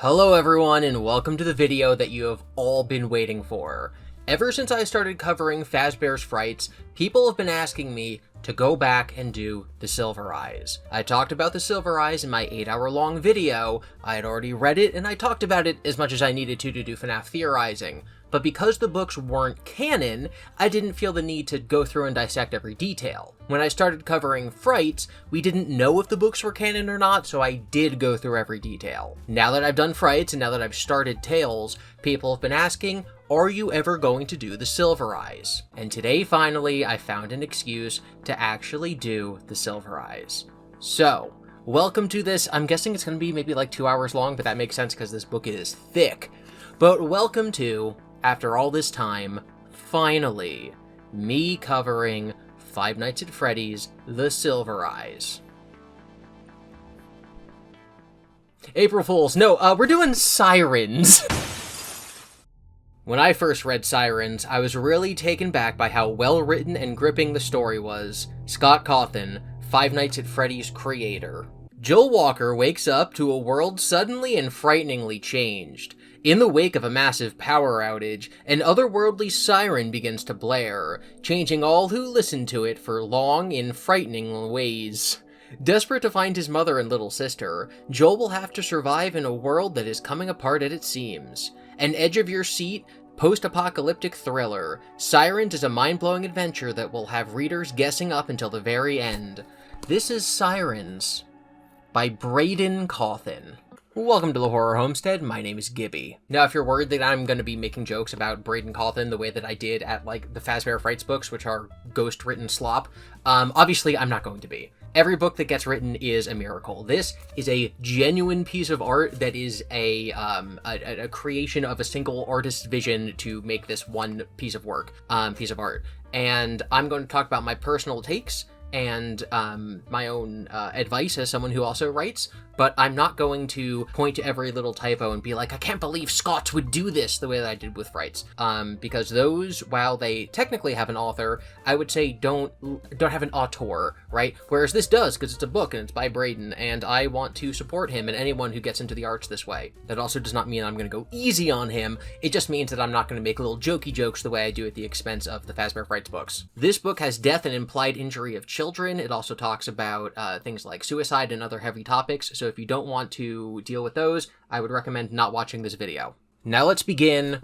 Hello everyone, and welcome to the video that you have all been waiting for. Ever since I started covering Fazbear's Frights, people have been asking me to go back and do the Silver Eyes. I talked about the Silver Eyes in my 8-hour-long video. I had already read it, and I talked about it as much as I needed to do FNAF theorizing. But because the books weren't canon, I didn't feel the need to go through and dissect every detail. When I started covering Frights, we didn't know if the books were canon or not, so I did go through every detail. Now that I've done Frights, and now that I've started Tales, people have been asking, are you ever going to do the Silver Eyes? And today, finally, I found an excuse to actually do the Silver Eyes. So, welcome to this. I'm guessing it's going to be maybe like 2 hours long, but that makes sense because this book is thick. But welcome to, after all this time, finally, me covering Five Nights at Freddy's The Silver Eyes. April Fools. No, we're doing Sirens. When I first read Sirens, I was really taken back by how well written and gripping the story was. Scott Cawthon, Five Nights at Freddy's creator. Joel Walker wakes up to a world suddenly and frighteningly changed. In the wake of a massive power outage, an otherworldly siren begins to blare, changing all who listen to it for long in frightening ways. Desperate to find his mother and little sister, Joel will have to survive in a world that is coming apart at its seams. An edge-of-your-seat, post-apocalyptic thriller, Sirens is a mind-blowing adventure that will have readers guessing up until the very end. This is Sirens by Braden Cawthon. Welcome to the Horror Homestead, my name is GiBi. Now, if you're worried that I'm going to be making jokes about Braden Cawthon the way that I did at, like, the Fazbear Frights books, which are ghost-written slop, obviously I'm not going to be. Every book that gets written is a miracle. This is a genuine piece of art that is a creation of a single artist's vision to make this one piece of work, piece of art. And I'm going to talk about my personal takes and my own advice as someone who also writes, but I'm not going to point to every little typo and be like, I can't believe Scott would do this the way that I did with Frights, because those, while they technically have an author, I would say don't have an auteur, right? Whereas this does, because it's a book and it's by Braden, and I want to support him and anyone who gets into the arts this way. That also does not mean I'm going to go easy on him, it just means that I'm not going to make little jokey jokes the way I do at the expense of the Fazbear Frights books. This book has death and implied injury of children. It also talks about things like suicide and other heavy topics, so if you don't want to deal with those, I would recommend not watching this video. Now let's begin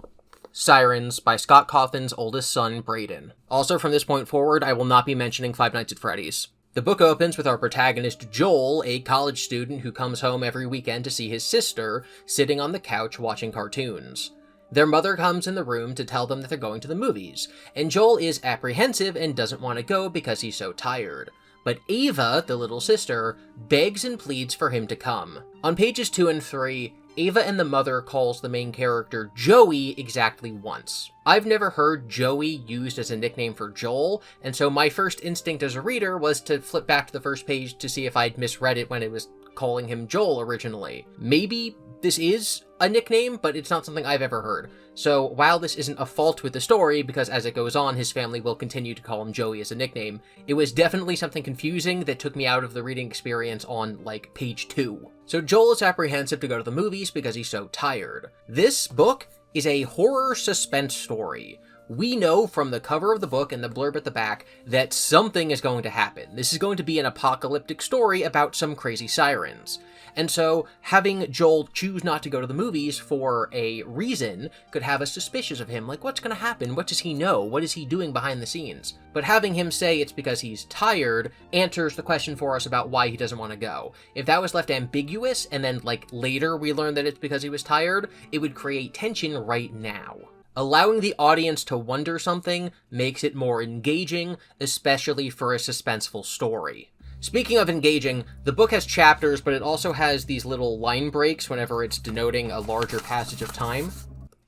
Sirens by Scott Cawthon's oldest son, Braden. Also, from this point forward, I will not be mentioning Five Nights at Freddy's. The book opens with our protagonist, Joel, a college student who comes home every weekend to see his sister, sitting on the couch watching cartoons. Their mother comes in the room to tell them that they're going to the movies, and Joel is apprehensive and doesn't want to go because he's so tired. But Ava, the little sister, begs and pleads for him to come. On pages 2 and 3, Ava and the mother calls the main character Joey exactly once. I've never heard Joey used as a nickname for Joel, and so my first instinct as a reader was to flip back to the first page to see if I'd misread it when it was calling him Joel originally. Maybe this is a nickname, but it's not something I've ever heard. So while this isn't a fault with the story, because as it goes on, his family will continue to call him Joey as a nickname, it was definitely something confusing that took me out of the reading experience on, like, page 2. So Joel is apprehensive to go to the movies because he's so tired. This book is a horror suspense story. We know from the cover of the book and the blurb at the back that something is going to happen. This is going to be an apocalyptic story about some crazy sirens. And so, having Joel choose not to go to the movies for a reason could have us suspicious of him. Like, what's going to happen? What does he know? What is he doing behind the scenes? But having him say it's because he's tired answers the question for us about why he doesn't want to go. If that was left ambiguous, and then, like, later we learned that it's because he was tired, it would create tension right now. Allowing the audience to wonder something makes it more engaging, especially for a suspenseful story. Speaking of engaging, the book has chapters, but it also has these little line breaks whenever it's denoting a larger passage of time.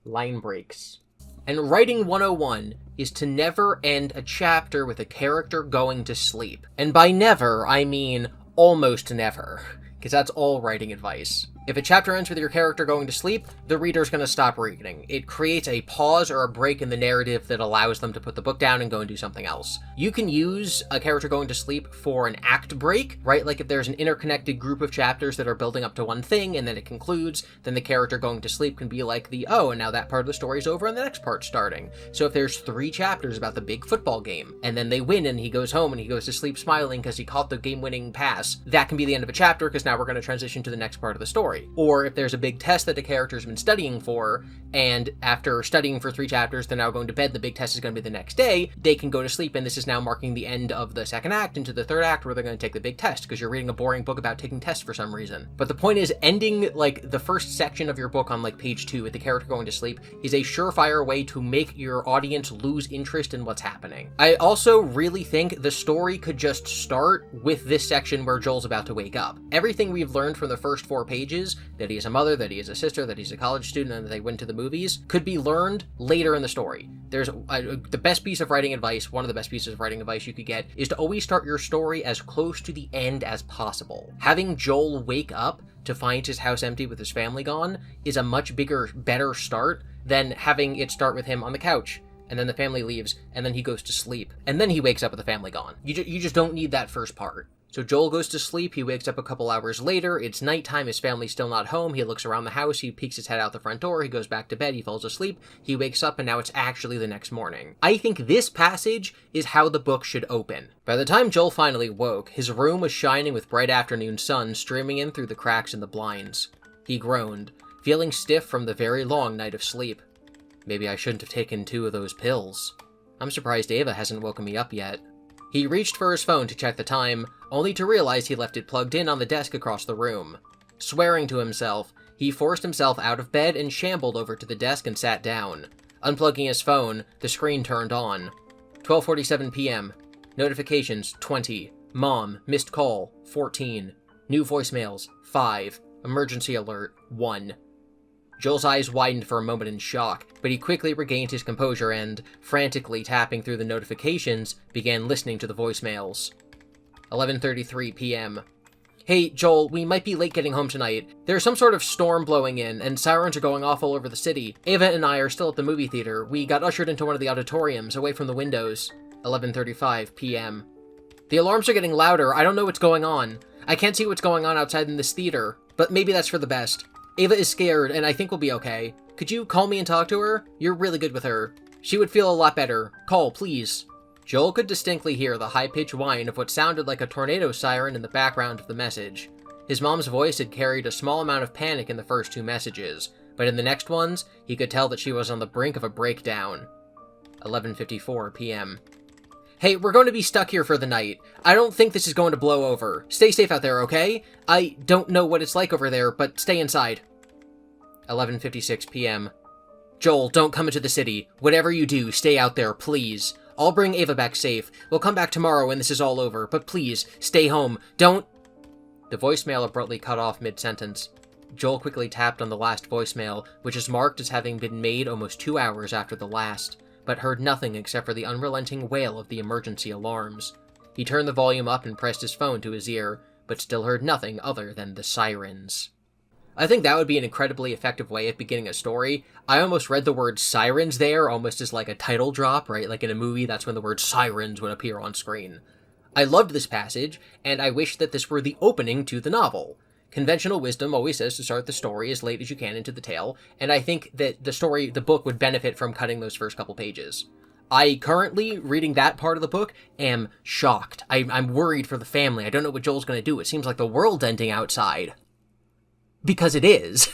Line breaks. And writing 101 is to never end a chapter with a character going to sleep. And by never, I mean almost never, because that's all writing advice. If a chapter ends with your character going to sleep, the reader's going to stop reading. It creates a pause or a break in the narrative that allows them to put the book down and go and do something else. You can use a character going to sleep for an act break, right? Like if there's an interconnected group of chapters that are building up to one thing and then it concludes, then the character going to sleep can be like and now that part of the story's over and the next part's starting. So if there's 3 chapters about the big football game, and then they win and he goes home and he goes to sleep smiling because he caught the game-winning pass, that can be the end of a chapter because now we're going to transition to the next part of the story. Or if there's a big test that the character's been studying for, and after studying for 3 chapters, they're now going to bed, the big test is going to be the next day, they can go to sleep, and this is now marking the end of the second act into the third act where they're going to take the big test, because you're reading a boring book about taking tests for some reason. But the point is, ending, like, the first section of your book on, like, page 2 with the character going to sleep is a surefire way to make your audience lose interest in what's happening. I also really think the story could just start with this section where Joel's about to wake up. Everything we've learned from the first 4 pages, that he has a mother, that he has a sister, that he's a college student, and that they went to the movies, could be learned later in the story. There's the best piece of writing advice, one of the best pieces of writing advice you could get, is to always start your story as close to the end as possible. Having Joel wake up to find his house empty with his family gone is a much better start than having it start with him on the couch, and then the family leaves, and then he goes to sleep, and then he wakes up with the family gone. You just don't need that first part. So Joel goes to sleep, he wakes up a couple hours later, it's nighttime, his family's still not home, he looks around the house, he peeks his head out the front door, he goes back to bed, he falls asleep, he wakes up, and now it's actually the next morning. I think this passage is how the book should open. By the time Joel finally woke, his room was shining with bright afternoon sun streaming in through the cracks in the blinds. He groaned, feeling stiff from the very long night of sleep. Maybe I shouldn't have taken 2 of those pills. I'm surprised Ava hasn't woken me up yet. He reached for his phone to check the time, only to realize he left it plugged in on the desk across the room. Swearing to himself, he forced himself out of bed and shambled over to the desk and sat down. Unplugging his phone, the screen turned on. 12:47 p.m. Notifications, 20. Mom, missed call, 14. New voicemails, 5. Emergency alert, 1. Joel's eyes widened for a moment in shock, but he quickly regained his composure and, frantically tapping through the notifications, began listening to the voicemails. 11:33 p.m. Hey, Joel, we might be late getting home tonight. There's some sort of storm blowing in, and sirens are going off all over the city. Ava and I are still at the movie theater. We got ushered into one of the auditoriums, away from the windows. 11:35 p.m. The alarms are getting louder. I don't know what's going on. I can't see what's going on outside in this theater, but maybe that's for the best. Ava is scared, and I think we'll be okay. Could you call me and talk to her? You're really good with her. She would feel a lot better. Call, please. Joel could distinctly hear the high-pitched whine of what sounded like a tornado siren in the background of the message. His mom's voice had carried a small amount of panic in the first 2 messages, but in the next ones, he could tell that she was on the brink of a breakdown. 11:54 p.m. Hey, we're going to be stuck here for the night. I don't think this is going to blow over. Stay safe out there, okay? I don't know what it's like over there, but stay inside. 11:56 p.m. Joel, don't come into the city. Whatever you do, stay out there, please. I'll bring Ava back safe. We'll come back tomorrow when this is all over, but please, stay home. Don't... The voicemail abruptly cut off mid-sentence. Joel quickly tapped on the last voicemail, which is marked as having been made almost 2 hours after the last, but heard nothing except for the unrelenting wail of the emergency alarms. He turned the volume up and pressed his phone to his ear, but still heard nothing other than the sirens. I think that would be an incredibly effective way of beginning a story. I almost read the word sirens there almost as like a title drop, right? Like in a movie, that's when the word sirens would appear on screen. I loved this passage, and I wish that this were the opening to the novel. Conventional wisdom always says to start the story as late as you can into the tale, and I think that the book would benefit from cutting those first couple pages. I currently, reading that part of the book, am shocked. I'm worried for the family. I don't know what Joel's going to do. It seems like the world's ending outside. Because it is.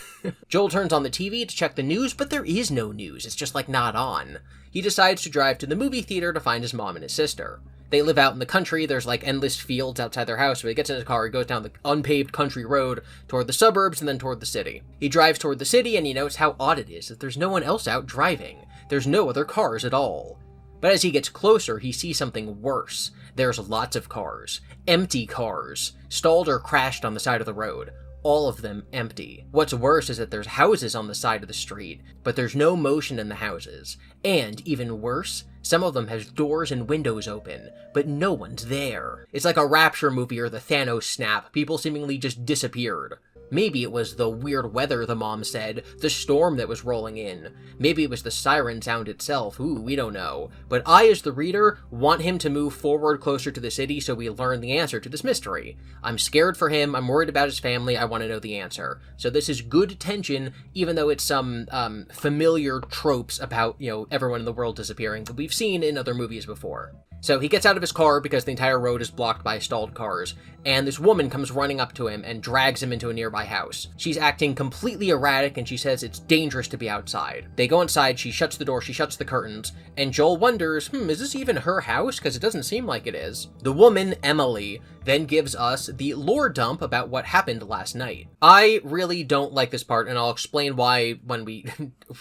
Joel turns on the TV to check the news, but there is no news. It's just, like, not on. He decides to drive to the movie theater to find his mom and his sister. They live out in the country. There's, like, endless fields outside their house, so he gets in his car, he goes down the unpaved country road toward the suburbs and then toward the city. He drives toward the city, and he notes how odd it is that there's no one else out driving. There's no other cars at all. But as he gets closer, he sees something worse. There's lots of cars. Empty cars. Stalled or crashed on the side of the road. All of them empty. What's worse is that there's houses on the side of the street, but there's no motion in the houses. And, even worse, some of them have doors and windows open, but no one's there. It's like a Rapture movie or the Thanos snap. People seemingly just disappeared. Maybe it was the weird weather, the mom said, the storm that was rolling in. Maybe it was the siren sound itself. Ooh, we don't know. But I, as the reader, want him to move forward closer to the city so we learn the answer to this mystery. I'm scared for him, I'm worried about his family, I want to know the answer. So this is good tension, even though it's some familiar tropes about, everyone in the world disappearing that we've seen in other movies before. So he gets out of his car because the entire road is blocked by stalled cars, and this woman comes running up to him and drags him into a nearby house. She's acting completely erratic, and she says it's dangerous to be outside. They go inside, she shuts the door, she shuts the curtains, and Joel wonders, is this even her house? Because it doesn't seem like it is. The woman, Emily, then gives us the lore dump about what happened last night. I really don't like this part, and I'll explain why when we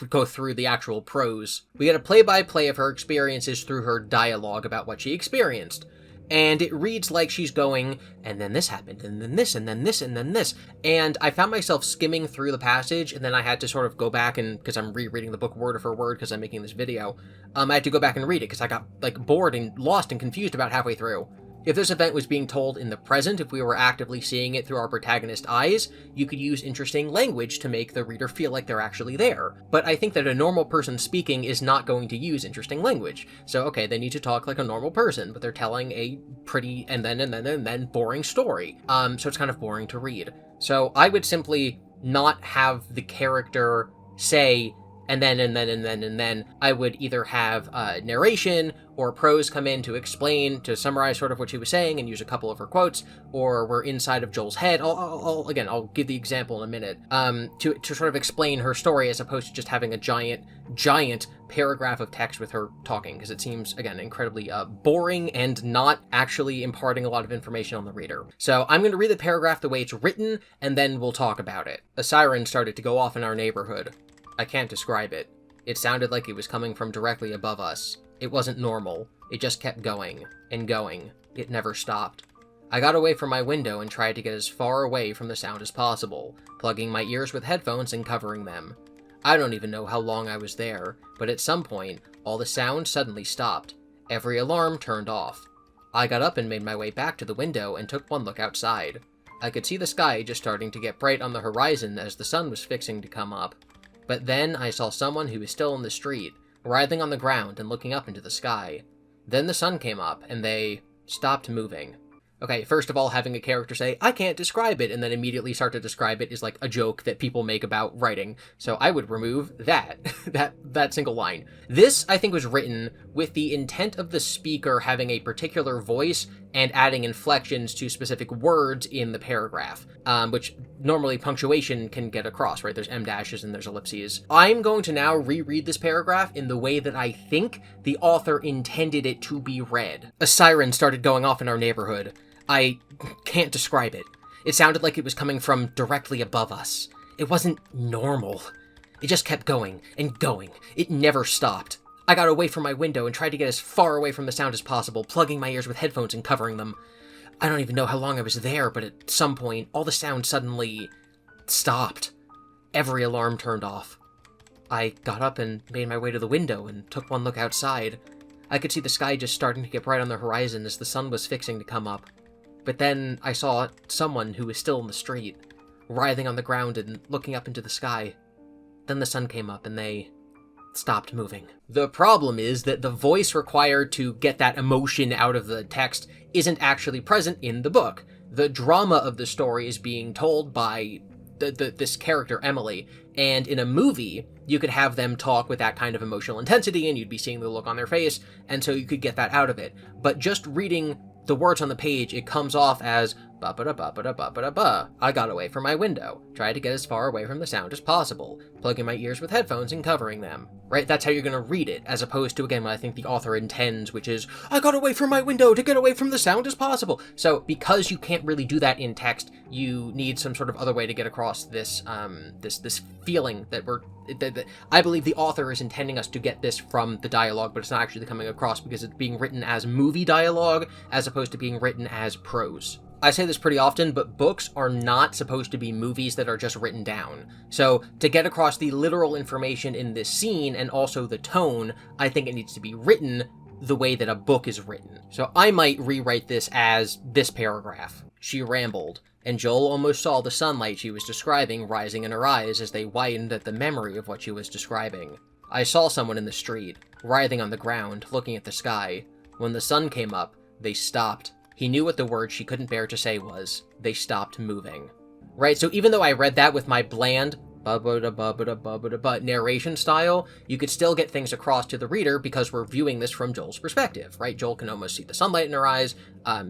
go through the actual prose. We get a play-by-play of her experiences through her dialogue about what she experienced. And it reads like she's going, and then this happened, and then this, and then this, and then this. And I found myself skimming through the passage, and then I had to sort of go back and, because I'm rereading the book word for word because I'm making this video, I had to go back and read it because I got, bored and lost and confused about halfway through. If this event was being told in the present, if we were actively seeing it through our protagonist's eyes, you could use interesting language to make the reader feel like they're actually there. But I think that a normal person speaking is not going to use interesting language. So, okay, they need to talk like a normal person, but they're telling a pretty and then boring story. So it's kind of boring to read. So I would simply not have the character say, and then I would either have narration or prose come in to explain, to summarize sort of what she was saying and use a couple of her quotes, or we're inside of Joel's head. I'll give the example in a minute, to sort of explain her story as opposed to just having a giant paragraph of text with her talking, because it seems, again, incredibly boring and not actually imparting a lot of information on the reader. So I'm going to read the paragraph the way it's written, and then we'll talk about it. A siren started to go off in our neighborhood. I can't describe it. It sounded like it was coming from directly above us. It wasn't normal. It just kept going and going. It never stopped. I got away from my window and tried to get as far away from the sound as possible, plugging my ears with headphones and covering them. I don't even know how long I was there, but at some point, all the sound suddenly stopped. Every alarm turned off. I got up and made my way back to the window and took one look outside. I could see the sky just starting to get bright on the horizon as the sun was fixing to come up. But then I saw someone who was still in the street, writhing on the ground and looking up into the sky. Then the sun came up, and they stopped moving. Okay, first of all, having a character say, I can't describe it, and then immediately start to describe it is like a joke that people make about writing. So I would remove that, that single line. This, I think, was written with the intent of the speaker having a particular voice and adding inflections to specific words in the paragraph, which normally punctuation can get across, right? There's em dashes and there's ellipses. I'm going to now reread this paragraph in the way that I think the author intended it to be read. A siren started going off in our neighborhood. I can't describe it. It sounded like it was coming from directly above us. It wasn't normal. It just kept going and going. It never stopped. I got away from my window and tried to get as far away from the sound as possible, plugging my ears with headphones and covering them. I don't even know how long I was there, but at some point, all the sound suddenly stopped. Every alarm turned off. I got up and made my way to the window and took one look outside. I could see the sky just starting to get bright on the horizon as the sun was fixing to come up. But then I saw someone who was still in the street, writhing on the ground and looking up into the sky. Then the sun came up and they stopped moving. The problem is that the voice required to get that emotion out of the text isn't actually present in the book. The drama of the story is being told by this character, Emily, and in a movie, you could have them talk with that kind of emotional intensity and you'd be seeing the look on their face, and so you could get that out of it. But just reading the words on the page, it comes off as ba-ba-da-ba-ba-da-ba-ba-da-ba. I got away from my window, tried to get as far away from the sound as possible, plugging my ears with headphones and covering them. Right? That's how you're going to read it, as opposed to, again, what I think the author intends, which is, I got away from my window to get away from the sound as possible. So, because you can't really do that in text, you need some sort of other way to get across this, this feeling that I believe the author is intending us to get this from the dialogue, but it's not actually coming across because it's being written as movie dialogue, as opposed to being written as prose. I say this pretty often, but books are not supposed to be movies that are just written down. So, to get across the literal information in this scene, and also the tone, I think it needs to be written the way that a book is written. So I might rewrite this as this paragraph. She rambled. and Joel almost saw the sunlight she was describing rising in her eyes as they widened at the memory of what she was describing. I saw someone in the street, writhing on the ground, looking at the sky. When the sun came up, they stopped. He knew what the word she couldn't bear to say was. They stopped moving. Right, so even though I read that with my bland narration style, you could still get things across to the reader because we're viewing this from Joel's perspective, right? Joel can almost see the sunlight in her eyes.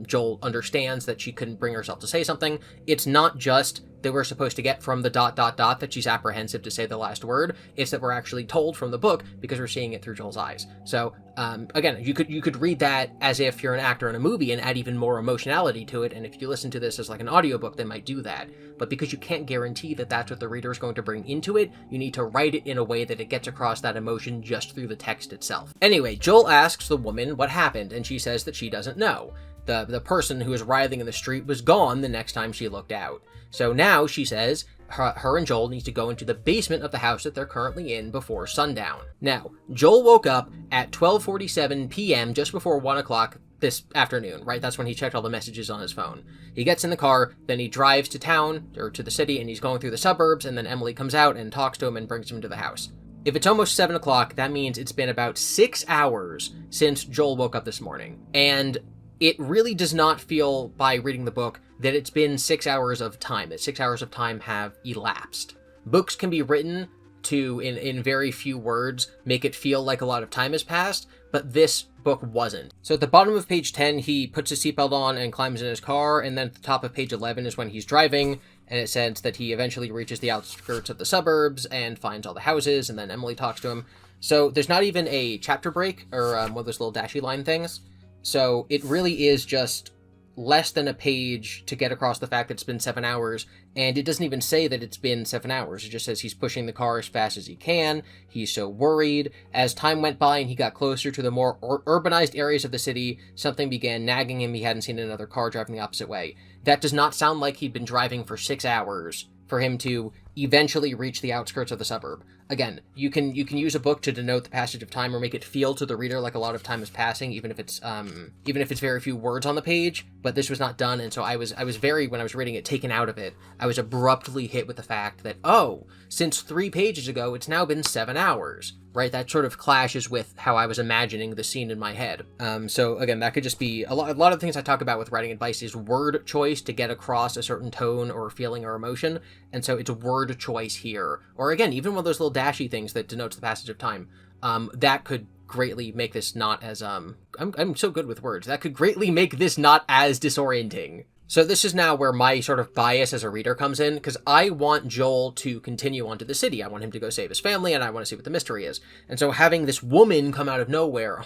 Joel understands that she couldn't bring herself to say something. It's not just that we're supposed to get from the ... that she's apprehensive to say the last word. It's that we're actually told from the book because we're seeing it through Joel's eyes. So, again, you could read that as if you're an actor in a movie and add even more emotionality to it, and if you listen to this as like an audiobook, they might do that. But because you can't guarantee that that's what the reader is going to bring into it, you need to write it in a way that it gets across that emotion just through the text itself. Anyway, Joel asks the woman what happened, and she says that she doesn't know. The person who was writhing in the street was gone the next time she looked out. So now, she says, her and Joel need to go into the basement of the house that they're currently in before sundown. Now, Joel woke up at 12:47 p.m. just before 1 o'clock this afternoon, right? That's when he checked all the messages on his phone. He gets in the car, then he drives to town, or to the city, and he's going through the suburbs, and then Emily comes out and talks to him and brings him to the house. If it's almost 7 o'clock, that means it's been about 6 hours since Joel woke up this morning. And it really does not feel, by reading the book, that it's been 6 hours of time, that 6 hours of time have elapsed. Books can be written to, in very few words, make it feel like a lot of time has passed, but this book wasn't. So at the bottom of page 10, he puts his seatbelt on and climbs in his car, and then at the top of page 11 is when he's driving, and it says that he eventually reaches the outskirts of the suburbs and finds all the houses, and then Emily talks to him. So there's not even a chapter break, or one of those little dashy line things. So it really is just less than a page to get across the fact that it's been 7 hours, and it doesn't even say that it's been 7 hours. It just says he's pushing the car as fast as he can. He's so worried. As time went by and he got closer to the more urbanized areas of the city, something began nagging him. He hadn't seen another car driving the opposite way. That does not sound like he'd been driving for 6 hours for him to eventually reach the outskirts of the suburb. Again, you can use a book to denote the passage of time or make it feel to the reader like a lot of time is passing, even if it's very few words on the page. But this was not done, and so I was very, when I was reading it, taken out of it. I was abruptly hit with the fact that, oh, since 3 pages ago, it's now been 7 hours. Right, that sort of clashes with how I was imagining the scene in my head. So again, that could just be a lot of the things I talk about with writing advice is word choice to get across a certain tone or feeling or emotion, and so it's a word choice here. Or again, even one of those little dashy things that denotes the passage of time. That could greatly make this not as I'm so good with words. That could greatly make this not as disorienting. So this is now where my sort of bias as a reader comes in, because I want Joel to continue on to the city. I want him to go save his family, and I want to see what the mystery is. And so having this woman come out of nowhere,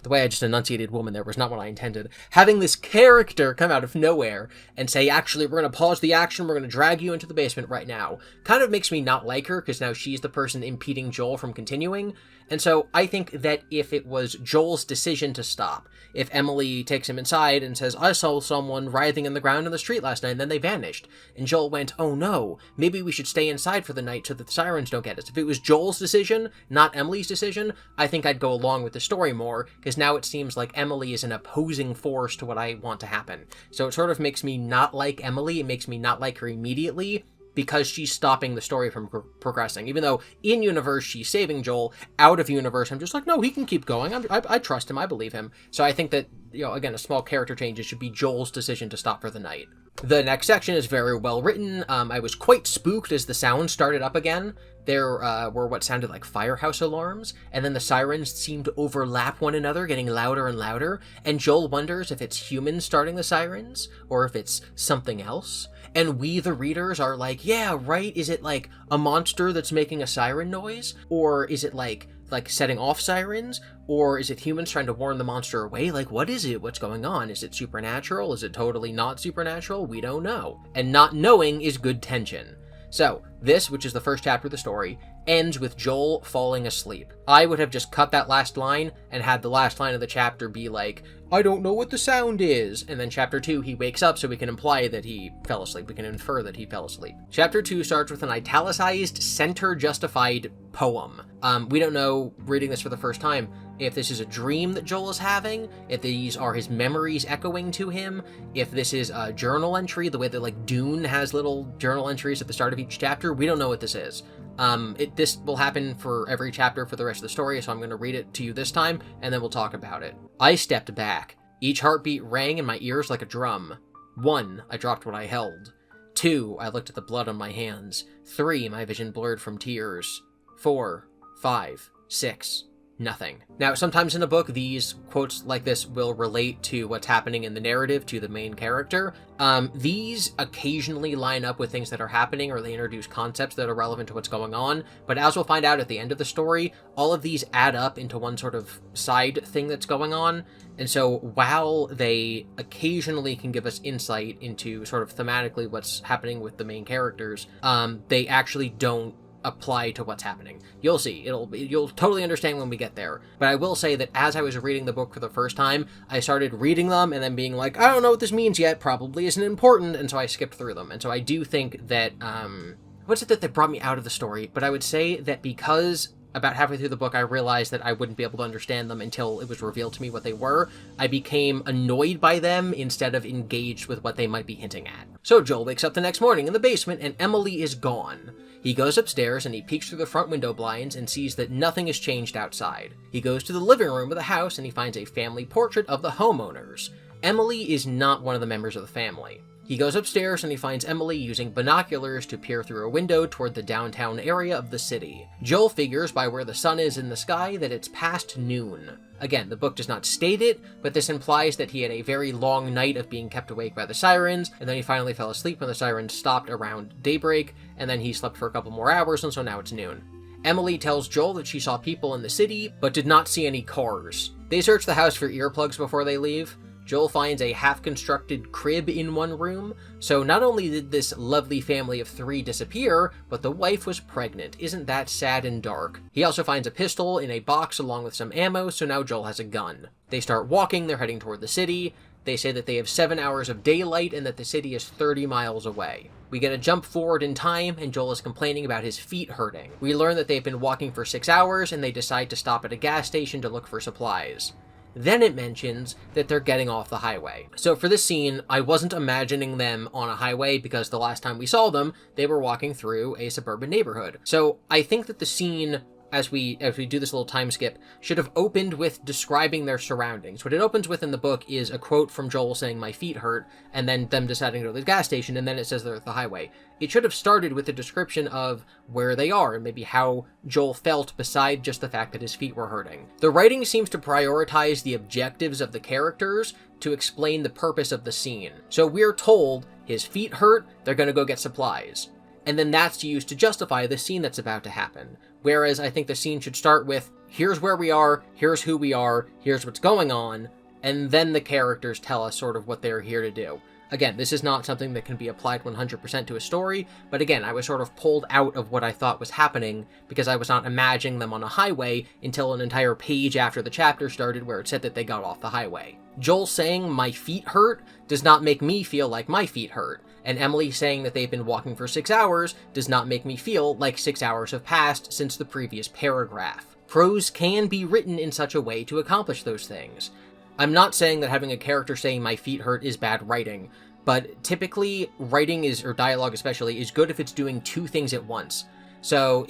the way I just enunciated woman there was not what I intended, having this character come out of nowhere and say, actually, we're going to pause the action, we're going to drag you into the basement right now, kind of makes me not like her, because now she's the person impeding Joel from continuing. And so I think that if it was Joel's decision to stop, if Emily takes him inside and says, I saw someone writhing in the ground in the street last night and then they vanished, and Joel went, oh no, maybe we should stay inside for the night so that the sirens don't get us. If it was Joel's decision, not Emily's decision, I think I'd go along with the story more, because now it seems like Emily is an opposing force to what I want to happen. So it sort of makes me not like Emily, it makes me not like her immediately, because she's stopping the story from progressing. Even though in universe she's saving Joel, out of universe I'm just like, no, he can keep going. I trust him. I believe him. So I think that, again, a small character change, it should be Joel's decision to stop for the night. The next section is very well written. I was quite spooked as the sound started up again. There were what sounded like firehouse alarms, and then the sirens seemed to overlap one another, getting louder and louder, and Joel wonders if it's humans starting the sirens, or if it's something else. And we, the readers, are like, yeah, right? Is it like a monster that's making a siren noise? Or is it like setting off sirens? Or is it humans trying to warn the monster away? Like, what is it? What's going on? Is it supernatural? Is it totally not supernatural? We don't know. And not knowing is good tension. So, This, which is the first chapter of the story, ends with Joel falling asleep. I would have just cut that last line and had the last line of the chapter be like, I don't know what the sound is. And then chapter 2, he wakes up so we can imply that he fell asleep. We can infer that he fell asleep. Chapter 2 starts with an italicized, center-justified poem. We don't know, reading this for the first time, if this is a dream that Joel is having, if these are his memories echoing to him, if this is a journal entry, the way that, like, Dune has little journal entries at the start of each chapter. We don't know what this is. This will happen for every chapter for the rest of the story, so I'm going to read it to you this time, and then we'll talk about it. I stepped back. Each heartbeat rang in my ears like a drum. 1, I dropped what I held. 2, I looked at the blood on my hands. 3, my vision blurred from tears. 4, 5, 6, nothing. Now, sometimes in a book, these quotes like this will relate to what's happening in the narrative to the main character. These occasionally line up with things that are happening, or they introduce concepts that are relevant to what's going on, but as we'll find out at the end of the story, all of these add up into one sort of side thing that's going on, and so while they occasionally can give us insight into sort of thematically what's happening with the main characters, they actually don't apply to what's happening. You'll see. You'll totally understand when we get there. But I will say that as I was reading the book for the first time, I started reading them and then being like, I don't know what this means yet, probably isn't important, and so I skipped through them. And so I do think that, what's it that brought me out of the story? But I would say that because about halfway through the book I realized that I wouldn't be able to understand them until it was revealed to me what they were, I became annoyed by them instead of engaged with what they might be hinting at. So Joel wakes up the next morning in the basement and Emily is gone. He goes upstairs and he peeks through the front window blinds and sees that nothing has changed outside. He goes to the living room of the house and he finds a family portrait of the homeowners. Emily is not one of the members of the family. He goes upstairs and he finds Emily using binoculars to peer through a window toward the downtown area of the city. Joel figures by where the sun is in the sky that it's past noon. Again, the book does not state it, but this implies that he had a very long night of being kept awake by the sirens, and then he finally fell asleep when the sirens stopped around daybreak, and then he slept for a couple more hours, and so now it's noon. Emily tells Joel that she saw people in the city, but did not see any cars. They search the house for earplugs before they leave. Joel finds a half-constructed crib in one room, so not only did this lovely family of 3 disappear, but the wife was pregnant. Isn't that sad and dark? He also finds a pistol in a box along with some ammo, so now Joel has a gun. They start walking, they're heading toward the city. They say that they have 7 hours of daylight and that the city is 30 miles away. We get a jump forward in time, and Joel is complaining about his feet hurting. We learn that they've been walking for 6 hours, and they decide to stop at a gas station to look for supplies. Then it mentions that they're getting off the highway. So for this scene, I wasn't imagining them on a highway because the last time we saw them, they were walking through a suburban neighborhood. So I think that the scene, as we do this little time skip, should have opened with describing their surroundings. What it opens with in the book is a quote from Joel saying, "My feet hurt," and then them deciding to go to the gas station, and then it says they're at the highway. It should have started with a description of where they are, and maybe how Joel felt beside just the fact that his feet were hurting. The writing seems to prioritize the objectives of the characters to explain the purpose of the scene. So we're told his feet hurt, they're gonna go get supplies. And then that's used to justify the scene that's about to happen. Whereas I think the scene should start with, here's where we are, here's who we are, here's what's going on, and then the characters tell us sort of what they're here to do. Again, this is not something that can be applied 100% to a story, but again, I was sort of pulled out of what I thought was happening because I was not imagining them on a highway until an entire page after the chapter started where it said that they got off the highway. Joel saying, "My feet hurt," does not make me feel like my feet hurt, and Emily saying that they've been walking for 6 hours does not make me feel like 6 hours have passed since the previous paragraph. Prose can be written in such a way to accomplish those things. I'm not saying that having a character saying "my feet hurt" is bad writing, but typically writing or dialogue especially, is good if it's doing 2 things at once. So,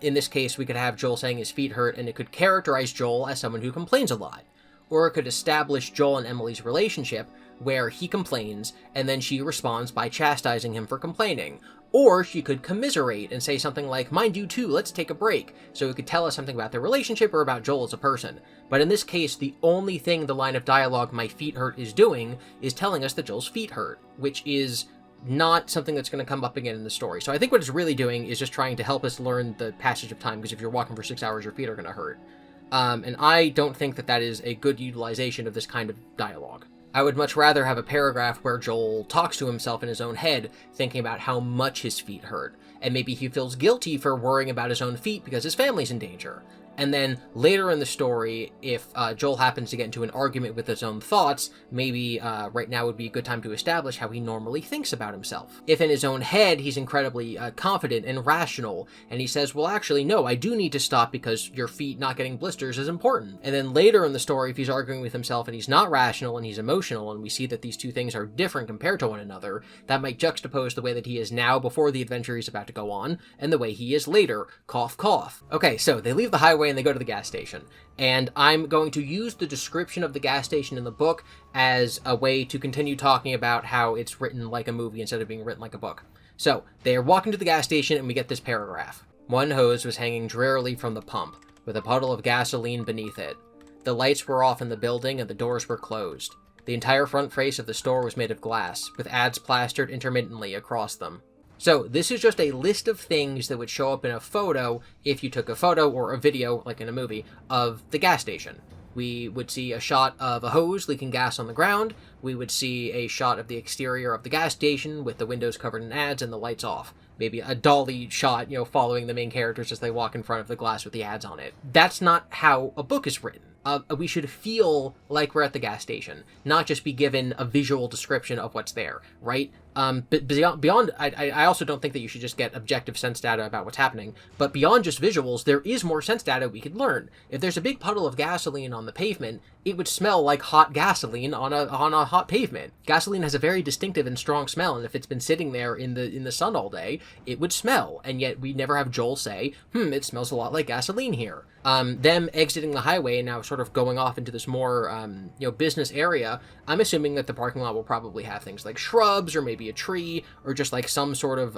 in this case, we could have Joel saying his feet hurt, and it could characterize Joel as someone who complains a lot. Or it could establish Joel and Emily's relationship, where he complains, and then she responds by chastising him for complaining. Or she could commiserate and say something like, "Mind you too, let's take a break," so it could tell us something about their relationship or about Joel as a person. But in this case, the only thing the line of dialogue, "My feet hurt," is doing is telling us that Joel's feet hurt, which is not something that's going to come up again in the story. So I think what it's really doing is just trying to help us learn the passage of time, because if you're walking for 6 hours, your feet are going to hurt. And I don't think that that is a good utilization of this kind of dialogue. I would much rather have a paragraph where Joel talks to himself in his own head, thinking about how much his feet hurt, and maybe he feels guilty for worrying about his own feet because his family's in danger. And then later in the story, if Joel happens to get into an argument with his own thoughts, maybe right now would be a good time to establish how he normally thinks about himself. If in his own head he's incredibly confident and rational, and he says, well, actually, no, I do need to stop because your feet not getting blisters is important. And then later in the story, if he's arguing with himself and he's not rational and he's emotional, and we see that these two things are different compared to one another, that might juxtapose the way that he is now before the adventure he's about to go on, and the way he is later. Cough, cough. Okay, so they leave the highway and they go to the gas station. And I'm going to use the description of the gas station in the book as a way to continue talking about how it's written like a movie instead of being written like a book. So, they are walking to the gas station and we get this paragraph. One hose was hanging drearily from the pump, with a puddle of gasoline beneath it. The lights were off in the building and the doors were closed. The entire front face of the store was made of glass, with ads plastered intermittently across them. So this is just a list of things that would show up in a photo if you took a photo or a video, like in a movie, of the gas station. We would see a shot of a hose leaking gas on the ground. We would see a shot of the exterior of the gas station with the windows covered in ads and the lights off. Maybe a dolly shot, following the main characters as they walk in front of the glass with the ads on it. That's not how a book is written. We should feel like we're at the gas station, not just be given a visual description of what's there, right? But beyond, I also don't think that you should just get objective sense data about what's happening, but beyond just visuals, there is more sense data we could learn. If there's a big puddle of gasoline on the pavement, it would smell like hot gasoline on a hot pavement. Gasoline has a very distinctive and strong smell, and if it's been sitting there in the sun all day, it would smell, and yet we never have Joel say, it smells a lot like gasoline here. Them exiting the highway and now sort of going off into this more, business area, I'm assuming that the parking lot will probably have things like shrubs or maybe a tree or just like some sort of,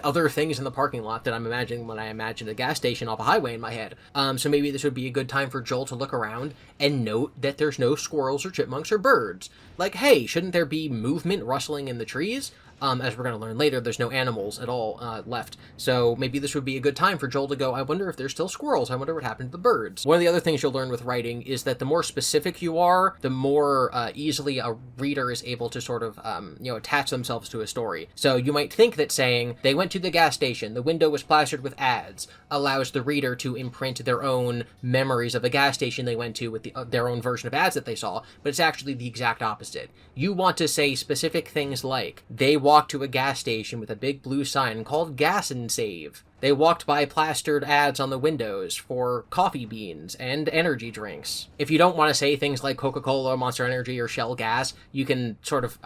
other things in the parking lot that I'm imagining when I imagine a gas station off a highway in my head. So maybe this would be a good time for Joel to look around and note that there's no squirrels or chipmunks or birds. Like, hey, shouldn't there be movement rustling in the trees? As we're going to learn later, there's no animals at all left. So maybe this would be a good time for Joel to go, I wonder if there's still squirrels. I wonder what happened to the birds. One of the other things you'll learn with writing is that the more specific you are, the more easily a reader is able to sort of, attach themselves to a story. So you might think that saying, they went to the gas station, the window was plastered with ads, allows the reader to imprint their own memories of a gas station they went to with their own version of ads that they saw, but it's actually the exact opposite. You want to say specific things like, they walked to a gas station with a big blue sign called Gas and Save. They walked by plastered ads on the windows for coffee beans and energy drinks. If you don't want to say things like Coca-Cola, Monster Energy, or Shell Gas, you can sort of,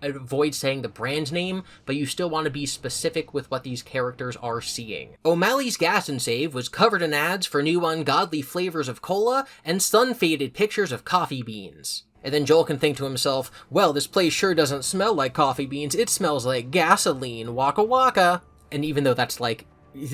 avoid saying the brand name, but you still want to be specific with what these characters are seeing. O'Malley's Gas and Save was covered in ads for new ungodly flavors of cola and sun-faded pictures of coffee beans. And then Joel can think to himself, well, this place sure doesn't smell like coffee beans, it smells like gasoline, waka waka. And even though that's like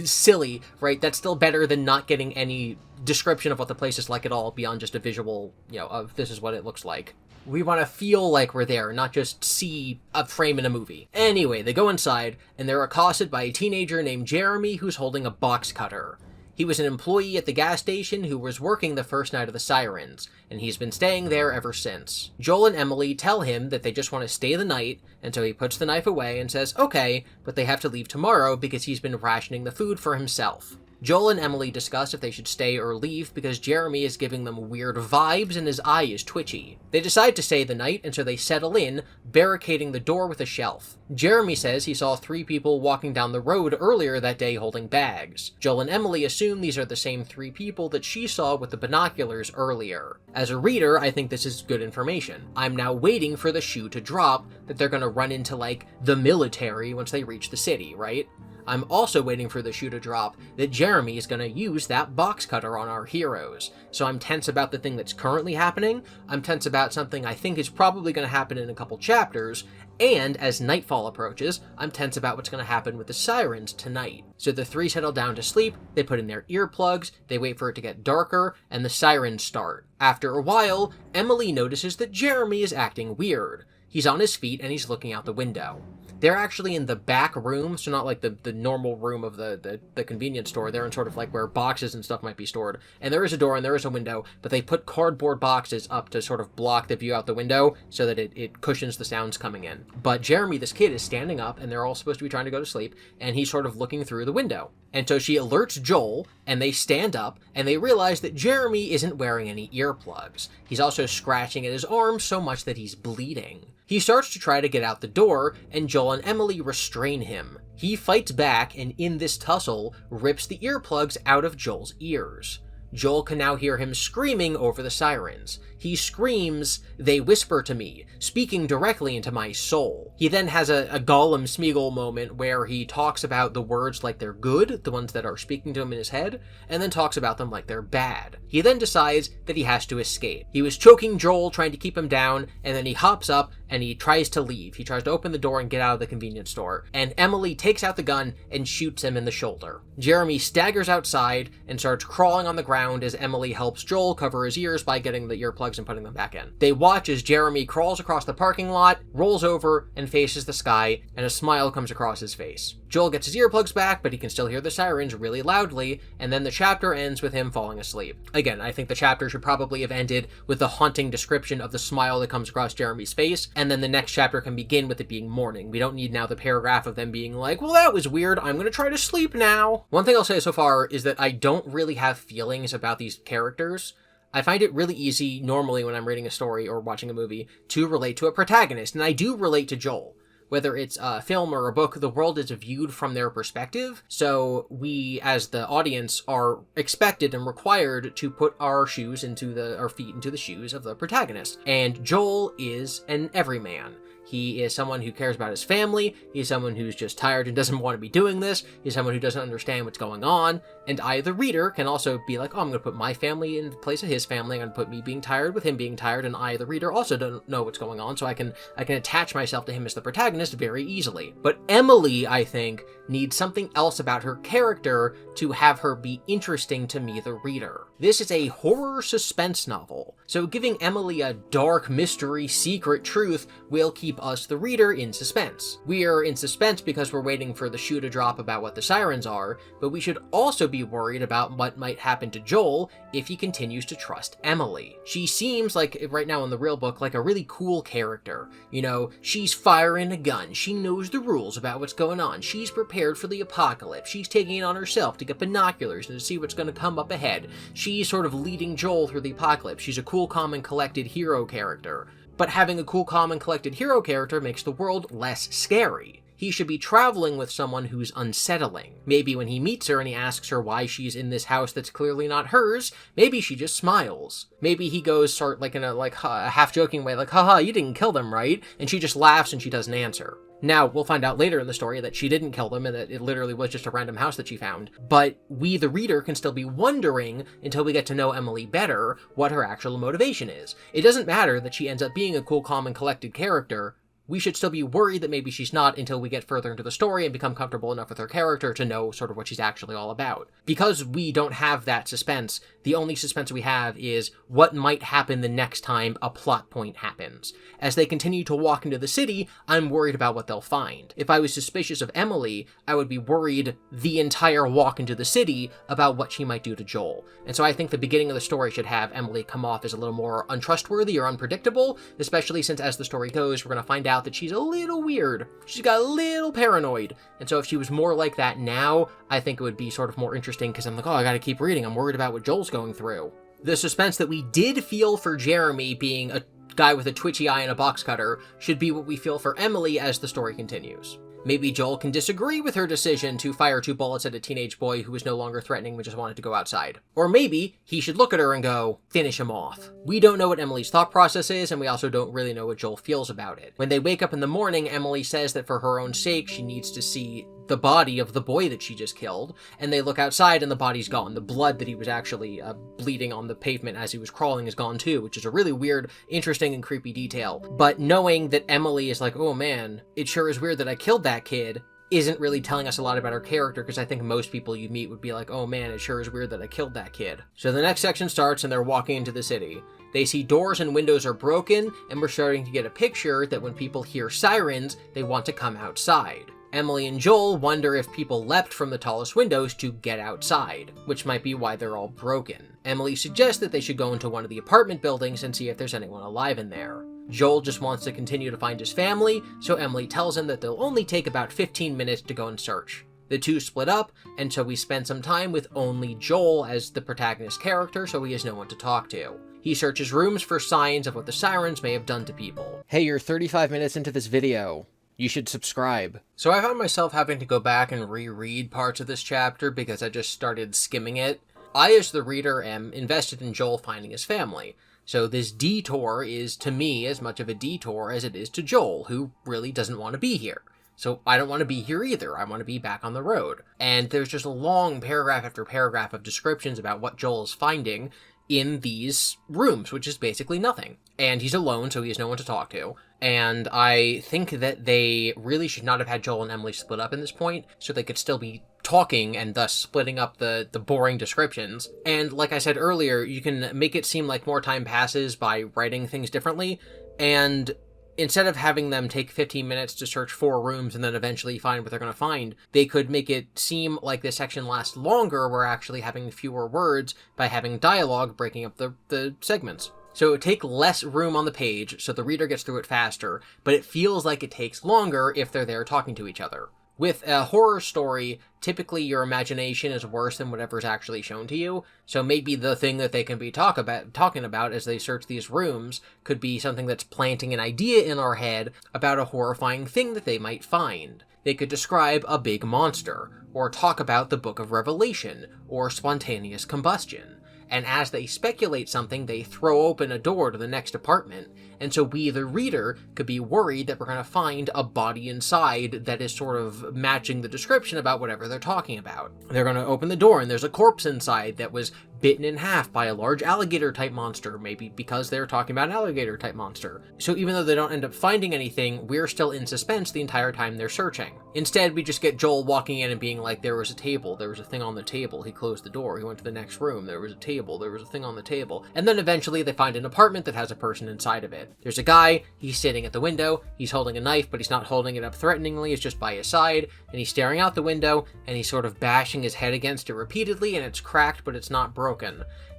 silly, right, that's still better than not getting any description of what the place is like at all beyond just a visual, of this is what it looks like. We want to feel like we're there, not just see a frame in a movie. Anyway, they go inside, and they're accosted by a teenager named Jeremy who's holding a box cutter. He was an employee at the gas station who was working the first night of the Sirens, and he's been staying there ever since. Joel and Emily tell him that they just want to stay the night, and so he puts the knife away and says, okay, but they have to leave tomorrow because he's been rationing the food for himself. Joel and Emily discuss if they should stay or leave because Jeremy is giving them weird vibes and his eye is twitchy. They decide to stay the night, and so they settle in, barricading the door with a shelf. Jeremy says he saw 3 people walking down the road earlier that day holding bags. Joel and Emily assume these are the same 3 people that she saw with the binoculars earlier. As a reader, I think this is good information. I'm now waiting for the shoe to drop that they're gonna run into, like, the military once they reach the city, right? I'm also waiting for the shoe to drop that Jeremy is going to use that box cutter on our heroes. So I'm tense about the thing that's currently happening, I'm tense about something I think is probably going to happen in a couple chapters, and as nightfall approaches, I'm tense about what's going to happen with the Sirens tonight. So the 3 settle down to sleep, they put in their earplugs, they wait for it to get darker, and the Sirens start. After a while, Emily notices that Jeremy is acting weird. He's on his feet and he's looking out the window. they're actually in the back room, so not like the normal room of the convenience store. They're in sort of like where boxes and stuff might be stored. And there is a door and there is a window, but they put cardboard boxes up to sort of block the view out the window so that it cushions the sounds coming in. But Jeremy, this kid, is standing up, and they're all supposed to be trying to go to sleep, and he's sort of looking through the window. And so she alerts Joel, and they stand up, and they realize that Jeremy isn't wearing any earplugs. He's also scratching at his arm so much that he's bleeding. He starts to try to get out the door, and Joel and Emily restrain him. He fights back, and in this tussle, rips the earplugs out of Joel's ears. Joel can now hear him screaming over the sirens. He screams, "They whisper to me, speaking directly into my soul." He then has a Gollum Smeagol moment where he talks about the words like they're good, the ones that are speaking to him in his head, and then talks about them like they're bad. He then decides that he has to escape. He was choking Joel, trying to keep him down, and then he hops up and he tries to leave. He tries to open the door and get out of the convenience store, and Emily takes out the gun and shoots him in the shoulder. Jeremy staggers outside and starts crawling on the ground as Emily helps Joel cover his ears by getting the earplugs and putting them back in. They watch as Jeremy crawls across the parking lot, rolls over, and faces the sky, and a smile comes across his face. Joel gets his earplugs back, but he can still hear the sirens really loudly, and then the chapter ends with him falling asleep. Again, I think the chapter should probably have ended with the haunting description of the smile that comes across Jeremy's face, and then the next chapter can begin with it being morning. We don't need now the paragraph of them being like, well, that was weird, I'm gonna try to sleep now. One thing I'll say so far is that I don't really have feelings about these characters. I find it really easy, normally when I'm reading a story or watching a movie, to relate to a protagonist, and I do relate to Joel. Whether it's a film or a book, the world is viewed from their perspective, so we, as the audience, are expected and required to put our feet into the shoes of the protagonist. And Joel is an everyman. He is someone who cares about his family, he's someone who's just tired and doesn't want to be doing this, he's someone who doesn't understand what's going on, and I, the reader, can also be like, oh, I'm going to put my family in the place of his family, I'm going to put me being tired with him being tired, and I, the reader, also don't know what's going on, so I can attach myself to him as the protagonist very easily. But Emily, I think, needs something else about her character to have her be interesting to me, the reader. This is a horror suspense novel, so giving Emily a dark mystery secret truth will keep us, the reader, in suspense. We are in suspense because we're waiting for the shoe to drop about what the sirens are, but we should also be worried about what might happen to Joel if he continues to trust Emily. She seems like, right now in the real book, like a really cool character. You know, she's firing a gun, she knows the rules about what's going on, she's prepared for the apocalypse, she's taking it on herself to get binoculars and to see what's going to come up ahead. She's sort of leading Joel through the apocalypse. She's a cool, calm, and collected hero character. But having a cool, calm, and collected hero character makes the world less scary. He should be traveling with someone who's unsettling. Maybe when he meets her and he asks her why she's in this house that's clearly not hers, maybe she just smiles. Maybe he goes sort like in a half-joking way, like, haha, you didn't kill them, right? And she just laughs and she doesn't answer. Now, we'll find out later in the story that she didn't kill them and that it literally was just a random house that she found. But we, the reader, can still be wondering, until we get to know Emily better, what her actual motivation is. It doesn't matter that she ends up being a cool, calm, and collected character. We should still be worried that maybe she's not until we get further into the story and become comfortable enough with her character to know sort of what she's actually all about. Because we don't have that suspense, the only suspense we have is what might happen the next time a plot point happens. As they continue to walk into the city, I'm worried about what they'll find. If I was suspicious of Emily, I would be worried the entire walk into the city about what she might do to Joel. And so I think the beginning of the story should have Emily come off as a little more untrustworthy or unpredictable, especially since as the story goes, we're going to find out that she's a little weird. She's got a little paranoid. And so if she was more like that now, I think it would be sort of more interesting because I'm like, oh, I gotta keep reading. I'm worried about what Joel's going through. The suspense that we did feel for Jeremy being a guy with a twitchy eye and a box cutter should be what we feel for Emily as the story continues. Maybe Joel can disagree with her decision to fire 2 bullets at a teenage boy who was no longer threatening but just wanted to go outside. Or maybe he should look at her and go, finish him off. We don't know what Emily's thought process is, and we also don't really know what Joel feels about it. When they wake up in the morning, Emily says that for her own sake, she needs to see the body of the boy that she just killed, and they look outside and the body's gone. The blood that he was actually bleeding on the pavement as he was crawling is gone too, which is a really weird, interesting, and creepy detail. But knowing that Emily is like, oh man, it sure is weird that I killed that kid, isn't really telling us a lot about her character, because I think most people you meet would be like, oh man, it sure is weird that I killed that kid. So the next section starts and they're walking into the city. They see doors and windows are broken, and we're starting to get a picture that when people hear sirens, they want to come outside. Emily and Joel wonder if people leapt from the tallest windows to get outside, which might be why they're all broken. Emily suggests that they should go into one of the apartment buildings and see if there's anyone alive in there. Joel just wants to continue to find his family, so Emily tells him that they'll only take about 15 minutes to go and search. The two split up, and so we spend some time with only Joel as the protagonist character, so he has no one to talk to. He searches rooms for signs of what the sirens may have done to people. Hey, you're 35 minutes into this video. You should subscribe. So I found myself having to go back and reread parts of this chapter because I just started skimming it. I, as the reader, am invested in Joel finding his family. So this detour is, to me, as much of a detour as it is to Joel, who really doesn't want to be here. So I don't want to be here either. I want to be back on the road. And there's just a long paragraph after paragraph of descriptions about what Joel is finding in these rooms, which is basically nothing. And he's alone, so he has no one to talk to. And I think that they really should not have had Joel and Emily split up in this point, so they could still be talking and thus splitting up the boring descriptions. And like I said earlier, you can make it seem like more time passes by writing things differently, and instead of having them take 15 minutes to search 4 rooms and then eventually find what they're going to find, they could make it seem like this section lasts longer. We're actually having fewer words by having dialogue breaking up the segments. So it would take less room on the page, so the reader gets through it faster, but it feels like it takes longer if they're there talking to each other. With a horror story, typically your imagination is worse than whatever's actually shown to you, so maybe the thing that they can be talking about as they search these rooms could be something that's planting an idea in our head about a horrifying thing that they might find. They could describe a big monster, or talk about the Book of Revelation, or spontaneous combustion. And as they speculate something, they throw open a door to the next apartment, and so we, the reader, could be worried that we're going to find a body inside that is sort of matching the description about whatever they're talking about. They're going to open the door, and there's a corpse inside that was bitten in half by a large alligator-type monster, maybe because they're talking about an alligator-type monster. So even though they don't end up finding anything, we're still in suspense the entire time they're searching. Instead, we just get Joel walking in and being like, there was a table, there was a thing on the table, he closed the door, he went to the next room, there was a table, there was a thing on the table. And then eventually they find an apartment that has a person inside of it. There's a guy, he's sitting at the window, he's holding a knife, but he's not holding it up threateningly, it's just by his side, and he's staring out the window, and he's sort of bashing his head against it repeatedly, and it's cracked, but it's not broken.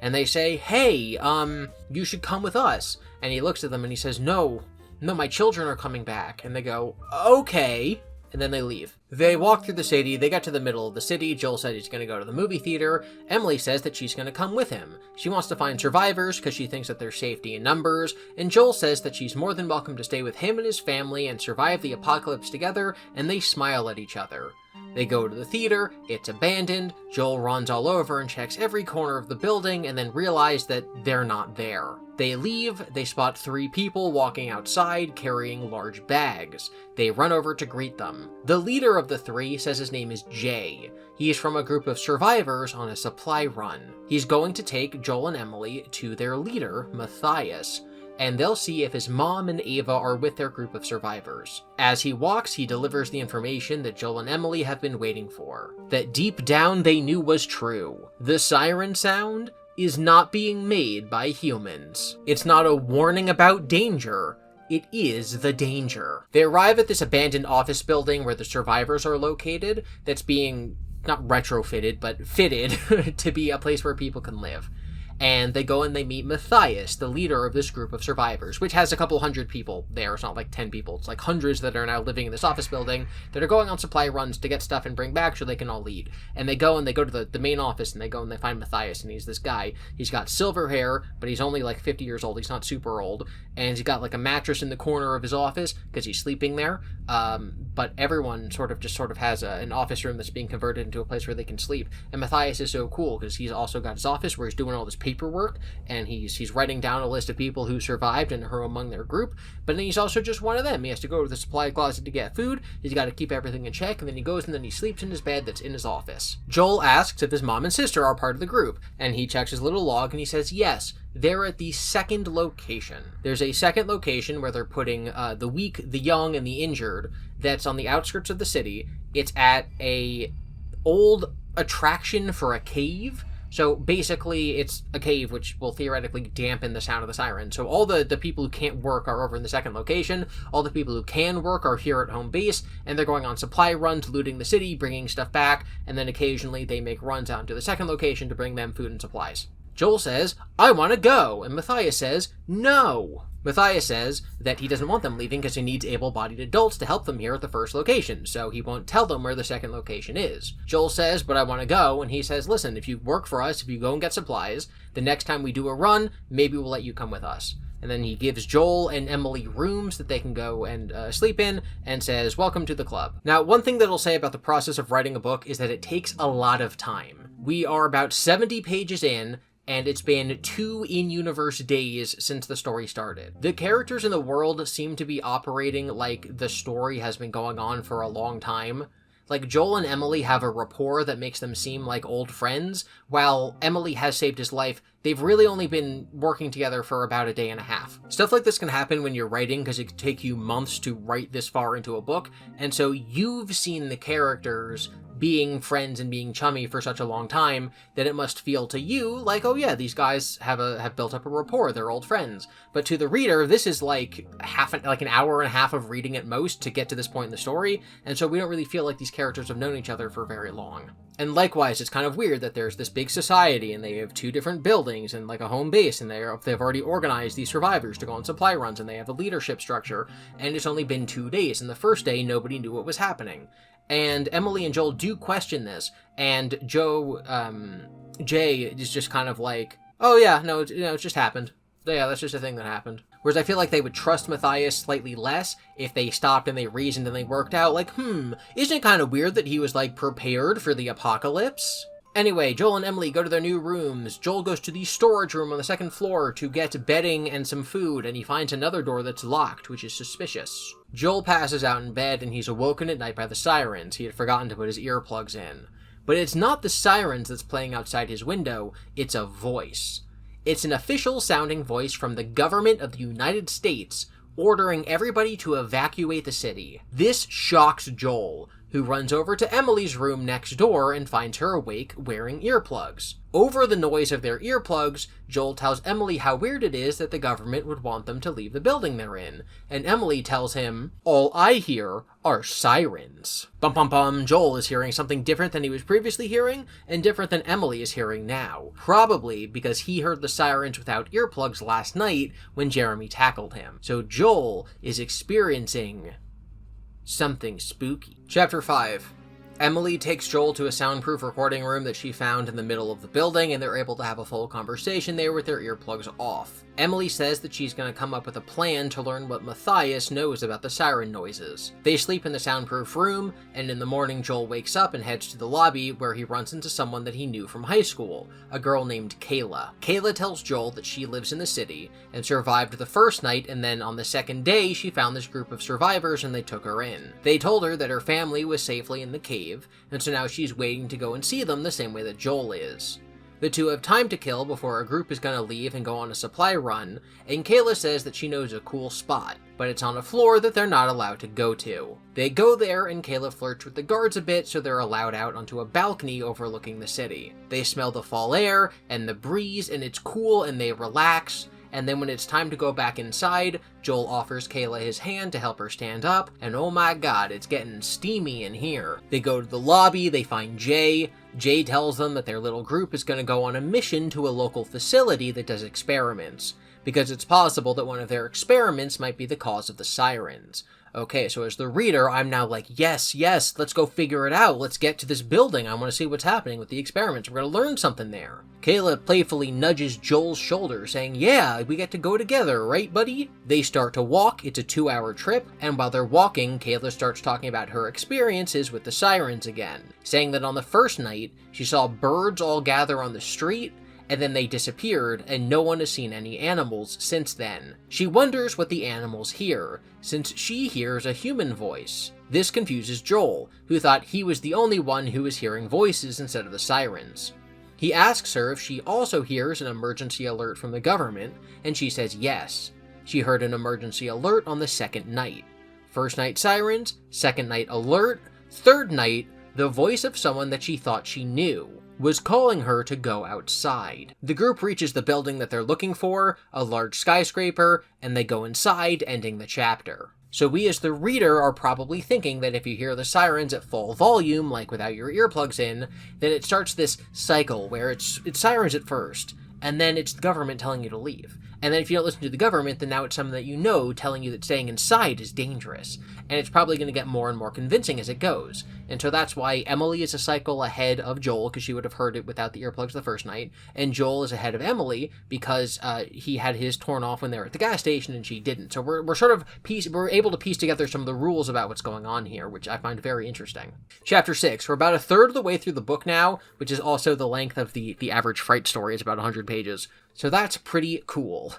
And they say, hey, you should come with us. And he looks at them and he says, no, my children are coming back. And they go, okay. And then they leave. They walk through the city, they get to the middle of the city. Joel said he's going to go to the movie theater. Emily says that she's going to come with him. She wants to find survivors because she thinks that there's safety in numbers. And Joel says that she's more than welcome to stay with him and his family and survive the apocalypse together, and they smile at each other. They go to the theater, it's abandoned, Joel runs all over and checks every corner of the building and then realize that they're not there. They leave, they spot 3 people walking outside carrying large bags. They run over to greet them. The leader of the 3 says his name is Jay. He is from a group of survivors on a supply run. He's going to take Joel and Emily to their leader, Matias, and they'll see if his mom and Ava are with their group of survivors. As he walks, he delivers the information that Joel and Emily have been waiting for, that deep down they knew was true. The siren sound is not being made by humans. It's not a warning about danger. It is the danger. They arrive at this abandoned office building where the survivors are located, that's being, not retrofitted, but fitted to be a place where people can live. And they go and they meet Matias, the leader of this group of survivors, which has a couple hundred people there. It's not like 10 people. It's like hundreds that are now living in this office building that are going on supply runs to get stuff and bring back so they can all lead. And they go to the main office, and they go and they find Matias, and he's this guy. He's got silver hair, but he's only like 50 years old. He's not super old. And he's got like a mattress in the corner of his office because he's sleeping there. But everyone sort of has an office room that's being converted into a place where they can sleep. And Matias is so cool because he's also got his office where he's doing all this paperwork, and he's writing down a list of people who survived and are among their group. But then he's also just one of them. He has to go to the supply closet to get food. He's got to keep everything in check, and then he goes and then he sleeps in his bed that's in his office. Joel asks if his mom and sister are part of the group, and he checks his little log and he says yes. They're at the second location. There's a second location where they're putting the weak, the young, and the injured that's on the outskirts of the city. It's at a old attraction for a cave So basically, it's a cave which will theoretically dampen the sound of the siren. So all the people who can't work are over in the second location. All the people who can work are here at home base, and they're going on supply runs, looting the city, bringing stuff back, and then occasionally they make runs out into the second location to bring them food and supplies. Joel says, "I want to go," and Matias says, "No." Matias says that he doesn't want them leaving because he needs able-bodied adults to help them here at the first location, so he won't tell them where the second location is. Joel says, "But I want to go," and he says, "Listen, if you work for us, if you go and get supplies, the next time we do a run, maybe we'll let you come with us." And then he gives Joel and Emily rooms that they can go and sleep in, and says, "Welcome to the club." Now, one thing that I'll say about the process of writing a book is that it takes a lot of time. We are about 70 pages in, and it's been 2 in-universe days since the story started. The characters in the world seem to be operating like the story has been going on for a long time. Like, Joel and Emily have a rapport that makes them seem like old friends. While Emily has saved his life, they've really only been working together for about a day and a half. Stuff like this can happen when you're writing because it can take you months to write this far into a book, and so you've seen the characters being friends and being chummy for such a long time that it must feel to you like, oh yeah, these guys have built up a rapport, they're old friends. But to the reader, this is like an hour and a half of reading at most to get to this point in the story, and so we don't really feel like these characters have known each other for very long. And likewise, it's kind of weird that there's this big society, and they have 2 different buildings and like a home base, and they've already organized these survivors to go on supply runs, and they have a leadership structure, and it's only been 2 days, and the first day nobody knew what was happening. And Emily and Joel do question this, and Jay is just kind of like, "Oh yeah, no, it just happened. Yeah, that's just a thing that happened." Whereas I feel like they would trust Matias slightly less if they stopped and they reasoned and they worked out, like, isn't it kind of weird that he was, like, prepared for the apocalypse? Anyway, Joel and Emily go to their new rooms. Joel goes to the storage room on the 2nd floor to get bedding and some food, and he finds another door that's locked, which is suspicious. Joel passes out in bed, and he's awoken at night by the sirens. He had forgotten to put his earplugs in. But it's not the sirens that's playing outside his window, it's a voice. It's an official-sounding voice from the government of the United States, ordering everybody to evacuate the city. This shocks Joel, who runs over to Emily's room next door and finds her awake wearing earplugs. Over the noise of their earplugs, Joel tells Emily how weird it is that the government would want them to leave the building they're in, and Emily tells him, "All I hear are sirens." Bum bum bum, Joel is hearing something different than he was previously hearing, and different than Emily is hearing now. Probably because he heard the sirens without earplugs last night when Jeremy tackled him. So Joel is experiencing something spooky. Chapter 5. Emily takes Joel to a soundproof recording room that she found in the middle of the building, and they're able to have a full conversation there with their earplugs off. Emily says that she's going to come up with a plan to learn what Matias knows about the siren noises. They sleep in the soundproof room, and in the morning Joel wakes up and heads to the lobby where he runs into someone that he knew from high school, a girl named Kayla. Kayla tells Joel that she lives in the city and survived the first night, and then on the second day she found this group of survivors and they took her in. They told her that her family was safely in the cave, and so now she's waiting to go and see them the same way that Joel is. The two have time to kill before a group is going to leave and go on a supply run, and Kayla says that she knows a cool spot, but it's on a floor that they're not allowed to go to. They go there, and Kayla flirts with the guards a bit, so they're allowed out onto a balcony overlooking the city. They smell the fall air and the breeze, and it's cool, and they relax. And then when it's time to go back inside, Joel offers Kayla his hand to help her stand up, and oh my god, it's getting steamy in here. They go to the lobby, they find Jay. Jay tells them that their little group is going to go on a mission to a local facility that does experiments, because it's possible that one of their experiments might be the cause of the sirens. Okay, so as the reader, I'm now like, yes, let's go figure it out. Let's get to this building. I want to see what's happening with the experiments. We're going to learn something there. Kayla playfully nudges Joel's shoulder, saying, yeah, we get to go together, right, buddy? They start to walk. It's a 2-hour trip, and while they're walking, Kayla starts talking about her experiences with the sirens again, saying that on the first night, she saw birds all gather on the street, and then they disappeared, and no one has seen any animals since then. She wonders what the animals hear, since she hears a human voice. This confuses Joel, who thought he was the only one who was hearing voices instead of the sirens. He asks her if she also hears an emergency alert from the government, and she says yes. She heard an emergency alert on the second night. First night sirens, second night alert, third night, The voice of someone that she thought she knew was calling her to go outside. The group reaches the building that they're looking for, a large skyscraper, and they go inside, ending the chapter. So we as the reader are probably thinking that if you hear the sirens at full volume, like without your earplugs in, then it starts this cycle where it's sirens at first, and then it's the government telling you to leave. And then if you don't listen to the government, then now it's someone that you know telling you that staying inside is dangerous. And it's probably going to get more and more convincing as it goes. And so that's why Emily is a cycle ahead of Joel, because she would have heard it without the earplugs the first night. And Joel is ahead of Emily, because he had his torn off when they were at the gas station and she didn't. So we're able to piece together some of the rules about what's going on here, which I find very interesting. Chapter 6. We're about a third of the way through the book now, which is also the length of the average Fright story. It's about 100 pages. So that's pretty cool.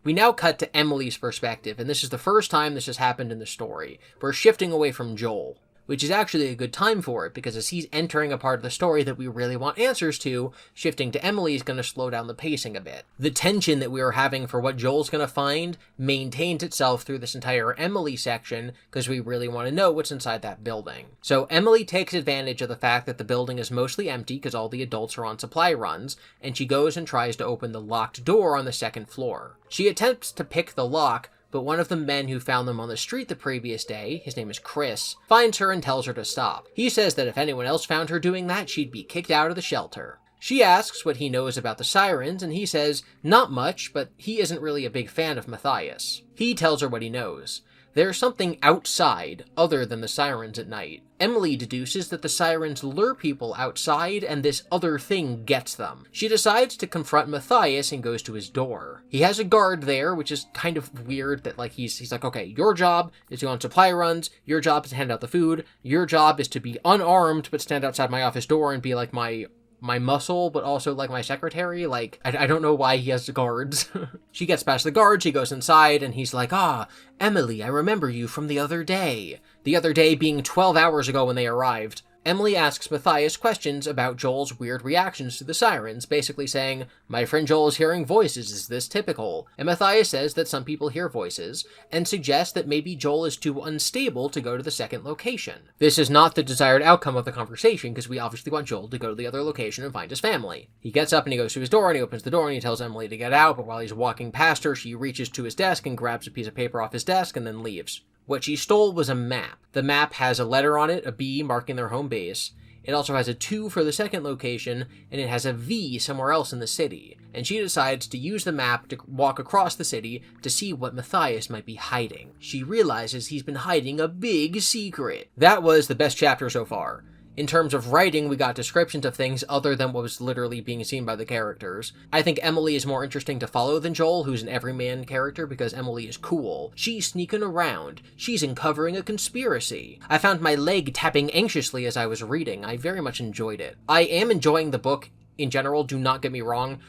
We now cut to Emily's perspective, and this is the first time this has happened in the story. We're shifting away from Joel, which is actually a good time for it, because as he's entering a part of the story that we really want answers to, shifting to Emily is going to slow down the pacing a bit. The tension that we were having for what Joel's going to find maintains itself through this entire Emily section, because we really want to know what's inside that building. So Emily takes advantage of the fact that the building is mostly empty because all the adults are on supply runs, and she goes and tries to open the locked door on the second floor. She attempts to pick the lock, but one of the men who found them on the street the previous day, his name is Chris, finds her and tells her to stop. He says that if anyone else found her doing that, she'd be kicked out of the shelter. She asks what he knows about the sirens, and he says not much, but he isn't really a big fan of Matias. He tells her what he knows. There's something outside other than the sirens at night. Emily deduces that the sirens lure people outside and this other thing gets them. She decides to confront Matias and goes to his door. He has a guard there, which is kind of weird that he's like, okay, your job is to go on supply runs, your job is to hand out the food, your job is to be unarmed but stand outside my office door and be like my muscle, but also like my secretary. I don't know why he has guards. She gets past the guard, she goes inside, and he's like, Emily, I remember you from the other day. The other day being 12 hours ago when they arrived. Emily asks Matias questions about Joel's weird reactions to the sirens, basically saying, my friend Joel is hearing voices, is this typical? And Matias says that some people hear voices, and suggests that maybe Joel is too unstable to go to the second location. This is not the desired outcome of the conversation, because we obviously want Joel to go to the other location and find his family. He gets up and he goes to his door, and he opens the door, and he tells Emily to get out, but while he's walking past her, she reaches to his desk and grabs a piece of paper off his desk and then leaves. What she stole was a map. The map has a letter on it, a B marking their home base. It also has a 2 for the second location, and it has a V somewhere else in the city. And she decides to use the map to walk across the city to see what Matias might be hiding. She realizes he's been hiding a big secret. That was the best chapter so far. In terms of writing, we got descriptions of things other than what was literally being seen by the characters. I think Emily is more interesting to follow than Joel, who's an everyman character, because Emily is cool. She's sneaking around. She's uncovering a conspiracy. I found my leg tapping anxiously as I was reading. I very much enjoyed it. I am enjoying the book in general, do not get me wrong.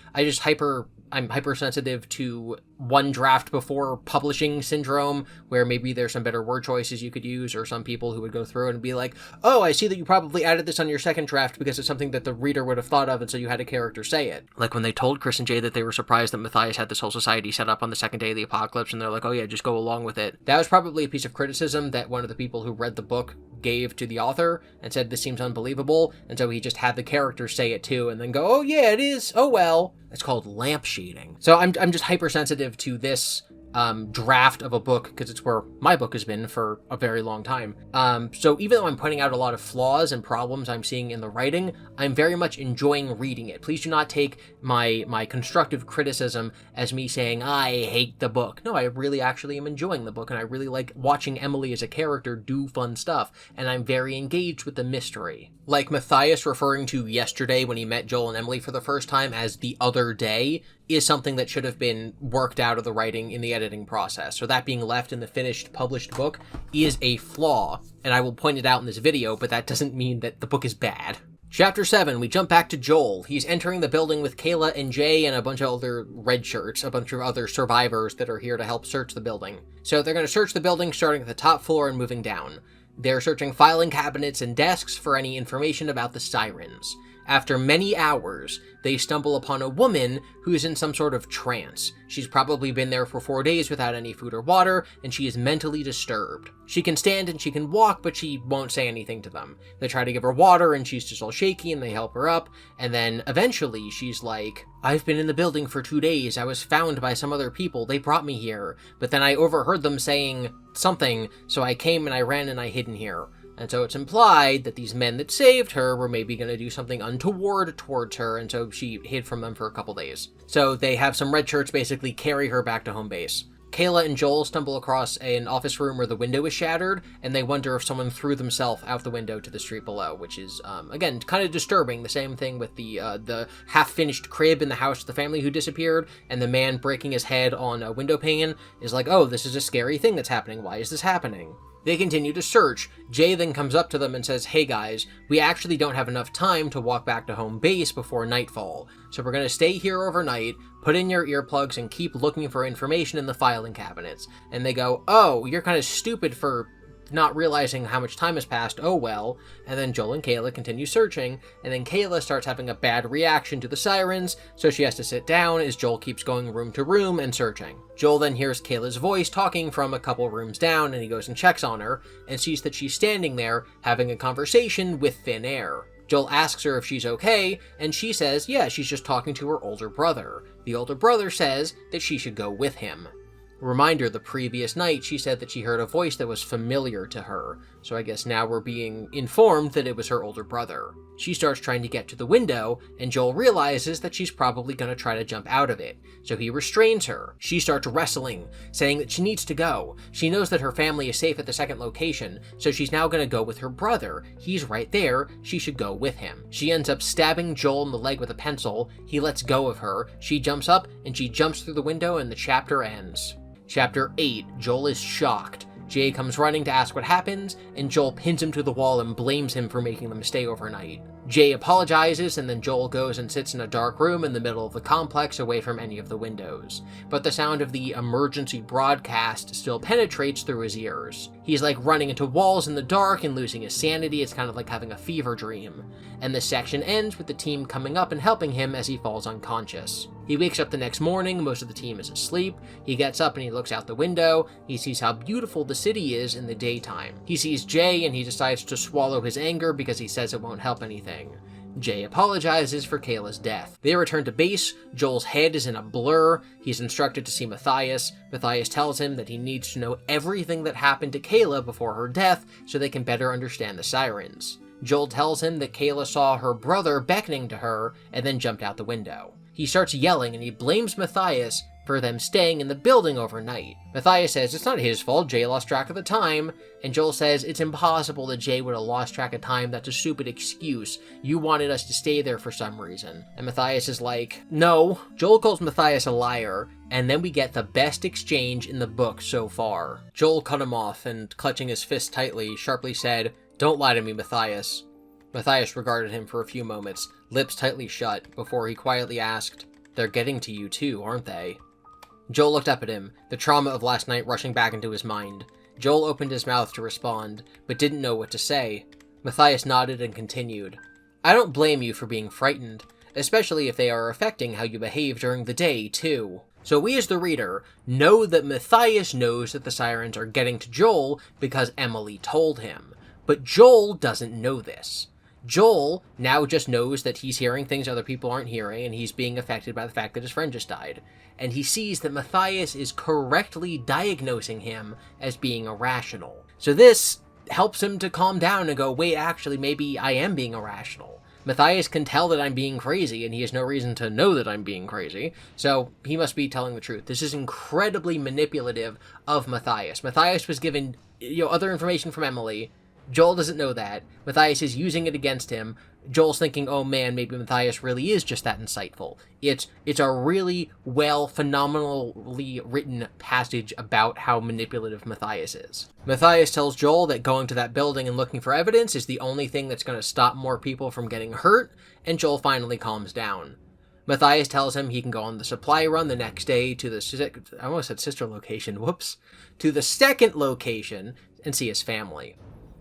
I'm hypersensitive to one draft before publishing syndrome, where maybe there's some better word choices you could use, or some people who would go through and be like, oh, I see that you probably added this on your second draft because it's something that the reader would have thought of, and so you had a character say it. Like when they told Chris and Jay that they were surprised that Matias had this whole society set up on the second day of the apocalypse, and they're like, oh yeah, just go along with it. That was probably a piece of criticism that one of the people who read the book gave to the author and said this seems unbelievable, and so he just had the character say it too and then go, oh yeah, it is, oh well. It's called lamp shading. So I'm just hypersensitive to this draft of a book, because it's where my book has been for a very long time. So even though I'm pointing out a lot of flaws and problems I'm seeing in the writing, I'm very much enjoying reading it. Please do not take my constructive criticism as me saying, I hate the book. No, I really actually am enjoying the book, and I really like watching Emily as a character do fun stuff, and I'm very engaged with the mystery. Like Matias referring to yesterday when he met Joel and Emily for the first time as the other day is something that should have been worked out of the writing in the editing process. So that being left in the finished published book is a flaw, and I will point it out in this video, but that doesn't mean that the book is bad. Chapter 7, we jump back to Joel. He's entering the building with Kayla and Jay and a bunch of other red shirts, a bunch of other survivors that are here to help search the building. So they're going to search the building starting at the top floor and moving down. They're searching filing cabinets and desks for any information about the sirens. After many hours, they stumble upon a woman who is in some sort of trance. She's probably been there for 4 days without any food or water, and she is mentally disturbed. She can stand and she can walk, but she won't say anything to them. They try to give her water, and she's just all shaky, and they help her up, and then eventually she's like, "I've been in the building for 2 days. I was found by some other people. They brought me here. But then I overheard them saying something, so I came and I ran and I hid in here." And so it's implied that these men that saved her were maybe going to do something untoward towards her, and so she hid from them for a couple days. So they have some red shirts basically carry her back to home base. Kayla and Joel stumble across an office room where the window is shattered, and they wonder if someone threw themselves out the window to the street below, which is, again, kind of disturbing. The same thing with the half-finished crib in the house of the family who disappeared, and the man breaking his head on a window pane is like, oh, this is a scary thing that's happening. Why is this happening? They continue to search. Jay then comes up to them and says, "Hey guys, we actually don't have enough time to walk back to home base before nightfall, so we're going to stay here overnight, put in your earplugs, and keep looking for information in the filing cabinets." And they go, "Oh, you're kind of stupid for not realizing how much time has passed, oh well." And then Joel and Kayla continue searching, and then Kayla starts having a bad reaction to the sirens, so she has to sit down as Joel keeps going room to room and searching. Joel then hears Kayla's voice talking from a couple rooms down, and he goes and checks on her, and sees that she's standing there having a conversation with thin air. Joel asks her if she's okay, and she says, yeah, she's just talking to her older brother. The older brother says that she should go with him. Reminder, the previous night she said that she heard a voice that was familiar to her, so I guess now we're being informed that it was her older brother. She starts trying to get to the window, and Joel realizes that she's probably going to try to jump out of it, so he restrains her. She starts wrestling, saying that she needs to go. She knows that her family is safe at the second location, so she's now going to go with her brother. He's right there, she should go with him. She ends up stabbing Joel in the leg with a pencil. He lets go of her. She jumps up, and she jumps through the window, and the chapter ends. Chapter 8, Joel is shocked. Jay comes running to ask what happens, and Joel pins him to the wall and blames him for making them stay overnight. Jay apologizes, and then Joel goes and sits in a dark room in the middle of the complex away from any of the windows. But the sound of the emergency broadcast still penetrates through his ears. He's like running into walls in the dark and losing his sanity. It's kind of like having a fever dream. And this section ends with the team coming up and helping him as he falls unconscious. He wakes up the next morning, most of the team is asleep. He gets up and he looks out the window. He sees how beautiful the city is in the daytime. He sees Jay and he decides to swallow his anger because he says it won't help anything. Jay apologizes for Kayla's death. They return to base. Joel's head is in a blur. He's instructed to see Matias. Matias tells him that he needs to know everything that happened to Kayla before her death so they can better understand the sirens. Joel tells him that Kayla saw her brother beckoning to her and then jumped out the window. He starts yelling and he blames Matias for them staying in the building overnight. Matias says it's not his fault, Jay lost track of the time, and Joel says it's impossible that Jay would have lost track of time, that's a stupid excuse. You wanted us to stay there for some reason. And Matias is like, no. Joel calls Matias a liar, and then we get the best exchange in the book so far. Joel cut him off and, clutching his fist tightly, sharply said, "Don't lie to me, Matias." Matias regarded him for a few moments, lips tightly shut, before he quietly asked, "They're getting to you too, aren't they?" Joel looked up at him, the trauma of last night rushing back into his mind. Joel opened his mouth to respond, but didn't know what to say. Matias nodded and continued, "I don't blame you for being frightened, especially if they are affecting how you behave during the day, too." So we as the reader know that Matias knows that the sirens are getting to Joel because Emily told him. But Joel doesn't know this. Joel now just knows that he's hearing things other people aren't hearing, and he's being affected by the fact that his friend just died. And he sees that Matias is correctly diagnosing him as being irrational. So this helps him to calm down and go, wait, actually, maybe I am being irrational. Matias can tell that I'm being crazy, and he has no reason to know that I'm being crazy, so he must be telling the truth. This is incredibly manipulative of Matias. Matias was given, other information from Emily. Joel doesn't know that. Matias is using it against him. Joel's thinking, oh man, maybe Matias really is just that insightful. It's a really phenomenally written passage about how manipulative Matias is. Matias tells Joel that going to that building and looking for evidence is the only thing that's going to stop more people from getting hurt, and Joel finally calms down. Matias tells him he can go on the supply run the next day to the, I almost said sister location, whoops, to the second location and see his family.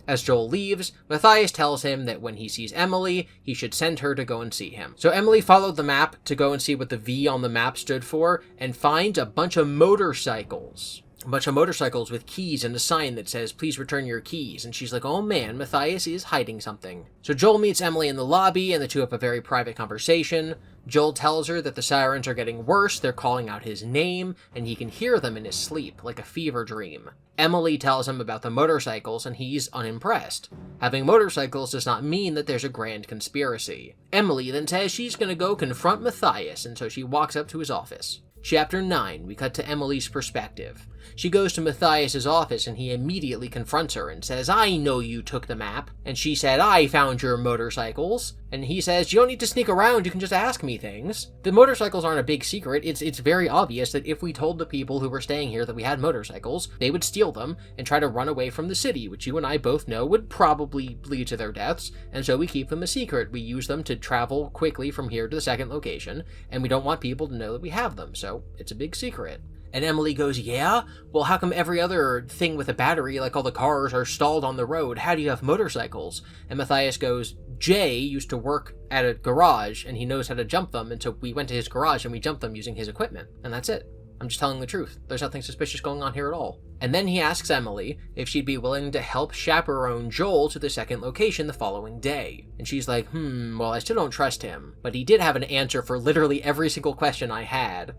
As Joel leaves, Matias tells him that when he sees Emily, he should send her to go and see him. So Emily followed the map to go and see what the V on the map stood for, and finds a bunch of motorcycles. A bunch of motorcycles with keys and a sign that says, please return your keys. And she's like, oh man, Matias is hiding something. So Joel meets Emily in the lobby, and the two have a very private conversation. Joel tells her that the sirens are getting worse, they're calling out his name, and he can hear them in his sleep, like a fever dream. Emily tells him about the motorcycles, and he's unimpressed. Having motorcycles does not mean that there's a grand conspiracy. Emily then says she's gonna go confront Matias, and so she walks up to his office. Chapter 9, we cut to Emily's perspective. She goes to Matias' office and he immediately confronts her and says, I know you took the map. And she said, I found your motorcycles. And he says, you don't need to sneak around, you can just ask me things. The motorcycles aren't a big secret. It's very obvious that if we told the people who were staying here that we had motorcycles, they would steal them and try to run away from the city, which you and I both know would probably lead to their deaths. And so we keep them a secret. We use them to travel quickly from here to the second location, and we don't want people to know that we have them, so it's a big secret. And Emily goes, yeah? Well, how come every other thing with a battery, like all the cars, are stalled on the road? How do you have motorcycles? And Matias goes, Jay used to work at a garage, and he knows how to jump them, and so we went to his garage and we jumped them using his equipment. And that's it. I'm just telling the truth. There's nothing suspicious going on here at all. And then he asks Emily if she'd be willing to help chaperone Joel to the second location the following day. And she's like, well, I still don't trust him. But he did have an answer for literally every single question I had.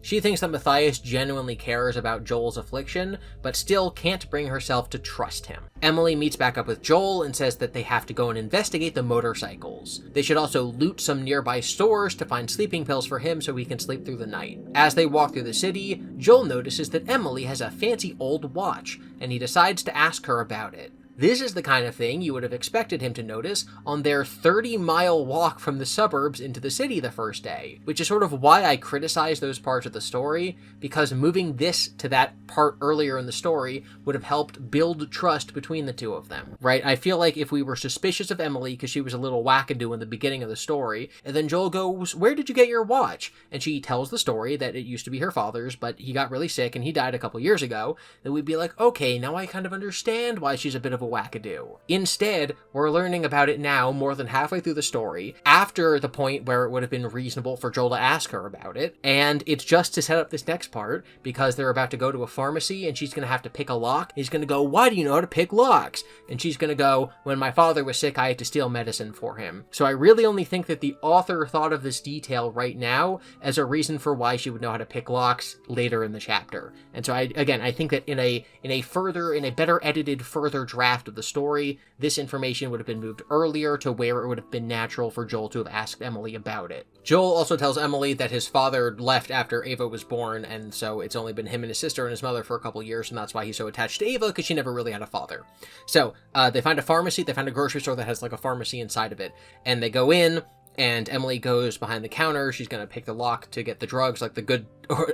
She thinks that Matias genuinely cares about Joel's affliction, but still can't bring herself to trust him. Emily meets back up with Joel and says that they have to go and investigate the motorcycles. They should also loot some nearby stores to find sleeping pills for him so he can sleep through the night. As they walk through the city, Joel notices that Emily has a fancy old watch, and he decides to ask her about it. This is the kind of thing you would have expected him to notice on their 30-mile walk from the suburbs into the city the first day, which is sort of why I criticize those parts of the story, because moving this to that part earlier in the story would have helped build trust between the two of them, right? I feel like if we were suspicious of Emily because she was a little wackadoo in the beginning of the story, and then Joel goes, where did you get your watch? And she tells the story that it used to be her father's, but he got really sick and he died a couple years ago, then we'd be like, okay, now I kind of understand why she's a bit of a wackadoo. Instead, we're learning about it now more than halfway through the story, after the point where it would have been reasonable for Joel to ask her about it, and it's just to set up this next part, because they're about to go to a pharmacy, and she's going to have to pick a lock. He's going to go, why do you know how to pick locks? And she's going to go, when my father was sick, I had to steal medicine for him. So I really only think that the author thought of this detail right now as a reason for why she would know how to pick locks later in the chapter. And so I think that in a better edited further draft of the story, this information would have been moved earlier to where it would have been natural for Joel to have asked Emily about it. Joel also tells Emily that his father left after Ava was born, and so it's only been him and his sister and his mother for a couple years, and that's why he's so attached to Ava, because she never really had a father. So they find a pharmacy, they find a grocery store that has like a pharmacy inside of it, and they go in, and Emily goes behind the counter. She's gonna pick the lock to get the drugs, like the good,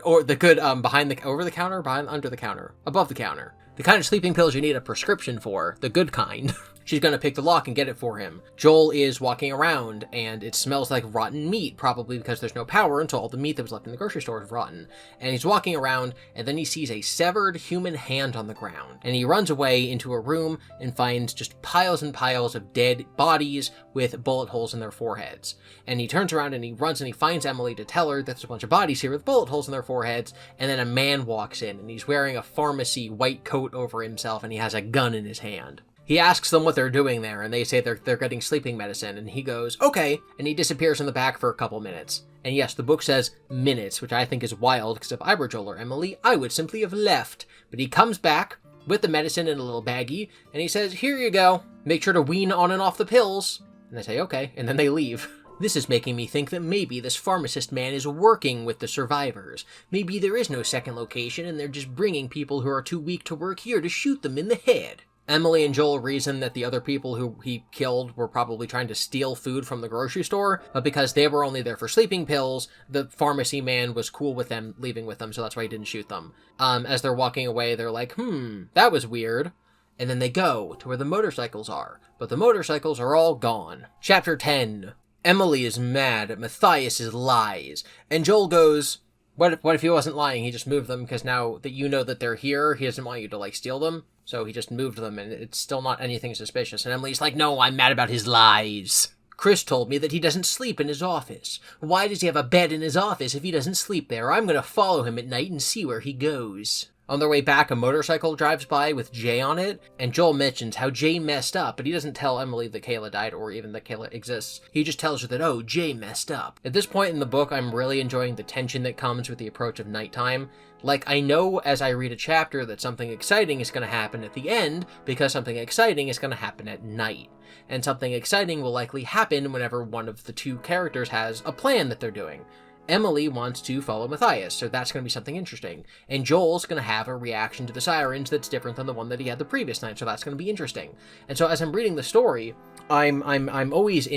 or the good behind the, over the counter, behind, under the counter, above the counter. The kind of sleeping pills you need a prescription for, the good kind. She's gonna pick the lock and get it for him. Joel is walking around, and it smells like rotten meat, probably because there's no power until all the meat that was left in the grocery store is rotten. And he's walking around, and then he sees a severed human hand on the ground. And he runs away into a room and finds just piles and piles of dead bodies with bullet holes in their foreheads. And he turns around and he runs and he finds Emily to tell her that there's a bunch of bodies here with bullet holes in their foreheads, and then a man walks in, and he's wearing a pharmacy white coat over himself, and he has a gun in his hand. He asks them what they're doing there, and they say they're getting sleeping medicine, and he goes, okay, and he disappears in the back for a couple minutes. And yes, the book says minutes, which I think is wild, because if I were Joel or Emily, I would simply have left. But he comes back with the medicine in a little baggie, and he says, here you go, make sure to wean on and off the pills. And they say, okay, and then they leave. This is making me think that maybe this pharmacist man is working with the survivors. Maybe there is no second location, and they're just bringing people who are too weak to work here to shoot them in the head. Emily and Joel reason that the other people who he killed were probably trying to steal food from the grocery store, but because they were only there for sleeping pills, the pharmacy man was cool with them leaving with them, so that's why he didn't shoot them. As they're walking away, they're like, that was weird. And then they go to where the motorcycles are, but the motorcycles are all gone. Chapter 10. Emily is mad at Matias' lies, and Joel goes, what if he wasn't lying? He just moved them because now that you know that they're here, he doesn't want you to, steal them? So he just moved them, and it's still not anything suspicious. And Emily's like, no, I'm mad about his lies. Chris told me that he doesn't sleep in his office. Why does he have a bed in his office if he doesn't sleep there? I'm going to follow him at night and see where he goes. On their way back, a motorcycle drives by with Jay on it, and Joel mentions how Jay messed up, but he doesn't tell Emily that Kayla died or even that Kayla exists. He just tells her that, oh, Jay messed up. At this point in the book, I'm really enjoying the tension that comes with the approach of nighttime. Like, I know as I read a chapter that something exciting is going to happen at the end, because something exciting is going to happen at night. And something exciting will likely happen whenever one of the two characters has a plan that they're doing. Emily wants to follow Matias, so that's going to be something interesting. And Joel's going to have a reaction to the sirens that's different than the one that he had the previous night, so that's going to be interesting. And so as I'm reading the story, I'm always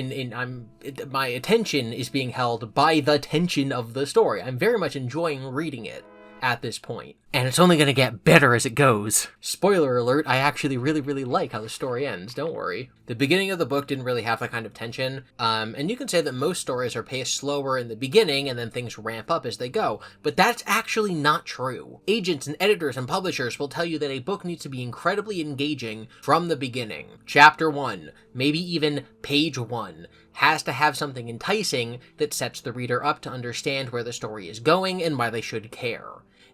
my attention is being held by the tension of the story. I'm very much enjoying reading it at this point. And it's only going to get better as it goes. Spoiler alert, I actually really like how the story ends, don't worry. The beginning of the book didn't really have that kind of tension, and you can say that most stories are paced slower in the beginning and then things ramp up as they go, but that's actually not true. Agents and editors and publishers will tell you that a book needs to be incredibly engaging from the beginning. Chapter 1, maybe even page 1, has to have something enticing that sets the reader up to understand where the story is going and why they should care.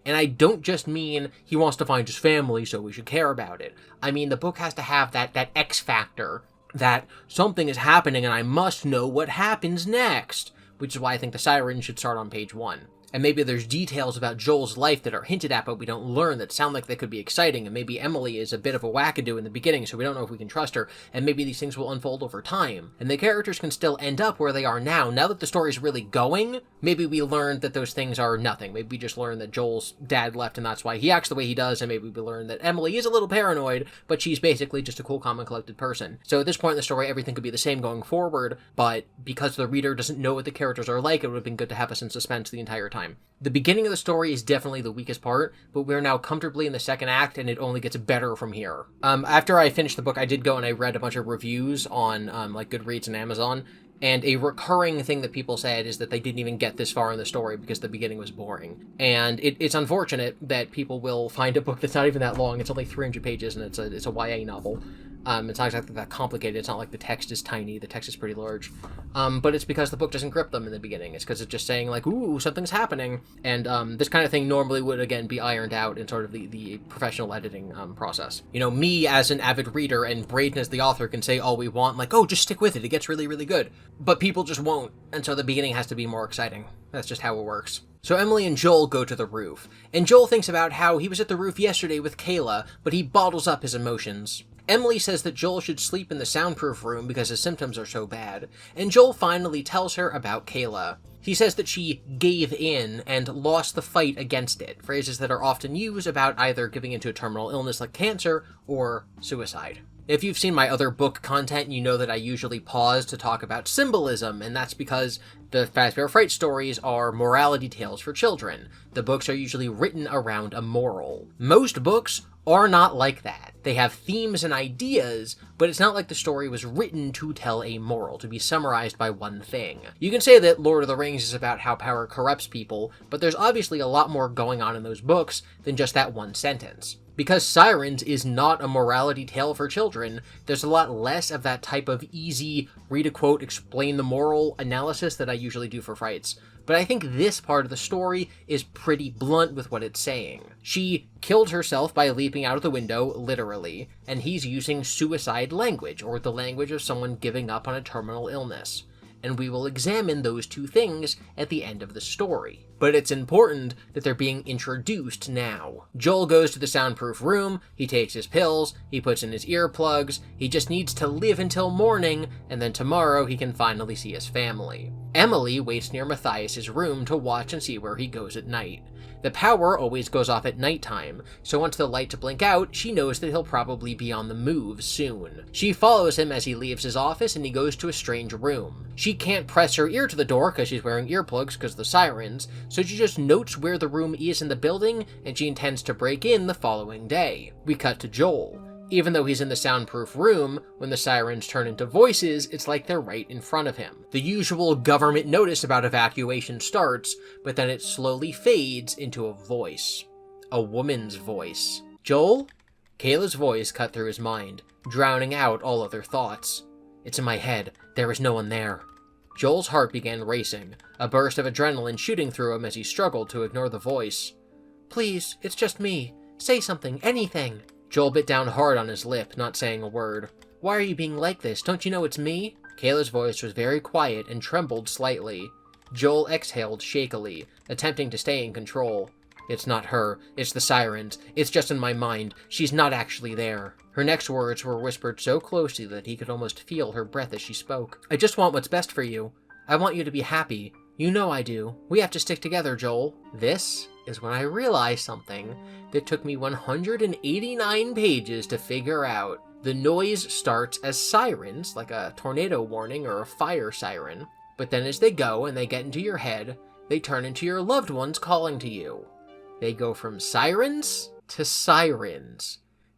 And I don't just mean he wants to find his family, so we should care about it. I mean, the book has to have that X factor, that something is happening and I must know what happens next, which is why I think the sirens should start on page 1. And maybe there's details about Joel's life that are hinted at but we don't learn that sound like they could be exciting, and maybe Emily is a bit of a wackadoo in the beginning so we don't know if we can trust her, and maybe these things will unfold over time. And the characters can still end up where they are now. Now that the story's really going, maybe we learned that those things are nothing. Maybe we just learned that Joel's dad left and that's why he acts the way he does, and maybe we learn that Emily is a little paranoid, but she's basically just a cool, calm, and collected person. So at this point in the story, everything could be the same going forward, but because the reader doesn't know what the characters are like, it would have been good to have us in suspense the entire time. The beginning of the story is definitely the weakest part, but we're now comfortably in the second act, and it only gets better from here. After I finished the book, I did go and I read a bunch of reviews on, like, Goodreads and Amazon, and a recurring thing that people said is that they didn't even get this far in the story because the beginning was boring. And it's unfortunate that people will find a book that's not even that long. It's only 300 pages, and it's a YA novel. It's not exactly that complicated. It's not like the text is tiny. The text is pretty large. But it's because the book doesn't grip them in the beginning. It's because it's just saying, like, ooh, something's happening. And this kind of thing normally would, again, be ironed out in sort of the professional editing process. You know, me as an avid reader and Braden as the author can say all we want, like, oh, just stick with it. It gets really, really good. But people just won't. And so the beginning has to be more exciting. That's just how it works. So Emily and Joel go to the roof. And Joel thinks about how he was at the roof yesterday with Kayla, but he bottles up his emotions. Emily says that Joel should sleep in the soundproof room because his symptoms are so bad, and Joel finally tells her about Kayla. He says that she gave in and lost the fight against it, phrases that are often used about either giving into a terminal illness like cancer or suicide. If you've seen my other book content, you know that I usually pause to talk about symbolism, and that's because the Fazbear Fright stories are morality tales for children. The books are usually written around a moral. Most books are not like that. They have themes and ideas, but it's not like the story was written to tell a moral, to be summarized by one thing. You can say that Lord of the Rings is about how power corrupts people, but there's obviously a lot more going on in those books than just that one sentence. Because Sirens is not a morality tale for children, there's a lot less of that type of easy, read a quote, explain the moral analysis that I usually do for Frights. But I think this part of the story is pretty blunt with what it's saying. She killed herself by leaping out of the window, literally, and he's using suicide language, or the language of someone giving up on a terminal illness. And we will examine those two things at the end of the story. But it's important that they're being introduced now. Joel goes to the soundproof room, he takes his pills, he puts in his earplugs, he just needs to live until morning, and then tomorrow he can finally see his family. Emily waits near Matias' room to watch and see where he goes at night. The power always goes off at nighttime, so once the lights blink out, she knows that he'll probably be on the move soon. She follows him as he leaves his office and he goes to a strange room. She can't press her ear to the door because she's wearing earplugs because of the sirens, so she just notes where the room is in the building and she intends to break in the following day. We cut to Joel. Even though he's in the soundproof room, when the sirens turn into voices, it's like they're right in front of him. The usual government notice about evacuation starts, but then it slowly fades into a voice. A woman's voice. Joel? Kayla's voice cut through his mind, drowning out all other thoughts. "It's in my head. There is no one there." Joel's heart began racing, a burst of adrenaline shooting through him as he struggled to ignore the voice. "Please, it's just me. Say something, anything." Joel bit down hard on his lip, not saying a word. "Why are you being like this? Don't you know it's me?" Kayla's voice was very quiet and trembled slightly. Joel exhaled shakily, attempting to stay in control. "It's not her. It's the sirens. It's just in my mind. She's not actually there." Her next words were whispered so closely that he could almost feel her breath as she spoke. "I just want what's best for you. I want you to be happy. You know I do. We have to stick together, Joel." This is when I realized something that took me 189 pages to figure out. The noise starts as sirens, like a tornado warning or a fire siren, but then as they go and they get into your head, they turn into your loved ones calling to you. They go from sirens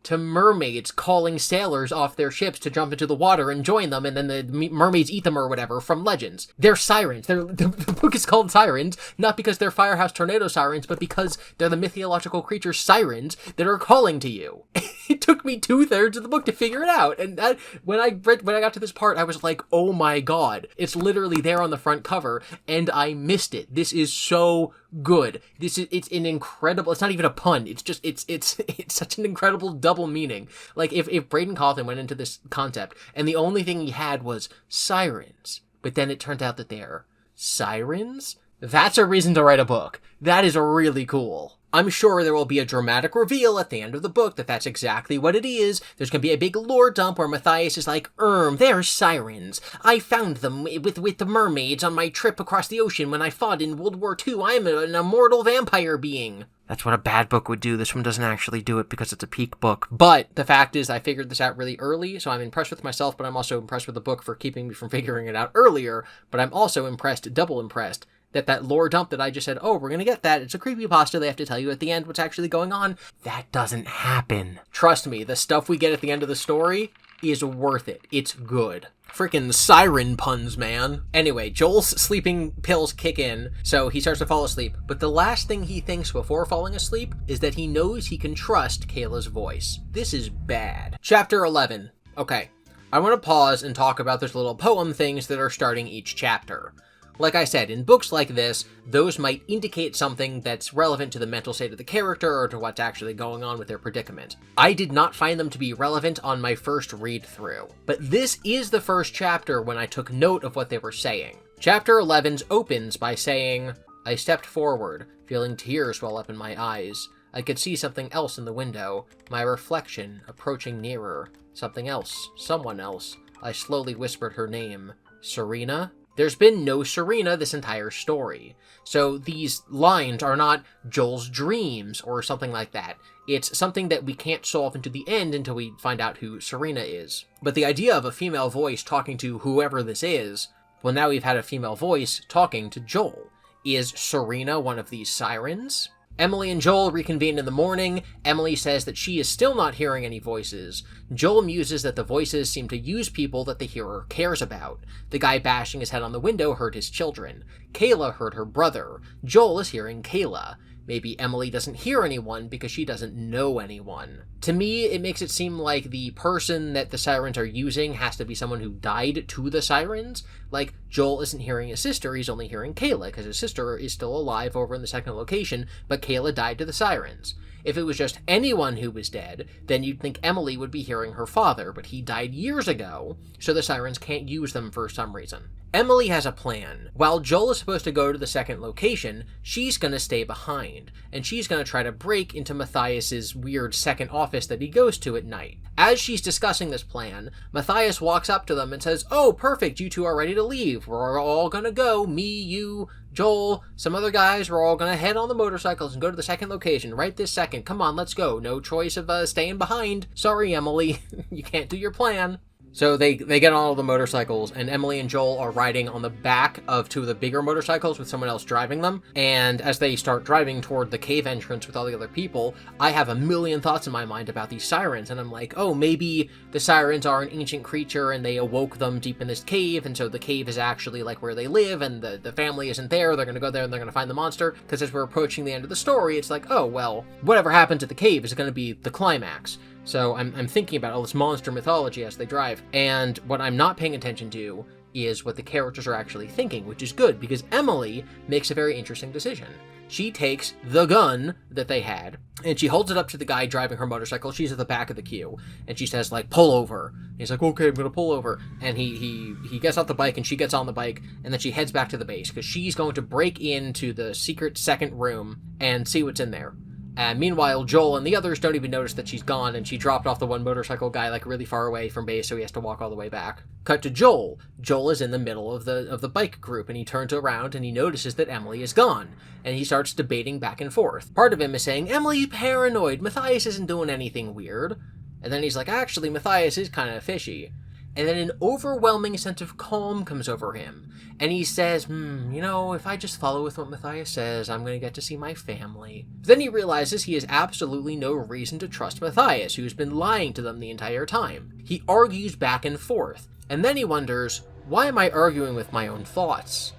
to mermaids calling sailors off their ships to jump into the water and join them, and then the mermaids eat them or whatever from legends. They're sirens. The book is called Sirens, not because they're Firehouse Tornado sirens, but because they're the mythological creatures sirens that are calling to you. It took me 2/3 of the book to figure it out, and when I got to this part, I was like, oh my god, it's literally there on the front cover, and I missed it. This is so good. It's an incredible, it's not even a pun, it's such an incredible double meaning. Like, if Braden Cawthon went into this concept, and the only thing he had was sirens, but then it turned out that they're sirens, that's a reason to write a book. That is really cool. I'm sure there will be a dramatic reveal at the end of the book that that's exactly what it is. There's going to be a big lore dump where Matias is like, they're sirens. I found them with the mermaids on my trip across the ocean when I fought in World War II. I'm an immortal vampire being. That's what a bad book would do. This one doesn't actually do it because it's a peak book. But the fact is, I figured this out really early, so I'm impressed with myself, but I'm also impressed with the book for keeping me from figuring it out earlier. But I'm also impressed, double impressed, that lore dump that I just said, we're gonna get that, it's a creepypasta, they have to tell you at the end what's actually going on. That doesn't happen. Trust me, the stuff we get at the end of the story is worth it. It's good. Freaking siren puns, man. Anyway, Joel's sleeping pills kick in, so he starts to fall asleep, but the last thing he thinks before falling asleep is that he knows he can trust Kayla's voice. This is bad. Chapter 11. Okay, I want to pause and talk about those little poem things that are starting each chapter. Like I said, in books like this, those might indicate something that's relevant to the mental state of the character or to what's actually going on with their predicament. I did not find them to be relevant on my first read-through, but this is the first chapter when I took note of what they were saying. Chapter 11 opens by saying, "I stepped forward, feeling tears well up in my eyes. I could see something else in the window, my reflection approaching nearer. Something else, someone else. I slowly whispered her name. Serena?" There's been no Serena this entire story. So these lines are not Joel's dreams or something like that. It's something that we can't solve into the end until we find out who Serena is. But the idea of a female voice talking to whoever this is, well, now we've had a female voice talking to Joel. Is Serena one of these sirens? Emily and Joel reconvene in the morning. Emily says that she is still not hearing any voices. Joel muses that the voices seem to use people that the hearer cares about. The guy bashing his head on the window heard his children. Kayla heard her brother. Joel is hearing Kayla. Maybe Emily doesn't hear anyone because she doesn't know anyone. To me, it makes it seem like the person that the sirens are using has to be someone who died to the sirens. Like, Joel isn't hearing his sister, he's only hearing Kayla, because his sister is still alive over in the second location, but Kayla died to the sirens. If it was just anyone who was dead, then you'd think Emily would be hearing her father, but he died years ago, so the sirens can't use them for some reason. Emily has a plan. While Joel is supposed to go to the second location, she's gonna stay behind, and she's gonna try to break into Matias's weird second office that he goes to at night. As she's discussing this plan, Matias walks up to them and says, "Oh, perfect, you two are ready to leave. We're all gonna go, me, you, Joel, some other guys, we're all gonna head on the motorcycles and go to the second location right this second. Come on, let's go. No choice of staying behind. Sorry, Emily, you can't do your plan." So they get on all the motorcycles, and Emily and Joel are riding on the back of two of the bigger motorcycles with someone else driving them. And as they start driving toward the cave entrance with all the other people, I have a million thoughts in my mind about these sirens. And I'm like, oh, maybe the sirens are an ancient creature and they awoke them deep in this cave. And so the cave is actually like where they live, and the family isn't there. They're going to go there and they're going to find the monster. Because as we're approaching the end of the story, it's like, oh, well, whatever happens at the cave is going to be the climax. So I'm thinking about all this monster mythology as they drive, and what I'm not paying attention to is what the characters are actually thinking, which is good, because Emily makes a very interesting decision. She takes the gun that they had, and she holds it up to the guy driving her motorcycle. She's at the back of the queue, and she says, like, pull over. And he's like, okay, I'm gonna pull over. And he gets off the bike, and she gets on the bike, and then she heads back to the base, because she's going to break into the secret second room and see what's in there. And meanwhile, Joel and the others don't even notice that she's gone, and she dropped off the one motorcycle guy, like, really far away from base, so he has to walk all the way back. Cut to Joel. Joel is in the middle of the bike group, and he turns around, and he notices that Emily is gone. And he starts debating back and forth. Part of him is saying, Emily's paranoid, Matias isn't doing anything weird. And then he's like, actually, Matias is kind of fishy. And then an overwhelming sense of calm comes over him. And he says, you know, if I just follow with what Matias says, I'm going to get to see my family. Then he realizes he has absolutely no reason to trust Matias, who's been lying to them the entire time. He argues back and forth. And then he wonders, why am I arguing with my own thoughts?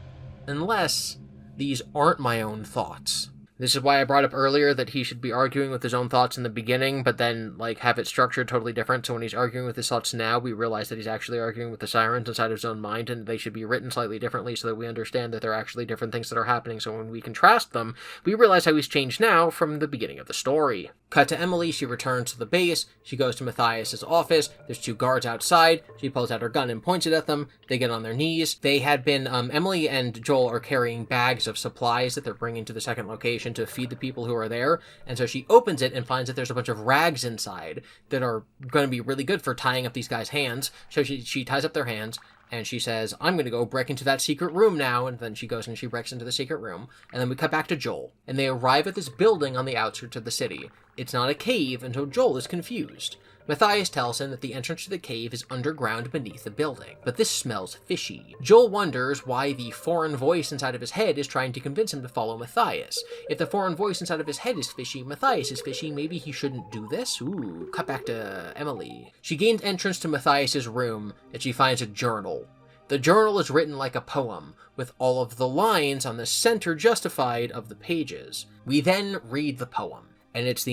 Unless these aren't my own thoughts. This is why I brought up earlier that he should be arguing with his own thoughts in the beginning, but then, like, have it structured totally different, so when he's arguing with his thoughts now, we realize that he's actually arguing with the sirens inside his own mind, and they should be written slightly differently so that we understand that they're actually different things that are happening, so when we contrast them, we realize how he's changed now from the beginning of the story. Cut to Emily, she returns to the base, she goes to Matias' office, there's 2 guards outside, she pulls out her gun and points it at them, they get on their knees. They had been, Emily and Joel are carrying bags of supplies that they're bringing to the second location to feed the people who are there, and so she opens it and finds that there's a bunch of rags inside that are going to be really good for tying up these guys' hands. So she ties up their hands, and she says, I'm going to go break into that secret room now, and then she goes and she breaks into the secret room, and then we cut back to Joel, and they arrive at this building on the outskirts of the city. It's not a cave, and so Joel is confused. Matias tells him that the entrance to the cave is underground beneath the building, but this smells fishy. Joel wonders why the foreign voice inside of his head is trying to convince him to follow Matias. If the foreign voice inside of his head is fishy, Matias is fishy, maybe he shouldn't do this? Ooh, cut back to Emily. She gains entrance to Matias' room, and she finds a journal. The journal is written like a poem, with all of the lines on the center justified of the pages. We then read the poem. And it's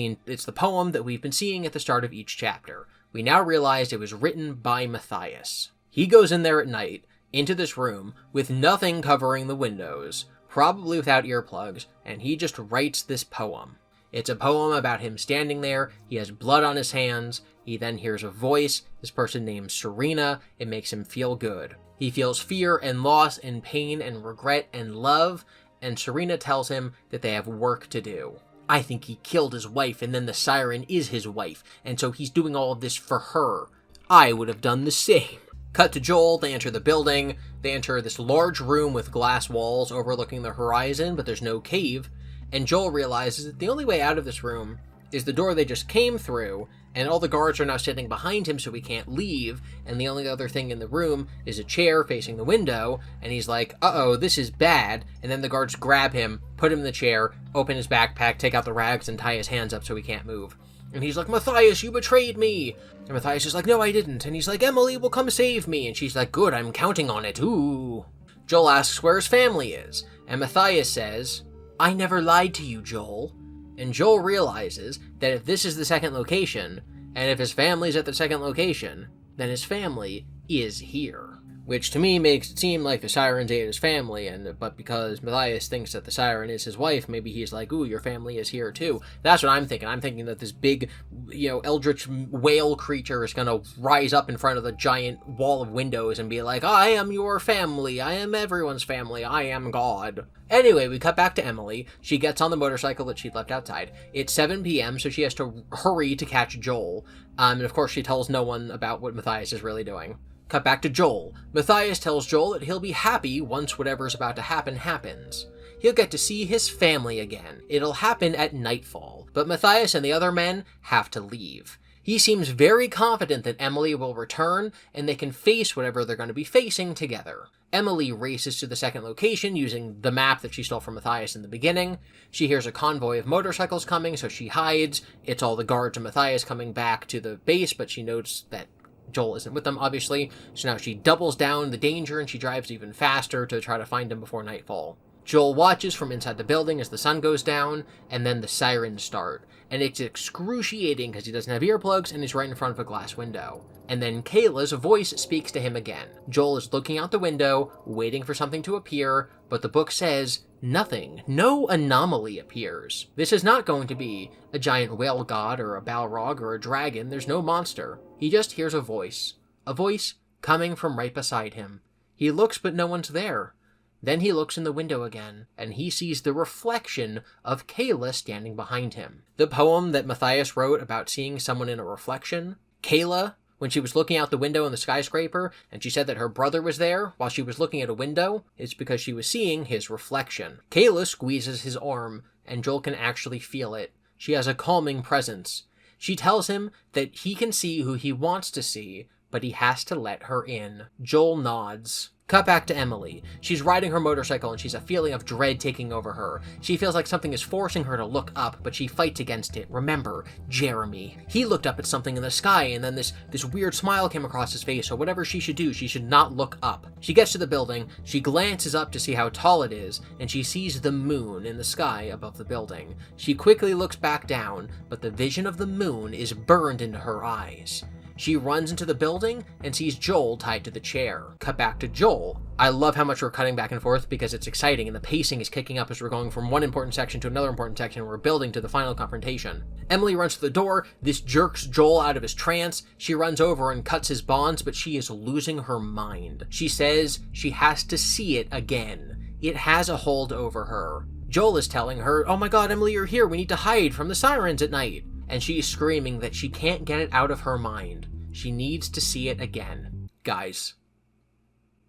the poem that we've been seeing at the start of each chapter. We now realize it was written by Matias. He goes in there at night, into this room, with nothing covering the windows, probably without earplugs, and he just writes this poem. It's a poem about him standing there, he has blood on his hands, he then hears a voice, this person named Serena, it makes him feel good. He feels fear and loss and pain and regret and love, and Serena tells him that they have work to do. I think he killed his wife, and then the siren is his wife, and so he's doing all of this for her. I would have done the same. Cut to Joel, they enter the building. They enter this large room with glass walls overlooking the horizon, but there's no cave. And Joel realizes that the only way out of this room is the door they just came through, and all the guards are now sitting behind him so he can't leave, and the only other thing in the room is a chair facing the window, and he's like, uh-oh, this is bad, and then the guards grab him, put him in the chair, open his backpack, take out the rags, and tie his hands up so he can't move. And he's like, Matias, you betrayed me! And Matias is like, no, I didn't, and he's like, Emily will come save me, and she's like, good, I'm counting on it, ooh. Joel asks where his family is, and Matias says, I never lied to you, Joel. And Joel realizes that if this is the second location, and if his family's at the second location, then his family is here. Which to me makes it seem like the sirens ate his family, but because Matias thinks that the siren is his wife, maybe he's like, ooh, your family is here too. That's what I'm thinking. I'm thinking that this big, eldritch whale creature is gonna rise up in front of the giant wall of windows and be like, I am your family, I am everyone's family, I am God. Anyway, we cut back to Emily. She gets on the motorcycle that she'd left outside. It's 7 p.m., so she has to hurry to catch Joel. And of course she tells no one about what Matias is really doing. Cut back to Joel. Matias tells Joel that he'll be happy once whatever's about to happen happens. He'll get to see his family again. It'll happen at nightfall, but Matias and the other men have to leave. He seems very confident that Emily will return, and they can face whatever they're going to be facing together. Emily races to the second location using the map that she stole from Matias in the beginning. She hears a convoy of motorcycles coming, so she hides. It's all the guards and Matias coming back to the base, but she notes that Joel isn't with them, obviously, so now she doubles down the danger and she drives even faster to try to find him before nightfall. Joel watches from inside the building as the sun goes down, and then the sirens start. And it's excruciating because he doesn't have earplugs and he's right in front of a glass window. And then Kayla's voice speaks to him again. Joel is looking out the window, waiting for something to appear, but the book says nothing. No anomaly appears. This is not going to be a giant whale god or a balrog or a dragon. There's no monster. He just hears a voice. A voice coming from right beside him. He looks, but no one's there. Then he looks in the window again, and he sees the reflection of Kayla standing behind him. The poem that Matias wrote about seeing someone in a reflection, Kayla, when she was looking out the window in the skyscraper, and she said that her brother was there while she was looking at a window, it's because she was seeing his reflection. Kayla squeezes his arm, and Joel can actually feel it. She has a calming presence. She tells him that he can see who he wants to see, but he has to let her in. Joel nods. Cut back to Emily. She's riding her motorcycle and she's a feeling of dread taking over her. She feels like something is forcing her to look up, but she fights against it. Remember, Jeremy. He looked up at something in the sky and then this weird smile came across his face, so whatever she should do, she should not look up. She gets to the building, she glances up to see how tall it is, and she sees the moon in the sky above the building. She quickly looks back down, but the vision of the moon is burned into her eyes. She runs into the building and sees Joel tied to the chair. Cut back to Joel. I love how much we're cutting back and forth because it's exciting and the pacing is kicking up as we're going from one important section to another important section and we're building to the final confrontation. Emily runs to the door. This jerks Joel out of his trance. She runs over and cuts his bonds, but she is losing her mind. She says she has to see it again. It has a hold over her. Joel is telling her, "Oh my god, Emily, you're here. We need to hide from the sirens at night." And she's screaming that she can't get it out of her mind. She needs to see it again. Guys,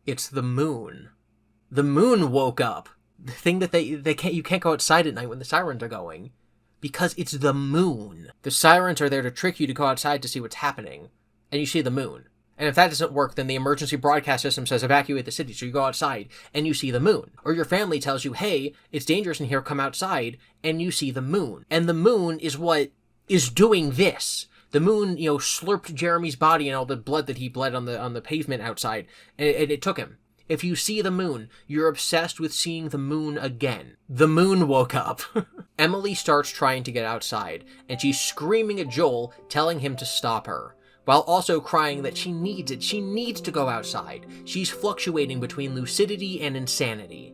it's the moon. The moon woke up. The thing that you can't go outside at night when the sirens are going. Because it's the moon. The sirens are there to trick you to go outside to see what's happening. And you see the moon. And if that doesn't work, then the emergency broadcast system says evacuate the city, so you go outside and you see the moon. Or your family tells you, hey, it's dangerous in here, come outside, and you see the moon. And the moon is what is doing this. The moon, slurped Jeremy's body and all the blood that he bled on the pavement outside, and it took him. If you see the moon, you're obsessed with seeing the moon again. The moon woke up. Emily starts trying to get outside, and she's screaming at Joel, telling him to stop her, while also crying that she needs it. She needs to go outside. She's fluctuating between lucidity and insanity.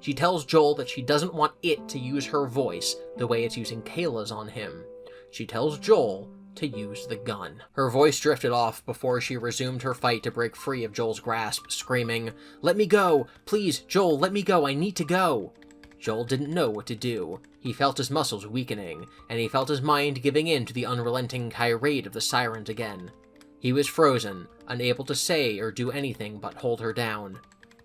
She tells Joel that she doesn't want it to use her voice the way it's using Kayla's on him. She tells Joel to use the gun. Her voice drifted off before she resumed her fight to break free of Joel's grasp, screaming, "Let me go! Please, Joel, let me go! I need to go!" Joel didn't know what to do. He felt his muscles weakening, and he felt his mind giving in to the unrelenting tirade of the sirens again. He was frozen, unable to say or do anything but hold her down.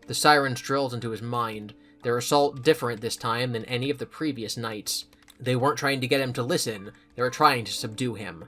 The sirens drilled into his mind, their assault different this time than any of the previous nights. They weren't trying to get him to listen, they were trying to subdue him.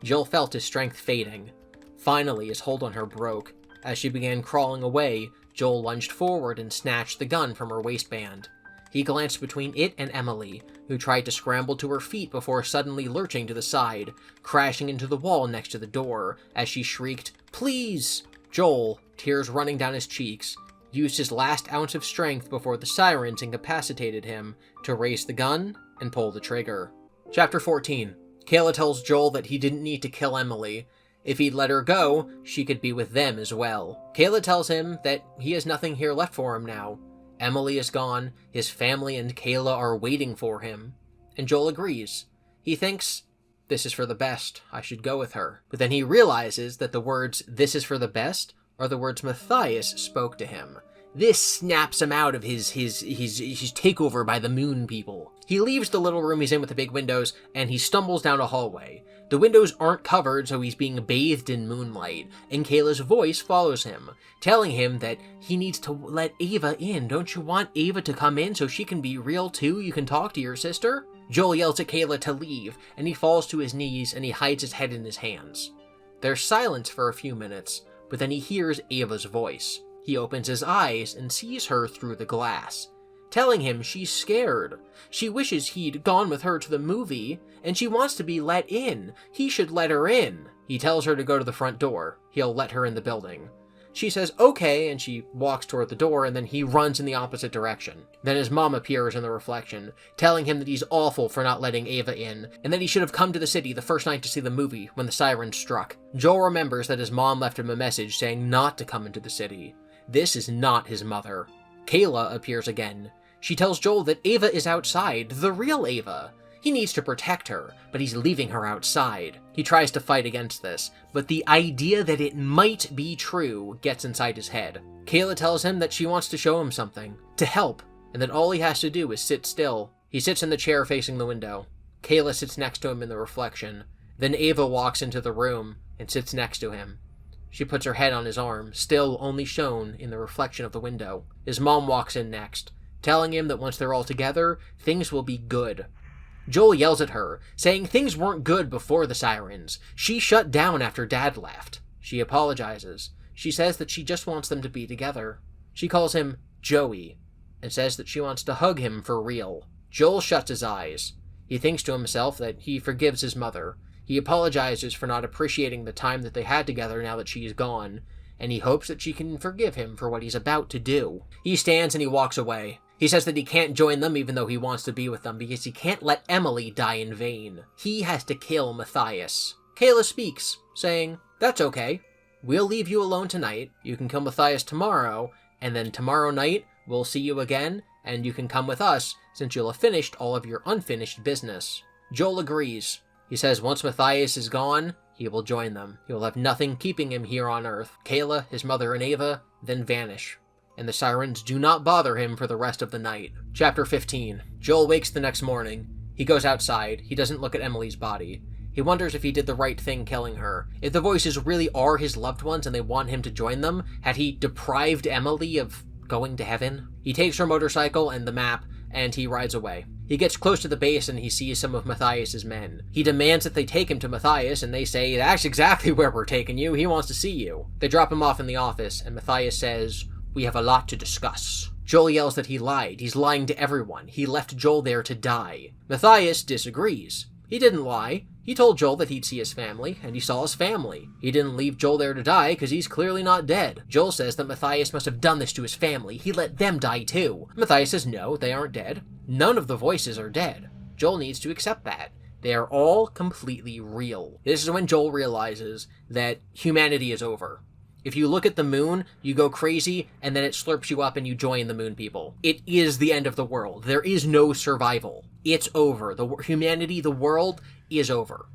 Joel felt his strength fading. Finally, his hold on her broke. As she began crawling away, Joel lunged forward and snatched the gun from her waistband. He glanced between it and Emily, who tried to scramble to her feet before suddenly lurching to the side, crashing into the wall next to the door, as she shrieked, "Please!" Joel, tears running down his cheeks, used his last ounce of strength before the sirens incapacitated him to raise the gun and pull the trigger. Chapter 14. Kayla tells Joel that he didn't need to kill Emily. If he'd let her go, she could be with them as well. Kayla tells him that he has nothing here left for him now. Emily is gone, his family and Kayla are waiting for him. And Joel agrees. He thinks, this is for the best, I should go with her. But then he realizes that the words, this is for the best, are the words Matias spoke to him. This snaps him out of his takeover by the moon people. He leaves the little room he's in with the big windows, and he stumbles down a hallway. The windows aren't covered, so he's being bathed in moonlight, and Kayla's voice follows him, telling him that he needs to let Ava in. Don't you want Ava to come in so she can be real too? You can talk to your sister? Joel yells at Kayla to leave, and he falls to his knees and he hides his head in his hands. There's silence for a few minutes, but then he hears Ava's voice. He opens his eyes and sees her through the glass, telling him she's scared. She wishes he'd gone with her to the movie, and she wants to be let in. He should let her in. He tells her to go to the front door. He'll let her in the building. She says, okay, and she walks toward the door, and then he runs in the opposite direction. Then his mom appears in the reflection, telling him that he's awful for not letting Ava in, and that he should have come to the city the first night to see the movie when the sirens struck. Joel remembers that his mom left him a message saying not to come into the city. This is not his mother. Kayla appears again. She tells Joel that Ava is outside, the real Ava. He needs to protect her, but he's leaving her outside. He tries to fight against this, but the idea that it might be true gets inside his head. Kayla tells him that she wants to show him something, to help, and that all he has to do is sit still. He sits in the chair facing the window. Kayla sits next to him in the reflection. Then Ava walks into the room and sits next to him. She puts her head on his arm, still only shown in the reflection of the window. His mom walks in next, telling him that once they're all together, things will be good. Joel yells at her, saying things weren't good before the sirens. She shut down after Dad left. She apologizes. She says that she just wants them to be together. She calls him Joey, and says that she wants to hug him for real. Joel shuts his eyes. He thinks to himself that he forgives his mother. He apologizes for not appreciating the time that they had together now that she is gone, and he hopes that she can forgive him for what he's about to do. He stands and he walks away. He says that he can't join them even though he wants to be with them because he can't let Emily die in vain. He has to kill Matias. Kayla speaks, saying, "That's okay. We'll leave you alone tonight. You can kill Matias tomorrow, and then tomorrow night we'll see you again, and you can come with us since you'll have finished all of your unfinished business." Joel agrees. He says once Matias is gone, he will join them. He will have nothing keeping him here on Earth. Kayla, his mother, and Ava then vanish, and the sirens do not bother him for the rest of the night. Chapter 15. Joel wakes the next morning. He goes outside. He doesn't look at Emily's body. He wonders if he did the right thing killing her. If the voices really are his loved ones and they want him to join them, had he deprived Emily of going to heaven? He takes her motorcycle and the map, and he rides away. He gets close to the base and he sees some of Matias's men. He demands that they take him to Matias, and they say, "That's exactly where we're taking you. He wants to see you." They drop him off in the office, and Matias says, "We have a lot to discuss." Joel yells that he lied. He's lying to everyone. He left Joel there to die. Matias disagrees. He didn't lie. He told Joel that he'd see his family, and he saw his family. He didn't leave Joel there to die because he's clearly not dead. Joel says that Matias must have done this to his family. He let them die too. Matias says no, they aren't dead. None of the voices are dead. Joel needs to accept that. They are all completely real. This is when Joel realizes that humanity is over. If you look at the moon, you go crazy, and then it slurps you up and you join the moon people. It is the end of the world. There is no survival. It's over. Humanity, the world, is over.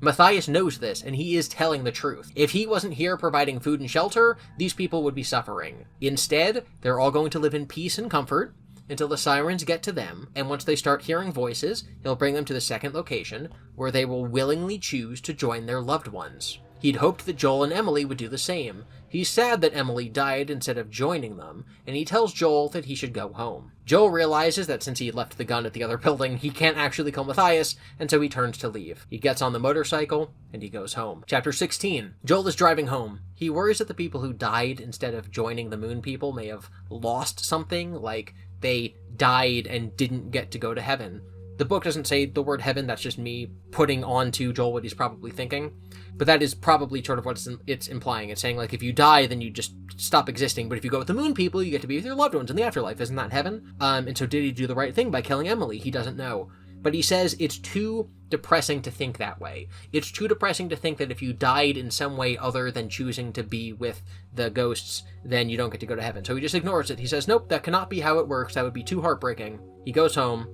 Matias knows this, and he is telling the truth. If he wasn't here providing food and shelter, these people would be suffering. Instead, they're all going to live in peace and comfort until the sirens get to them, and once they start hearing voices, he'll bring them to the second location, where they will willingly choose to join their loved ones. He'd hoped that Joel and Emily would do the same. He's sad that Emily died instead of joining them, and he tells Joel that he should go home. Joel realizes that since he left the gun at the other building, he can't actually kill Matias, and so he turns to leave. He gets on the motorcycle, and he goes home. Chapter 16. Joel is driving home. He worries that the people who died instead of joining the moon people may have lost something, like they died and didn't get to go to heaven. The book doesn't say the word heaven, that's just me putting on to Joel what he's probably thinking. But that is probably sort of what it's implying. It's saying, like, if you die, then you just stop existing. But if you go with the moon people, you get to be with your loved ones in the afterlife. Isn't that heaven? And so did he do the right thing by killing Emily? He doesn't know. But he says it's too depressing to think that way. It's too depressing to think that if you died in some way other than choosing to be with the ghosts, then you don't get to go to heaven. So he just ignores it. He says, nope, that cannot be how it works. That would be too heartbreaking. He goes home.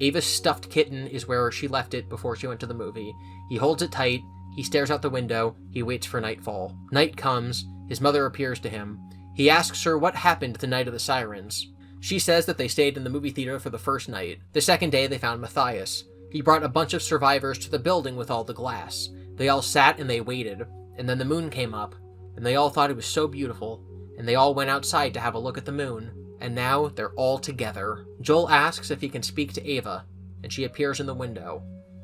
Ava's stuffed kitten is where she left it before she went to the movie. He holds it tight. He stares out the window. He waits for nightfall. Night comes. His mother appears to him. He asks her what happened the night of the sirens. She says that they stayed in the movie theater for the first night. The second day, they found Matias. He brought a bunch of survivors to the building with all the glass. They all sat and they waited, and then the moon came up, and they all thought it was so beautiful, and they all went outside to have a look at the moon, and now they're all together. Joel asks if he can speak to Ava, and she appears in the window.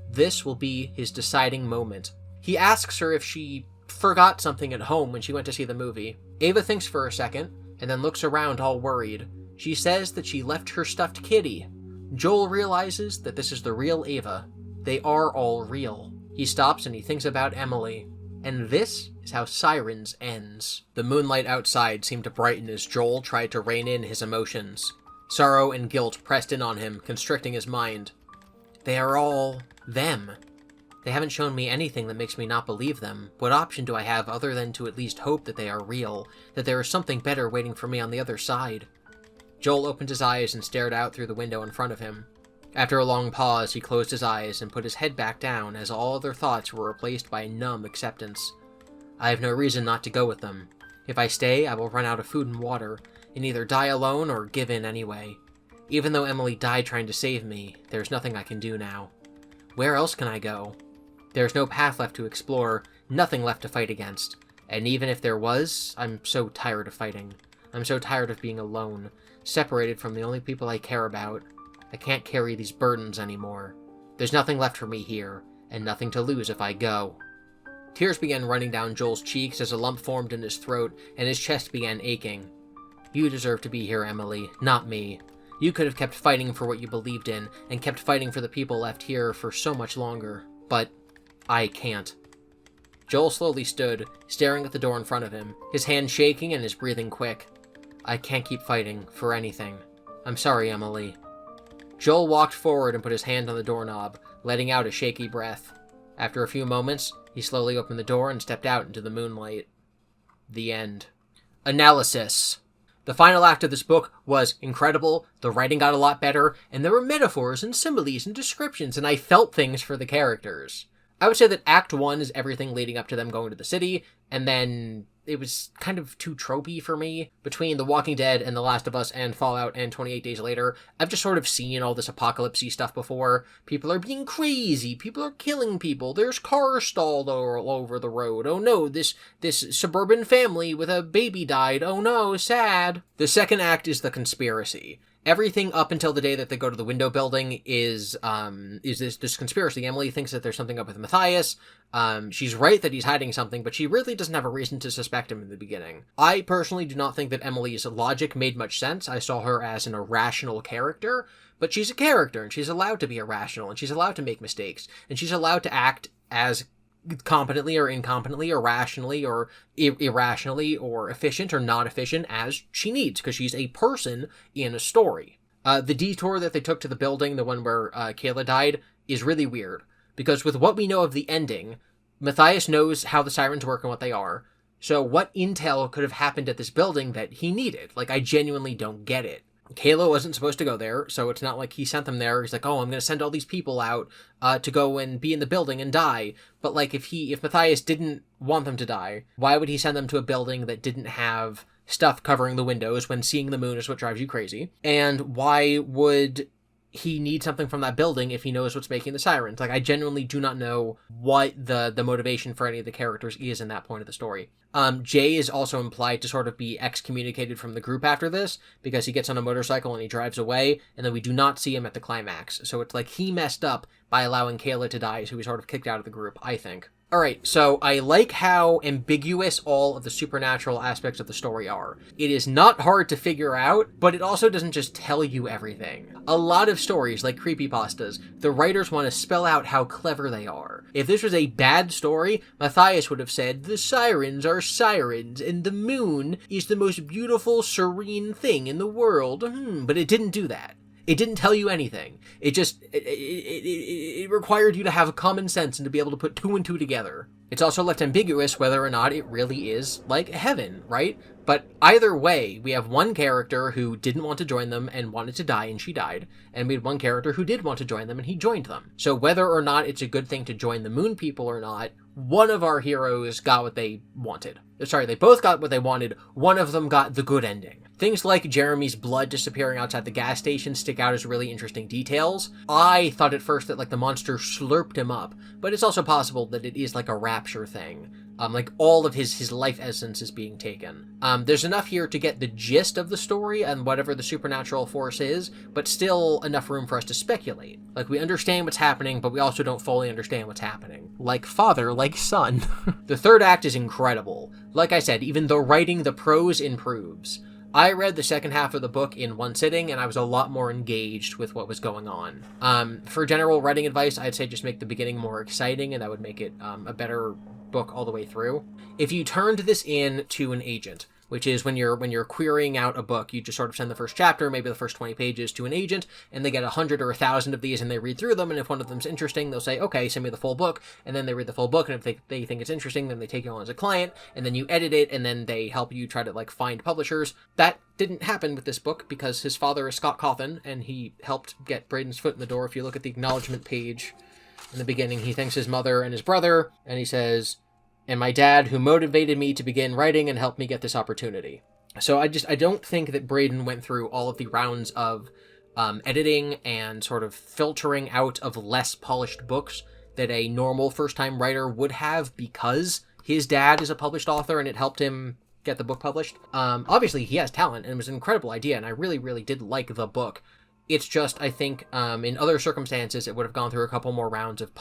This will be his deciding moment. He asks her if she forgot something at home when she went to see the movie. Ava thinks for a second, and then looks around all worried. She says that she left her stuffed kitty. Joel realizes that this is the real Ava. They are all real. He stops and he thinks about Emily. And this is how Sirens ends. The moonlight outside seemed to brighten as Joel tried to rein in his emotions. Sorrow and guilt pressed in on him, constricting his mind. They are all them. They haven't shown me anything that makes me not believe them. What option do I have other than to at least hope that they are real, that there is something better waiting for me on the other side? Joel opened his eyes and stared out through the window in front of him. After a long pause, he closed his eyes and put his head back down as all other thoughts were replaced by a numb acceptance. I have no reason not to go with them. If I stay, I will run out of food and water, and either die alone or give in anyway. Even though Emily died trying to save me, there's nothing I can do now. Where else can I go? There's no path left to explore, nothing left to fight against. And even if there was, I'm so tired of fighting. I'm so tired of being alone, separated from the only people I care about. I can't carry these burdens anymore. There's nothing left for me here, and nothing to lose if I go. Tears began running down Joel's cheeks as a lump formed in his throat, and his chest began aching. You deserve to be here, Emily, not me. You could have kept fighting for what you believed in, and kept fighting for the people left here for so much longer. But I can't. Joel slowly stood, staring at the door in front of him, his hand shaking and his breathing quick. I can't keep fighting for anything. I'm sorry, Emily. Joel walked forward and put his hand on the doorknob, letting out a shaky breath. After a few moments, he slowly opened the door and stepped out into the moonlight. The end. Analysis. The final act of this book was incredible, the writing got a lot better, and there were metaphors and similes and descriptions, and I felt things for the characters. I would say that Act 1 is everything leading up to them going to the city, and then it was kind of too tropey for me. Between The Walking Dead and The Last of Us and Fallout and 28 Days Later, I've just sort of seen all this apocalypse-y stuff before. People are being crazy, people are killing people, there's cars stalled all over the road, oh no, this suburban family with a baby died, oh no, sad. The second act is the conspiracy. Everything up until the day that they go to the window building is this conspiracy. Emily thinks that there's something up with Matias. She's right that he's hiding something, but she really doesn't have a reason to suspect him in the beginning. I personally do not think that Emily's logic made much sense. I saw her as an irrational character, but she's a character, and she's allowed to be irrational, and she's allowed to make mistakes, and she's allowed to act as competently or incompetently or rationally or irrationally or efficient or not efficient as she needs, because she's a person in a story. The detour that they took to the building, the one where Kayla died, is really weird, because with what we know of the ending, Matias knows how the sirens work and what they are, so what intel could have happened at this building that he needed? Like, I genuinely don't get it. Kayla wasn't supposed to go there, so it's not like he sent them there. He's like, oh, I'm going to send all these people out to go and be in the building and die. But, like, if Matias didn't want them to die, why would he send them to a building that didn't have stuff covering the windows when seeing the moon is what drives you crazy? And why would he need something from that building if he knows what's making the sirens? Like, I genuinely do not know what the motivation for any of the characters is in that point of the story. Jay is also implied to sort of be excommunicated from the group after this, because he gets on a motorcycle and he drives away, and then we do not see him at the climax. So it's like he messed up by allowing Kayla to die, so he's sort of kicked out of the group, I think. Alright, so I like how ambiguous all of the supernatural aspects of the story are. It is not hard to figure out, but it also doesn't just tell you everything. A lot of stories, like creepypastas, the writers want to spell out how clever they are. If this was a bad story, Matias would have said, the sirens are sirens, and the moon is the most beautiful, serene thing in the world. But it didn't do that. It didn't tell you anything. It just, it required you to have common sense and to be able to put two and two together. It's also left ambiguous whether or not it really is, like, heaven, right? But either way, we have one character who didn't want to join them and wanted to die, and she died. And we had one character who did want to join them, and he joined them. So whether or not it's a good thing to join the moon people or not, one of our heroes got what they wanted. Sorry, they both got what they wanted. One of them got the good ending. Things like Jeremy's blood disappearing outside the gas station stick out as really interesting details. I thought at first that, like, the monster slurped him up, but it's also possible that it is like a rapture thing. Like, all of his life essence is being taken. There's enough here to get the gist of the story and whatever the supernatural force is, but still enough room for us to speculate. Like, we understand what's happening, but we also don't fully understand what's happening. Like father, like son. The third act is incredible. Like I said, even the writing, the prose improves. I read the second half of the book in one sitting, and I was a lot more engaged with what was going on. For general writing advice, I'd say just make the beginning more exciting, and that would make it a better book all the way through. If you turned this in to an agent, which is when you're querying out a book, you just sort of send the first chapter, maybe the first 20 pages to an agent, and they get 100 or 1,000 of these, and they read through them, and if one of them's interesting, they'll say, okay, send me the full book, and then they read the full book, and if they think it's interesting, then they take you on as a client, and then you edit it, and then they help you try to, like, find publishers. That didn't happen with this book, because his father is Scott Cawthon, and he helped get Braden's foot in the door. If you look at the acknowledgement page in the beginning, he thanks his mother and his brother, and he says, and my dad, who motivated me to begin writing and helped me get this opportunity. So I don't think that Braden went through all of the rounds of editing and sort of filtering out of less polished books that a normal first-time writer would have, because his dad is a published author and it helped him get the book published. Obviously, he has talent, and it was an incredible idea, and I really, really did like the book. It's just, I think, in other circumstances, it would have gone through a couple more rounds of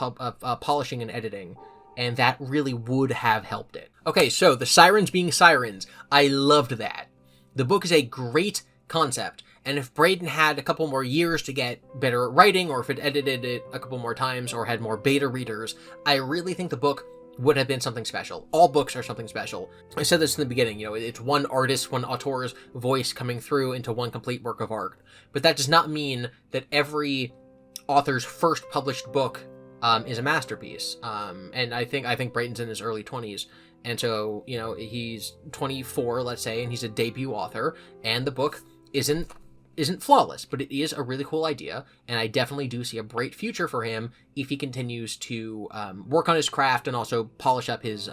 polishing and editing, and that really would have helped it. Okay, so the sirens being sirens. I loved that. The book is a great concept, and if Braden had a couple more years to get better at writing, or if it edited it a couple more times, or had more beta readers, I really think the book would have been something special. All books are something special. I said this in the beginning, it's one artist, one auteur's voice coming through into one complete work of art. But that does not mean that every author's first published book is a masterpiece. And I think Braden's in his early 20s. And so, he's 24, let's say, and he's a debut author, and the book isn't flawless, but it is a really cool idea, and I definitely do see a bright future for him if he continues to work on his craft and also polish up his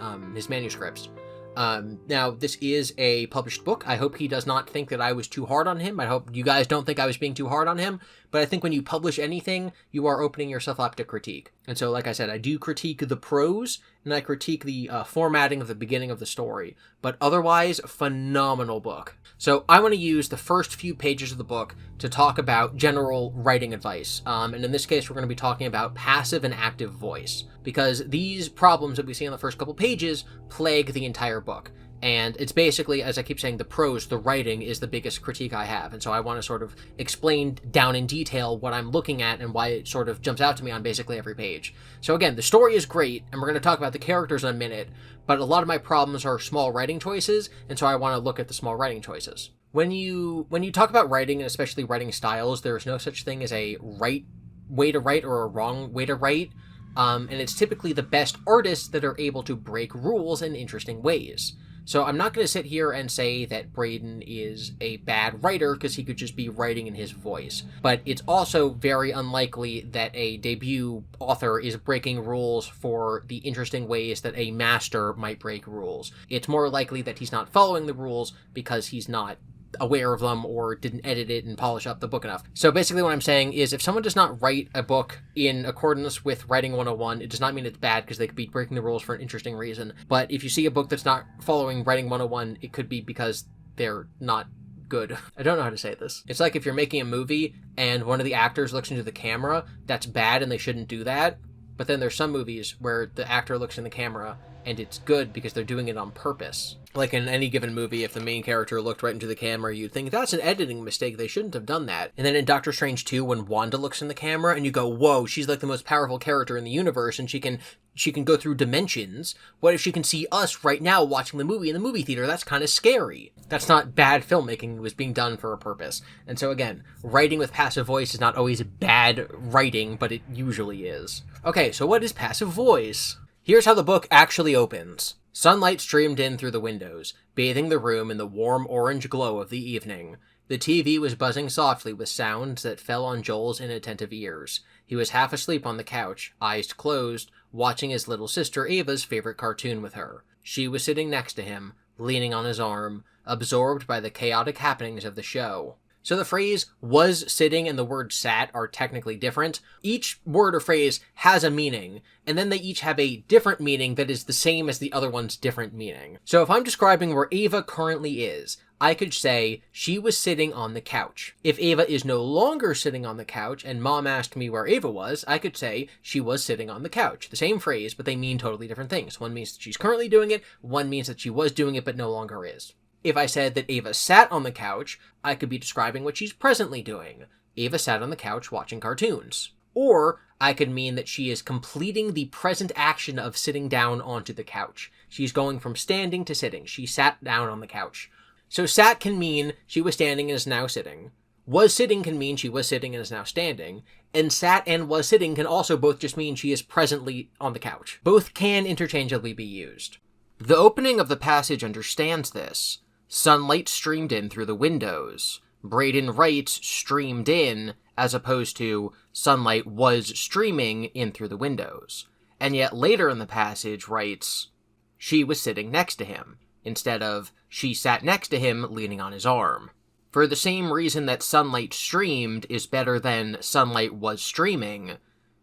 manuscripts. Now, this is a published book. I hope he does not think that I was too hard on him. I hope you guys don't think I was being too hard on him. But I think when you publish anything, you are opening yourself up to critique. And so, like I said, I do critique the prose, and I critique the formatting of the beginning of the story. But otherwise, phenomenal book. So I want to use the first few pages of the book to talk about general writing advice. And in this case, we're going to be talking about passive and active voice, because these problems that we see in the first couple pages plague the entire book. And it's basically, as I keep saying, the prose, the writing is the biggest critique I have. And so I want to sort of explain down in detail what I'm looking at and why it sort of jumps out to me on basically every page. So again, the story is great, and we're going to talk about the characters in a minute, but a lot of my problems are small writing choices, and so I want to look at the small writing choices. When you talk about writing, and especially writing styles, there is no such thing as a right way to write or a wrong way to write. And it's typically the best artists that are able to break rules in interesting ways. So I'm not going to sit here and say that Braden is a bad writer, because he could just be writing in his voice. But it's also very unlikely that a debut author is breaking rules for the interesting ways that a master might break rules. It's more likely that he's not following the rules because he's not aware of them or didn't edit it and polish up the book enough. So basically what I'm saying is, if someone does not write a book in accordance with Writing 101, it does not mean it's bad, because they could be breaking the rules for an interesting reason. But if you see a book that's not following Writing 101, it could be because they're not good. I don't know how to say this. It's like if you're making a movie and one of the actors looks into the camera, that's bad and they shouldn't do that. But then there's some movies where the actor looks in the camera and it's good because they're doing it on purpose. Like in any given movie, if the main character looked right into the camera, you'd think, that's an editing mistake, they shouldn't have done that. And then in Doctor Strange 2, when Wanda looks in the camera, and you go, whoa, she's like the most powerful character in the universe, and she can go through dimensions. What if she can see us right now watching the movie in the movie theater? That's kind of scary. That's not bad filmmaking. It was being done for a purpose. And so again, writing with passive voice is not always bad writing, but it usually is. Okay, so what is passive voice? Here's how the book actually opens. Sunlight streamed in through the windows, bathing the room in the warm orange glow of the evening. The TV was buzzing softly with sounds that fell on Joel's inattentive ears. He was half asleep on the couch, eyes closed, watching his little sister Ava's favorite cartoon with her. She was sitting next to him, leaning on his arm, absorbed by the chaotic happenings of the show. So the phrase was sitting and the word sat are technically different. Each word or phrase has a meaning, and then they each have a different meaning that is the same as the other one's different meaning. So if I'm describing where Ava currently is, I could say she was sitting on the couch. If Ava is no longer sitting on the couch and Mom asked me where Ava was, I could say she was sitting on the couch. The same phrase, but they mean totally different things. One means that she's currently doing it, one means that she was doing it but no longer is. If I said that Ava sat on the couch, I could be describing what she's presently doing. Ava sat on the couch watching cartoons. Or I could mean that she is completing the present action of sitting down onto the couch. She's going from standing to sitting. She sat down on the couch. So sat can mean she was standing and is now sitting. Was sitting can mean she was sitting and is now standing. And sat and was sitting can also both just mean she is presently on the couch. Both can interchangeably be used. The opening of the passage understands this. Sunlight streamed in through the windows. Braden writes streamed in, as opposed to sunlight was streaming in through the windows. And yet later in the passage writes, she was sitting next to him, instead of she sat next to him leaning on his arm. For the same reason that sunlight streamed is better than sunlight was streaming,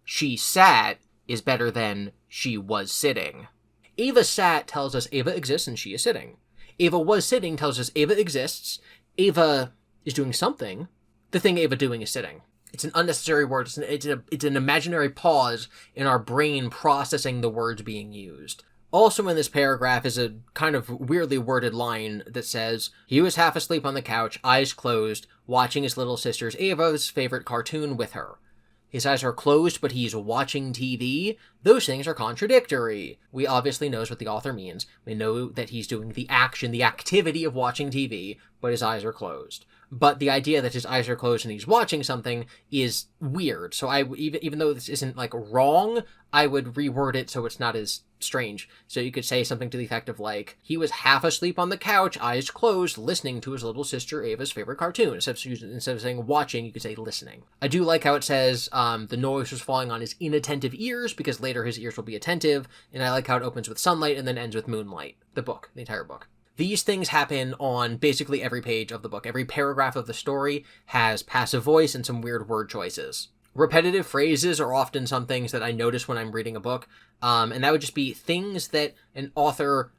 she sat is better than she was sitting. Ava sat tells us Ava exists and she is sitting. Ava was sitting tells us Ava exists, Ava is doing something, the thing Ava doing is sitting. It's an unnecessary word, it's an imaginary pause in our brain processing the words being used. Also in this paragraph is a kind of weirdly worded line that says, he was half asleep on the couch, eyes closed, watching his little sister's Ava's favorite cartoon with her. His eyes are closed, but he's watching TV. Those things are contradictory. We obviously knows what the author means. We know that he's doing the action, the activity of watching TV, but his eyes are closed. But the idea that his eyes are closed and he's watching something is weird. So even though this isn't like wrong, I would reword it so it's not as strange. So you could say something to the effect of like, he was half asleep on the couch, eyes closed, listening to his little sister Ava's favorite cartoon. Instead of saying watching, you could say listening. I do like how it says the noise was falling on his inattentive ears, because later his ears will be attentive. And I like how it opens with sunlight and then ends with moonlight. The entire book. These things happen on basically every page of the book. Every paragraph of the story has passive voice and some weird word choices. Repetitive phrases are often some things that I notice when I'm reading a book, and that would just be things that an author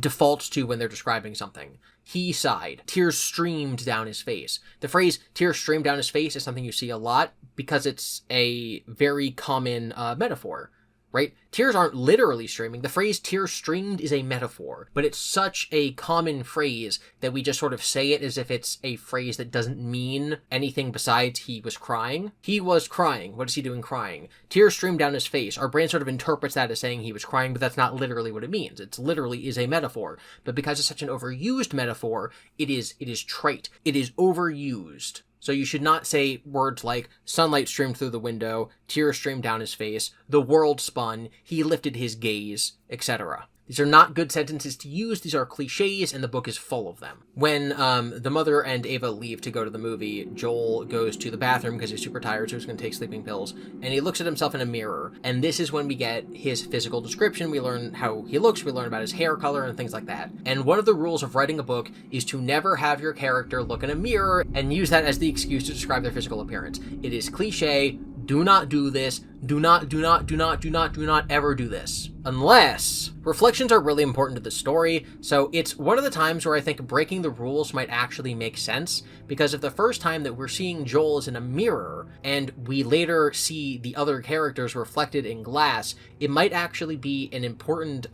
defaults to when they're describing something. He sighed. Tears streamed down his face. The phrase tears streamed down his face is something you see a lot because it's a very common metaphor. Right? Tears aren't literally streaming. The phrase tears streamed is a metaphor, but it's such a common phrase that we just sort of say it as if it's a phrase that doesn't mean anything besides he was crying. He was crying. What is he doing crying? Tears streamed down his face. Our brain sort of interprets that as saying he was crying, but that's not literally what it means. It literally is a metaphor. But because it's such an overused metaphor, it is trite. It is overused. So you should not say words like sunlight streamed through the window, tears streamed down his face, the world spun, he lifted his gaze, etc. These are not good sentences to use. These are cliches, and the book is full of them. When the mother and Ava leave to go to the movie, Joel goes to the bathroom because he's super tired, so he's going to take sleeping pills, and he looks at himself in a mirror. And this is when we get his physical description. We learn how he looks, we learn about his hair color, and things like that. And one of the rules of writing a book is to never have your character look in a mirror and use that as the excuse to describe their physical appearance. It is cliche. Do not do this. Do not ever do this. Unless reflections are really important to the story, so it's one of the times where I think breaking the rules might actually make sense, because if the first time that we're seeing Joel is in a mirror, and we later see the other characters reflected in glass, it might actually be an important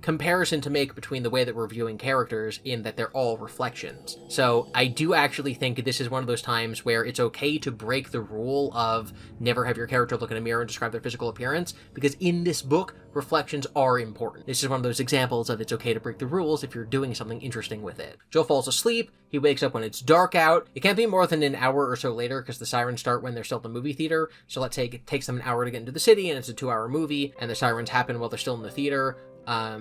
comparison to make between the way that we're viewing characters in that they're all reflections. So I do actually think this is one of those times where it's okay to break the rule of never have your character look in a mirror and describe their physical appearance, because in this book, reflections are important. This is one of those examples of it's okay to break the rules if you're doing something interesting with it. Joel falls asleep. He wakes up when it's dark out. It can't be more than an hour or so later because the sirens start when they're still at the movie theater. So let's say it takes them an hour to get into the city and it's a 2-hour movie and the sirens happen while they're still in the theater.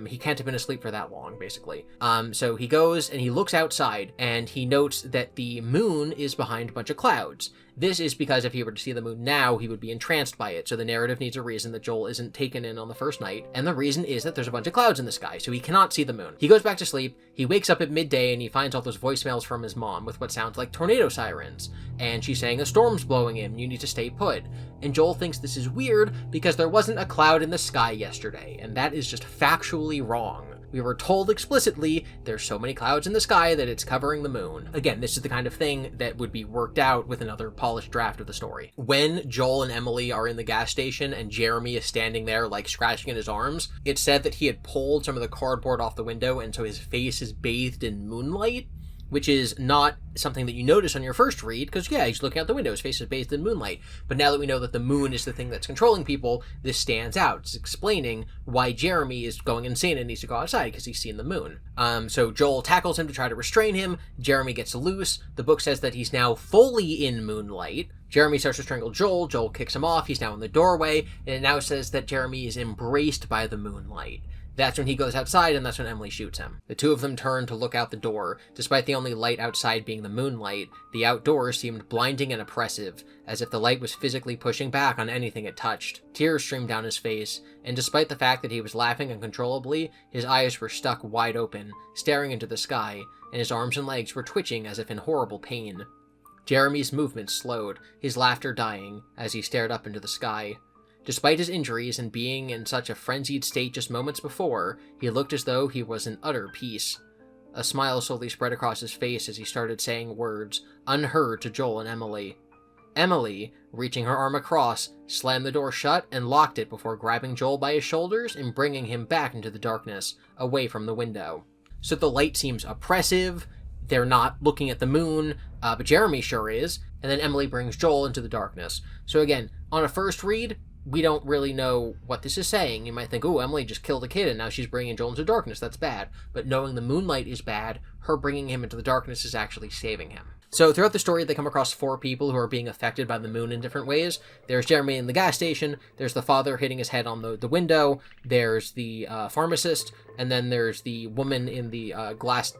He can't have been asleep for that long, basically. So he goes and he looks outside and he notes that the moon is behind a bunch of clouds. This is because if he were to see the moon now, he would be entranced by it. So the narrative needs a reason that Joel isn't taken in on the first night. And the reason is that there's a bunch of clouds in the sky, so he cannot see the moon. He goes back to sleep. He wakes up at midday and he finds all those voicemails from his mom with what sounds like tornado sirens. And she's saying a storm's blowing in, you need to stay put. And Joel thinks this is weird because there wasn't a cloud in the sky yesterday. And that is just factually wrong. We were told explicitly there's so many clouds in the sky that it's covering the moon. Again, this is the kind of thing that would be worked out with another polished draft of the story. When Joel and Emily are in the gas station and Jeremy is standing there like scratching at his arms, it's said that he had pulled some of the cardboard off the window and so his face is bathed in moonlight. which is not something that you notice on your first read, because yeah, he's looking out the window, his face is bathed in moonlight. But now that we know that the moon is the thing that's controlling people, this stands out. It's explaining why Jeremy is going insane and needs to go outside, because he's seen the moon. So Joel tackles him to try to restrain him. Jeremy gets loose. The book says that he's now fully in moonlight. Jeremy starts to strangle Joel. Joel kicks him off. He's now in the doorway, and it now says that Jeremy is embraced by the moonlight. That's when he goes outside, and that's when Emily shoots him. The two of them turn to look out the door. Despite the only light outside being the moonlight, the outdoors seemed blinding and oppressive, as if the light was physically pushing back on anything it touched. Tears streamed down his face, and despite the fact that he was laughing uncontrollably, his eyes were stuck wide open, staring into the sky, and his arms and legs were twitching as if in horrible pain. Jeremy's movements slowed, his laughter dying, as he stared up into the sky. Despite his injuries and being in such a frenzied state just moments before, he looked as though he was in utter peace. A smile slowly spread across his face as he started saying words, unheard to Joel and Emily. Emily, reaching her arm across, slammed the door shut and locked it before grabbing Joel by his shoulders and bringing him back into the darkness, away from the window. So the light seems oppressive, they're not looking at the moon, but Jeremy sure is, and then Emily brings Joel into the darkness. So again, on a first read, we don't really know what this is saying. You might think, oh, Emily just killed a kid and now she's bringing Joel into darkness. That's bad. But knowing the moonlight is bad, her bringing him into the darkness is actually saving him. So throughout the story, they come across 4 people who are being affected by the moon in different ways. There's Jeremy in the gas station. There's the father hitting his head on the window. There's the pharmacist. And then there's the woman in the glass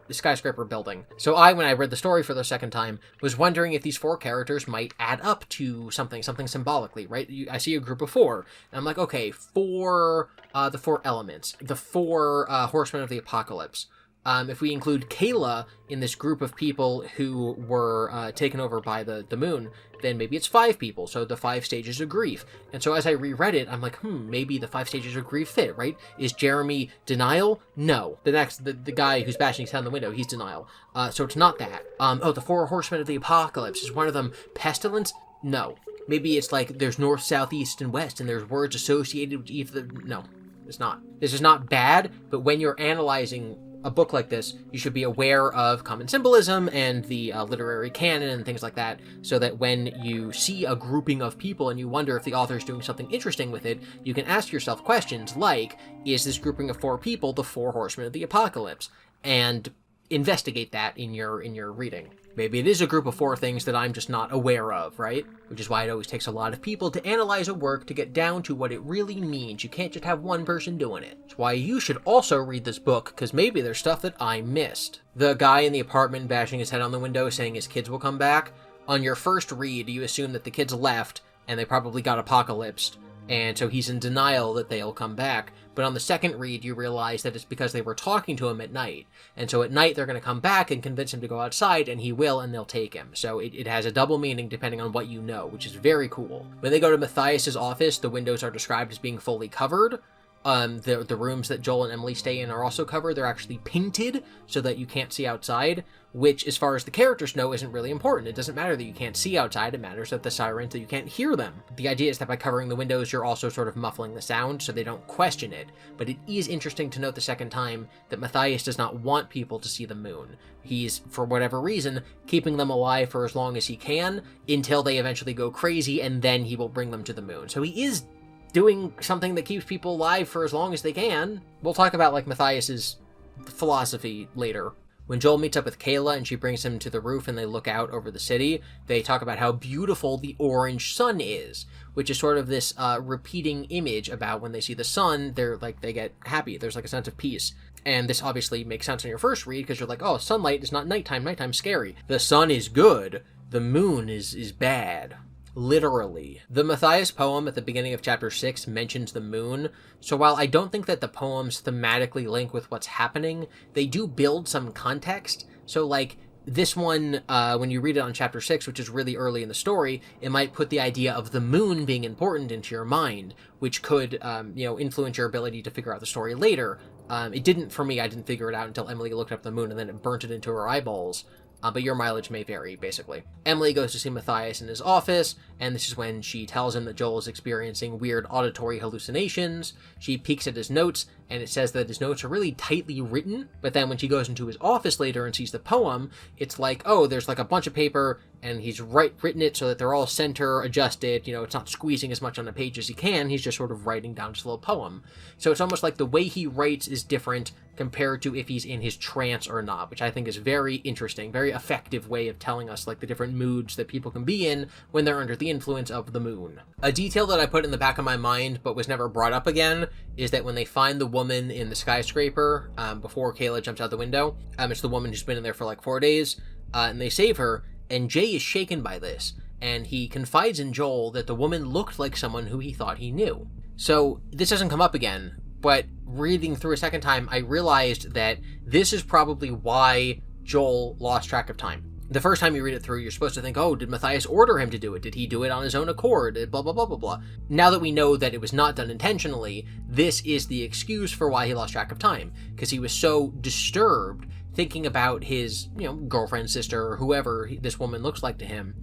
skyscraper building. So when I read the story for the second time, was wondering if these 4 characters might add up to something symbolically, right? I see a group of 4, and I'm like, okay, the 4 elements, the 4 horsemen of the apocalypse. If we include Kayla in this group of people who were taken over by the moon, then maybe it's 5 people, so the 5 stages of grief. And so as I reread it, I'm like, maybe the 5 stages of grief fit, right? Is Jeremy denial? No. The guy who's bashing his head on the window, he's denial. So it's not that. The 4 horsemen of the apocalypse. Is one of them pestilence? No. Maybe it's like there's north, south, east, and west, and there's words associated with either. No, it's not. This is not bad, but when you're analyzing a book like this, you should be aware of common symbolism and the literary canon and things like that, so that when you see a grouping of people and you wonder if the author is doing something interesting with it, you can ask yourself questions like, is this grouping of 4 people the 4 horsemen of the apocalypse? And investigate that in your reading. Maybe it is a group of 4 things that I'm just not aware of, right? Which is why it always takes a lot of people to analyze a work to get down to what it really means. You can't just have one person doing it. It's why you should also read this book, because maybe there's stuff that I missed. The guy in the apartment bashing his head on the window saying his kids will come back. On your first read, you assume that the kids left and they probably got apocalypsed, and so he's in denial that they'll come back. But on the second read, you realize that it's because they were talking to him at night. And so at night, they're going to come back and convince him to go outside, and he will, and they'll take him. So it has a double meaning depending on what you know, which is very cool. When they go to Matias' office, the windows are described as being fully covered. The rooms that Joel and Emily stay in are also covered. They're actually painted so that you can't see outside, which, as far as the characters know, isn't really important. It doesn't matter that you can't see outside. It matters that the sirens, that you can't hear them. The idea is that by covering the windows, you're also sort of muffling the sound so they don't question it. But it is interesting to note the second time that Matias does not want people to see the moon. He's, for whatever reason, keeping them alive for as long as he can until they eventually go crazy, and then he will bring them to the moon. So he is doing something that keeps people alive for as long as they can. We'll talk about, like, Matias's philosophy later. When Joel meets up with Kayla and she brings him to the roof and they look out over the city, they talk about how beautiful the orange sun is, which is sort of this repeating image about when they see the sun, they get happy. There's like a sense of peace. And this obviously makes sense on your first read because you're like, oh, sunlight is not nighttime. Nighttime's scary. The sun is good. The moon is bad. Literally. The Matias poem at the beginning of chapter 6 mentions the moon, so while I don't think that the poems thematically link with what's happening, they do build some context. So, like, this one, when you read it on chapter 6, which is really early in the story, it might put the idea of the moon being important into your mind, which could, influence your ability to figure out the story later. It didn't for me. I didn't figure it out until Emily looked up the moon, and then it burnt it into her eyeballs. But your mileage may vary, basically. Emily goes to see Matias in his office, and this is when she tells him that Joel is experiencing weird auditory hallucinations. She peeks at his notes and it says that his notes are really tightly written, but then when she goes into his office later and sees the poem, it's like, oh, there's like a bunch of paper, and he's written it so that they're all center adjusted, it's not squeezing as much on the page as he can, he's just sort of writing down his little poem. So it's almost like the way he writes is different compared to if he's in his trance or not, which I think is very interesting, very effective way of telling us like the different moods that people can be in when they're under the influence of the moon. A detail that I put in the back of my mind but was never brought up again is that when they find the woman in the skyscraper before Kayla jumps out the window, it's the woman who's been in there for like 4 days, and they save her, and Jay is shaken by this, and he confides in Joel that the woman looked like someone who he thought he knew. So this doesn't come up again, but reading through a second time, I realized that this is probably why Joel lost track of time. The first time you read it through, you're supposed to think, oh, did Matias order him to do it? Did he do it on his own accord? Blah, blah, blah, blah, blah. Now that we know that it was not done intentionally, this is the excuse for why he lost track of time, because he was so disturbed thinking about his, girlfriend, sister, or whoever this woman looks like to him,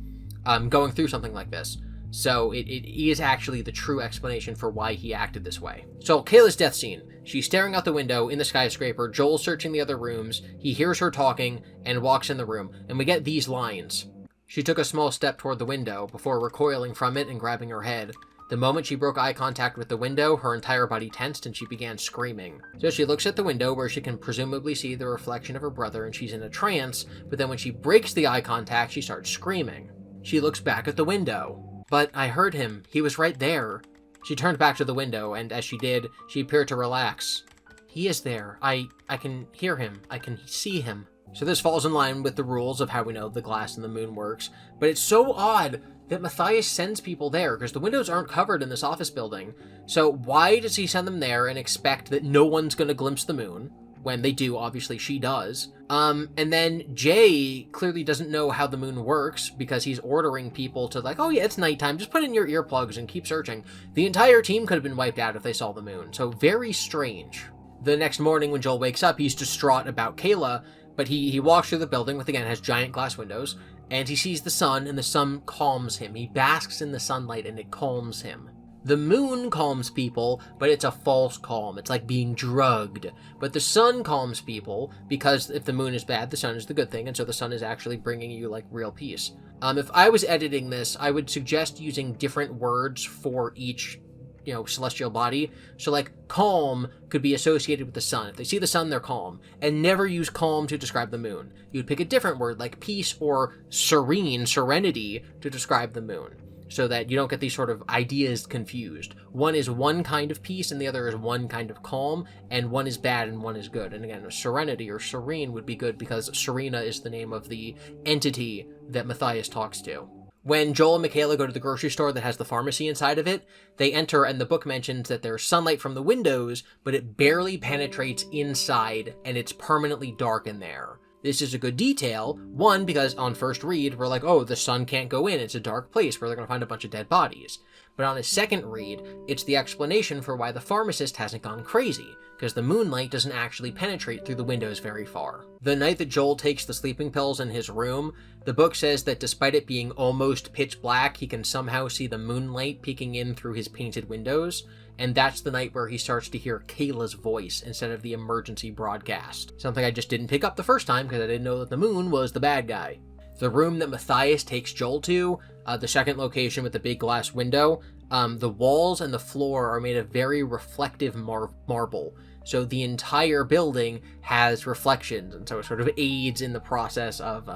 going through something like this. So it is actually the true explanation for why he acted this way. So Kayla's death scene. She's staring out the window in the skyscraper. Joel's searching the other rooms. He hears her talking and walks in the room. And we get these lines. She took a small step toward the window before recoiling from it and grabbing her head. The moment she broke eye contact with the window, her entire body tensed and she began screaming. So she looks at the window where she can presumably see the reflection of her brother and she's in a trance, but then when she breaks the eye contact, she starts screaming. She looks back at the window. But I heard him. He was right there. She turned back to the window, and as she did, she appeared to relax. He is there. I can hear him. I can see him. So this falls in line with the rules of how we know the glass and the moon works, but it's so odd that Matias sends people there, because the windows aren't covered in this office building. So why does he send them there and expect that no one's going to glimpse the moon? When they do, obviously she does. And then Jay clearly doesn't know how the moon works because he's ordering people to like, oh yeah, it's nighttime, just put in your earplugs and keep searching. The entire team could have been wiped out if they saw the moon, so very strange. The next morning when Joel wakes up, he's distraught about Kayla, but he walks through the building, which again has giant glass windows, and he sees the sun, and the sun calms him. He basks in the sunlight and it calms him. The moon calms people, but it's a false calm. It's like being drugged. But the sun calms people, because if the moon is bad, the sun is the good thing, and so the sun is actually bringing you, like, real peace. If I was editing this, I would suggest using different words for each, celestial body. So, like, calm could be associated with the sun. If they see the sun, they're calm. And never use calm to describe the moon. You would pick a different word, like peace or serenity, to describe the moon, so that you don't get these sort of ideas confused. One is one kind of peace and the other is one kind of calm, and one is bad and one is good. And again, serenity or serene would be good because Serena is the name of the entity that Matias talks to. When Joel and Michaela go to the grocery store that has the pharmacy inside of it, they enter and the book mentions that there's sunlight from the windows, but it barely penetrates inside and it's permanently dark in there. This is a good detail, one, because on first read, we're like, oh, the sun can't go in, it's a dark place where they're going to find a bunch of dead bodies. But on a second read, it's the explanation for why the pharmacist hasn't gone crazy, because the moonlight doesn't actually penetrate through the windows very far. The night that Joel takes the sleeping pills in his room, the book says that despite it being almost pitch black, he can somehow see the moonlight peeking in through his painted windows, and that's the night where he starts to hear Kayla's voice instead of the emergency broadcast. Something I just didn't pick up the first time because I didn't know that the moon was the bad guy. The room that Matias takes Joel to, the second location with the big glass window, the walls and the floor are made of very reflective marble. So the entire building has reflections, and so it sort of aids in the process of,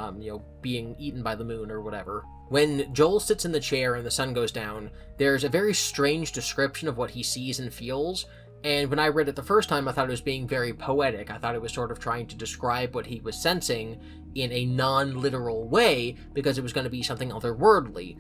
being eaten by the moon or whatever. When Joel sits in the chair and the sun goes down, there's a very strange description of what he sees and feels, and when I read it the first time, I thought it was being very poetic. I thought it was sort of trying to describe what he was sensing in a non-literal way, because it was going to be something otherworldly,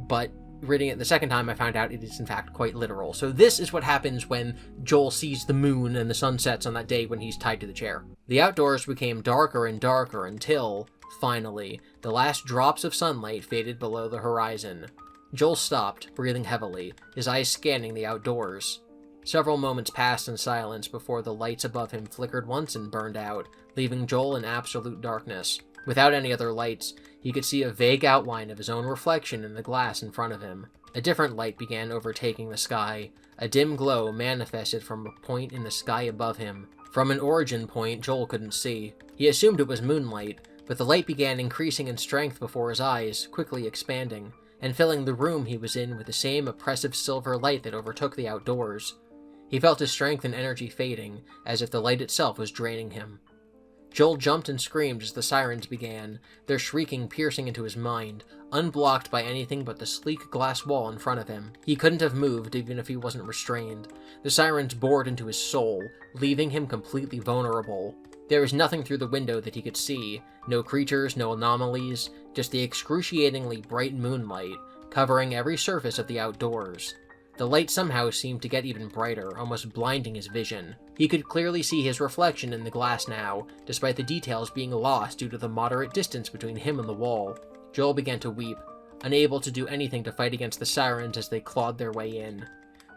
but reading it the second time, I found out it is in fact quite literal. So this is what happens when Joel sees the moon and the sun sets on that day when he's tied to the chair. The outdoors became darker and darker until, finally, the last drops of sunlight faded below the horizon. Joel stopped, breathing heavily, his eyes scanning the outdoors. Several moments passed in silence before the lights above him flickered once and burned out, leaving Joel in absolute darkness. Without any other lights, He could see a vague outline of his own reflection in the glass in front of him. A different light began overtaking the sky. A dim glow manifested from a point in the sky above him. From an origin point Joel couldn't see. He assumed it was moonlight, but the light began increasing in strength before his eyes, quickly expanding, and filling the room he was in with the same oppressive silver light that overtook the outdoors. He felt his strength and energy fading, as if the light itself was draining him. Joel jumped and screamed as the sirens began, their shrieking piercing into his mind, unblocked by anything but the sleek glass wall in front of him. He couldn't have moved even if he wasn't restrained. The sirens bored into his soul, leaving him completely vulnerable. There was nothing through the window that he could see, no creatures, no anomalies, just the excruciatingly bright moonlight, covering every surface of the outdoors. The light somehow seemed to get even brighter, almost blinding his vision. He could clearly see his reflection in the glass now, despite the details being lost due to the moderate distance between him and the wall. Joel began to weep, unable to do anything to fight against the sirens as they clawed their way in.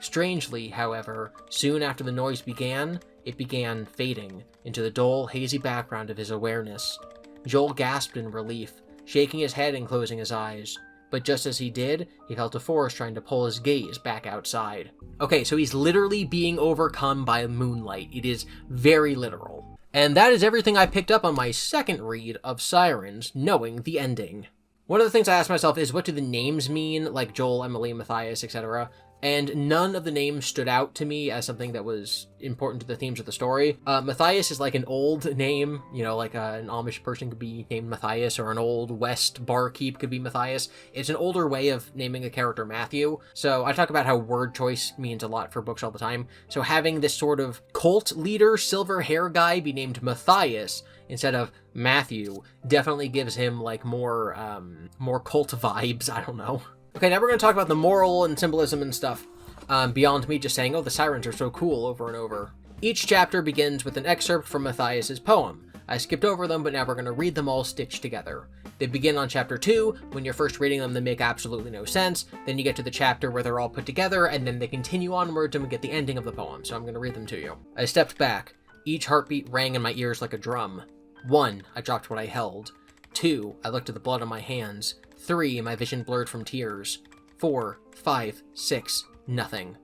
Strangely, however, soon after the noise began, it began fading into the dull, hazy background of his awareness. Joel gasped in relief, shaking his head and closing his eyes. But just as he did, he felt a force trying to pull his gaze back outside. Okay, so he's literally being overcome by moonlight. It is very literal. And that is everything I picked up on my second read of Sirens, knowing the ending. One of the things I asked myself is, what do the names mean, like Joel, Emily, Matias, etc.? And none of the names stood out to me as something that was important to the themes of the story. Matias is like an old name, you know, like an Amish person could be named Matias, or an old West barkeep could be Matias. It's an older way of naming a character Matthew. So I talk about how word choice means a lot for books all the time. So having this sort of cult leader, silver hair guy be named Matthias instead of Matthew definitely gives him like more cult vibes, I don't know. Okay, now we're going to talk about the moral and symbolism and stuff, beyond me just saying, oh, the sirens are so cool over and over. Each chapter begins with an excerpt from Matthias's poem. I skipped over them, but now we're going to read them all stitched together. They begin on chapter 2. When you're first reading them, they make absolutely no sense. Then you get to the chapter where they're all put together, and then they continue onward and we get the ending of the poem, so I'm going to read them to you. I stepped back. Each heartbeat rang in my ears like a drum. 1. I dropped what I held. 2. I looked at the blood on my hands. 3. My vision blurred from tears. 4, 5, 6, nothing.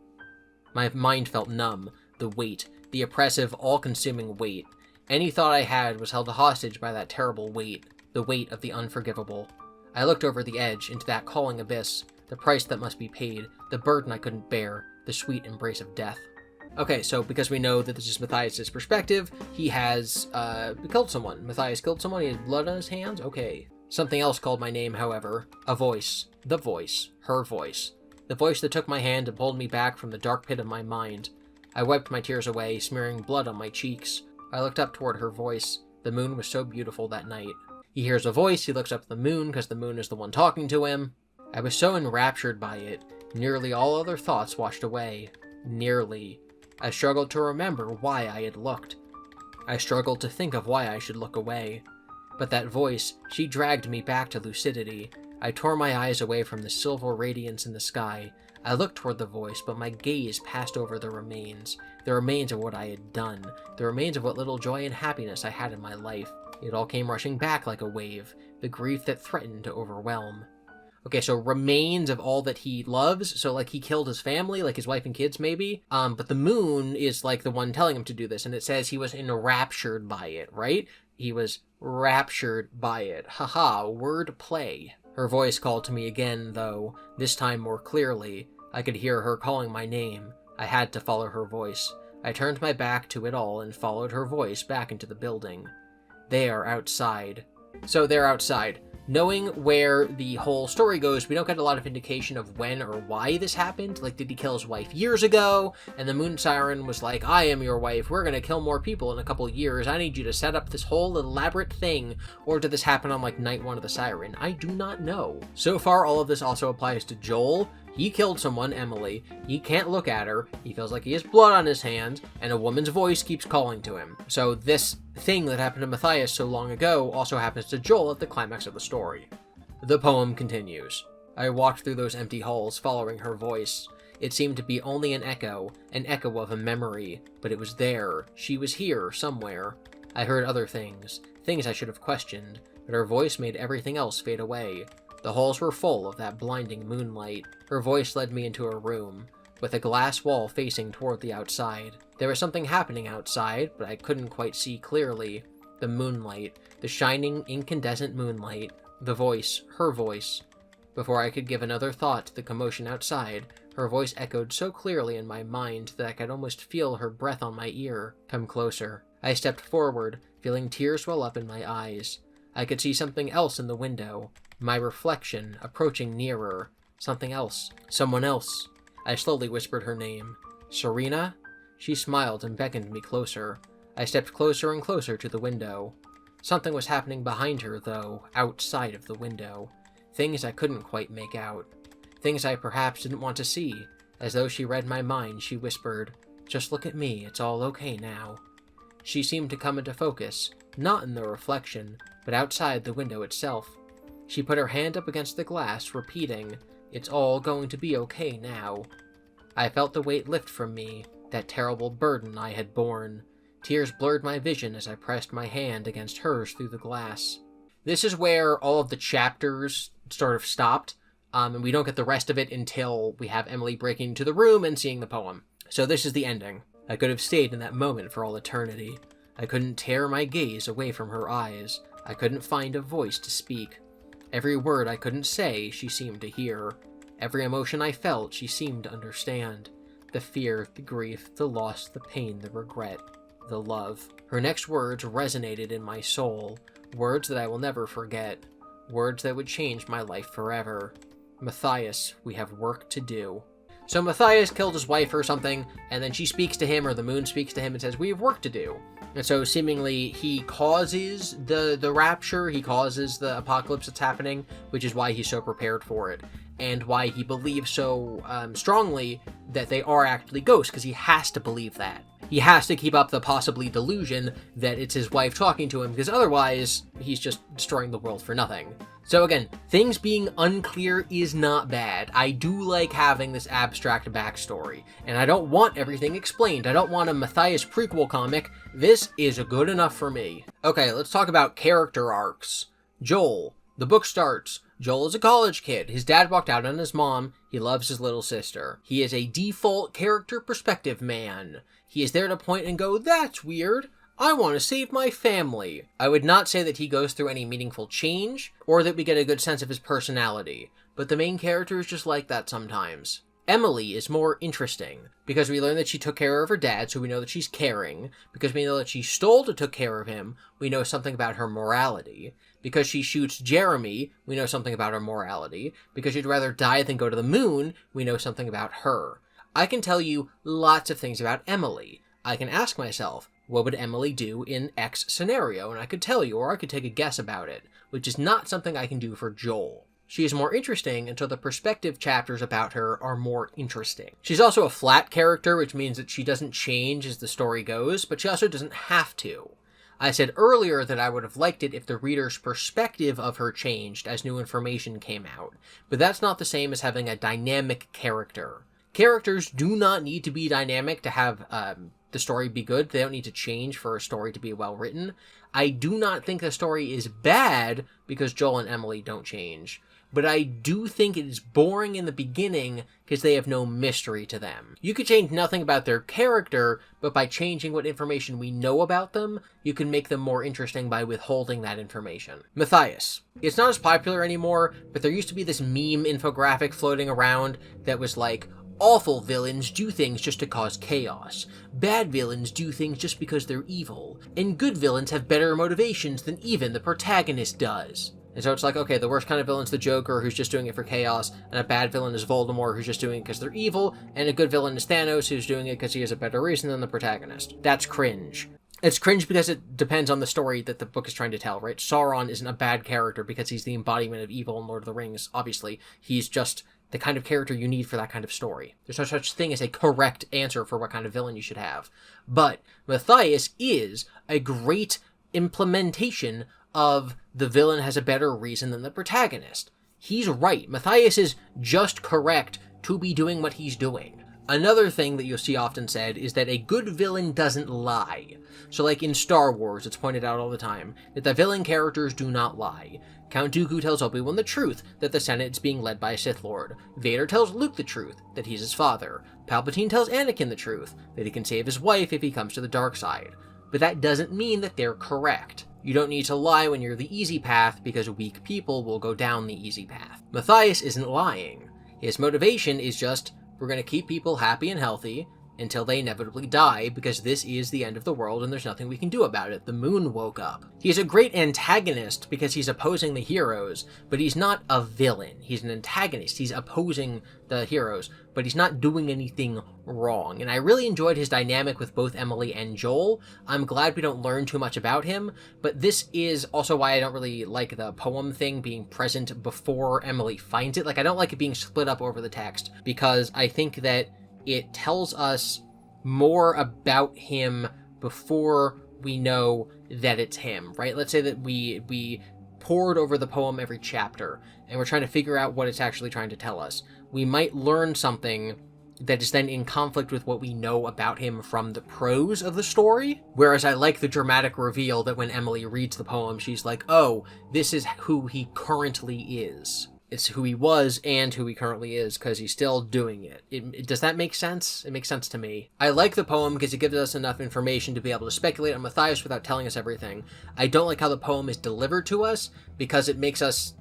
My mind felt numb. The weight. The oppressive, all-consuming weight. Any thought I had was held hostage by that terrible weight. The weight of the unforgivable. I looked over the edge, into that calling abyss. The price that must be paid. The burden I couldn't bear. The sweet embrace of death. Okay, so because we know that this is Matthias' perspective, he has, killed someone. Matthias killed someone, he has blood on his hands? Okay. Something else called my name, however. A voice. The voice. Her voice. The voice that took my hand and pulled me back from the dark pit of my mind. I wiped my tears away, smearing blood on my cheeks. I looked up toward her voice. The moon was so beautiful that night. He hears a voice, he looks up at the moon, because the moon is the one talking to him. I was so enraptured by it. Nearly all other thoughts washed away. Nearly. I struggled to remember why I had looked. I struggled to think of why I should look away. But that voice, she dragged me back to lucidity. I tore my eyes away from the silver radiance in the sky. I looked toward the voice, but my gaze passed over the remains of what I had done, the remains of what little joy and happiness I had in my life. It all came rushing back like a wave, the grief that threatened to overwhelm. Okay, so remains of all that he loves, so like he killed his family, like his wife and kids maybe, but the moon is like the one telling him to do this, and it says he was enraptured by it, right? He was raptured by it. Haha, word play. Her voice called to me again, though, this time more clearly. I could hear her calling my name. I had to follow her voice. I turned my back to it all and followed her voice back into the building. They are outside. So they're outside. Knowing where the whole story goes, we don't get a lot of indication of when or why this happened. Like, did he kill his wife years ago? And the moon siren was like, I am your wife. We're going to kill more people in a couple years. I need you to set up this whole elaborate thing. Or did this happen on, like, night 1 of the siren? I do not know. So far, all of this also applies to Joel. He killed someone, Emily. He can't look at her. He feels like he has blood on his hands, and a woman's voice keeps calling to him. So this thing that happened to Matthias so long ago also happens to Joel at the climax of the story. The poem continues. I walked through those empty halls, following her voice. It seemed to be only an echo of a memory, but it was there. She was here, somewhere. I heard other things I should have questioned. but her voice made everything else fade away. The halls were full of that blinding moonlight. Her voice led me into a room, with a glass wall facing toward the outside. There was something happening outside, but I couldn't quite see clearly. The moonlight, the shining, incandescent moonlight, the voice, her voice. Before I could give another thought to the commotion outside, her voice echoed so clearly in my mind that I could almost feel her breath on my ear. Come closer. I stepped forward, feeling tears well up in my eyes. I could see something else in the window. My reflection, approaching nearer. Something else. Someone else. I slowly whispered her name. Serena? She smiled and beckoned me closer. I stepped closer and closer to the window. Something was happening behind her, though, outside of the window. Things I couldn't quite make out. Things I perhaps didn't want to see. As though she read my mind, she whispered, "Just look at me, it's all okay now." She seemed to come into focus, not in the reflection, but outside the window itself. She put her hand up against the glass, repeating, "It's all going to be okay now." I felt the weight lift from me, that terrible burden I had borne. Tears blurred my vision as I pressed my hand against hers through the glass. This is where all of the chapters sort of stopped, and we don't get the rest of it until we have Emily breaking into the room and seeing the poem. So this is the ending. I could have stayed in that moment for all eternity. I couldn't tear my gaze away from her eyes. I couldn't find a voice to speak. Every word I couldn't say, she seemed to hear. Every emotion I felt, she seemed to understand. The fear, the grief, the loss, the pain, the regret, the love. Her next words resonated in my soul. Words that I will never forget. Words that would change my life forever. Matias, we have work to do. So Matias killed his wife or something, and then she speaks to him, or the moon speaks to him and says, "We have work to do." And so seemingly he causes the rapture, he causes the apocalypse that's happening, which is why he's so prepared for it, and why he believes so strongly that they are actually ghosts, because he has to believe that. He has to keep up the possibly delusion that it's his wife talking to him, because otherwise he's just destroying the world for nothing. So again, things being unclear is not bad. I do like having this abstract backstory, and I don't want everything explained. I don't want a Matias prequel comic. This is good enough for me. Okay, let's talk about character arcs. Joel. The book starts. Joel is a college kid. His dad walked out on his mom. He loves his little sister. He is a default character perspective man. He is there to point and go, "That's weird. I want to save my family." I would not say that he goes through any meaningful change, or that we get a good sense of his personality, but the main character is just like that sometimes. Emily is more interesting, because we learn that she took care of her dad, so we know that she's caring. Because we know that she stole to took care of him, we know something about her morality. Because she shoots Jeremy, we know something about her morality. Because she'd rather die than go to the moon, we know something about her. I can tell you lots of things about Emily. I can ask myself, what would Emily do in X scenario? And I could tell you, or I could take a guess about it, which is not something I can do for Joel. She is more interesting, and so the perspective chapters about her are more interesting. She's also a flat character, which means that she doesn't change as the story goes, but she also doesn't have to. I said earlier that I would have liked it if the reader's perspective of her changed as new information came out, but that's not the same as having a dynamic character. Characters do not need to be dynamic to have the story be good. They don't need to change for a story to be well written. I do not think the story is bad because Joel and Emily don't change. But I do think it is boring in the beginning because they have no mystery to them. You could change nothing about their character, but by changing what information we know about them, you can make them more interesting by withholding that information. Matias. It's not as popular anymore, but there used to be this meme infographic floating around that was like, awful villains do things just to cause chaos. Bad villains do things just because they're evil. And good villains have better motivations than even the protagonist does. And so it's like, okay, the worst kind of villain's the Joker, who's just doing it for chaos, and a bad villain is Voldemort, who's just doing it because they're evil, and a good villain is Thanos, who's doing it because he has a better reason than the protagonist. That's cringe. It's cringe because it depends on the story that the book is trying to tell, right? Sauron isn't a bad character because he's the embodiment of evil in Lord of the Rings, obviously. He's just the kind of character you need for that kind of story. There's no such thing as a correct answer for what kind of villain you should have. But Matias is a great implementation of the villain has a better reason than the protagonist. He's right. Matias is just correct to be doing what he's doing. Another thing that you'll see often said is that a good villain doesn't lie. So like in Star Wars, it's pointed out all the time that the villain characters do not lie. Count Dooku tells Obi-Wan the truth, that the Senate is being led by a Sith Lord. Vader tells Luke the truth, that he's his father. Palpatine tells Anakin the truth, that he can save his wife if he comes to the dark side. But that doesn't mean that they're correct. You don't need to lie when you're the easy path, because weak people will go down the easy path. Matias isn't lying. His motivation is just, we're going to keep people happy and healthy until they inevitably die, because this is the end of the world and there's nothing we can do about it. The moon woke up. He's a great antagonist because he's opposing the heroes, but he's not a villain. He's an antagonist. He's opposing the heroes, but he's not doing anything wrong. And I really enjoyed his dynamic with both Emily and Joel. I'm glad we don't learn too much about him, but this is also why I don't really like the poem thing being present before Emily finds it. Like, I don't like it being split up over the text, because I think that it tells us more about him before we know that it's him, right? Let's say that we poured over the poem every chapter, and we're trying to figure out what it's actually trying to tell us. We might learn something that is then in conflict with what we know about him from the prose of the story. Whereas I like the dramatic reveal that when Emily reads the poem, she's like, oh, this is who he currently is. It's who he was and who he currently is, because he's still doing it. Does that make sense? It makes sense to me. I like the poem because it gives us enough information to be able to speculate on Matias without telling us everything. I don't like how the poem is delivered to us, because it makes us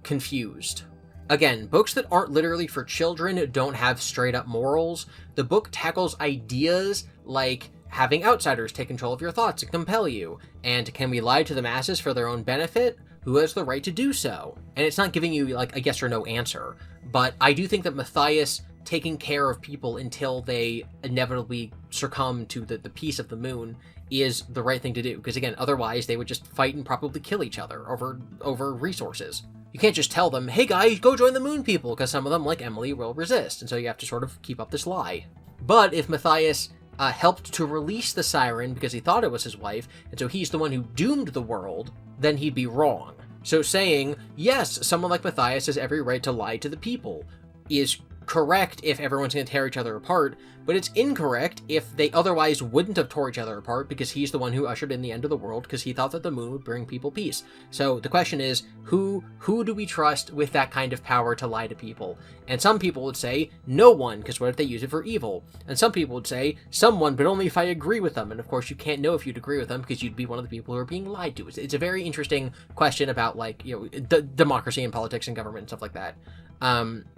confused. Again, books that aren't literally for children don't have straight-up morals. The book tackles ideas like having outsiders take control of your thoughts and compel you, and can we lie to the masses for their own benefit? Who has the right to do so? And it's not giving you, like, a yes or no answer. But I do think that Matias taking care of people until they inevitably succumb to the peace of the moon is the right thing to do. Because, again, otherwise they would just fight and probably kill each other over resources. You can't just tell them, hey guys, go join the moon people, because some of them, like Emily, will resist. And so you have to sort of keep up this lie. But if Matias helped to release the siren because he thought it was his wife, and so he's the one who doomed the world, then he'd be wrong. So saying, yes, someone like Matias has every right to lie to the people is correct if everyone's going to tear each other apart, but it's incorrect if they otherwise wouldn't have tore each other apart, because he's the one who ushered in the end of the world because he thought that the moon would bring people peace. So the question is, who do we trust with that kind of power to lie to people? And some people would say, no one, because what if they use it for evil? And some people would say, someone, but only if I agree with them. And of course you can't know if you'd agree with them, because you'd be one of the people who are being lied to. It's a very interesting question about, like, you know, democracy and politics and government and stuff like that.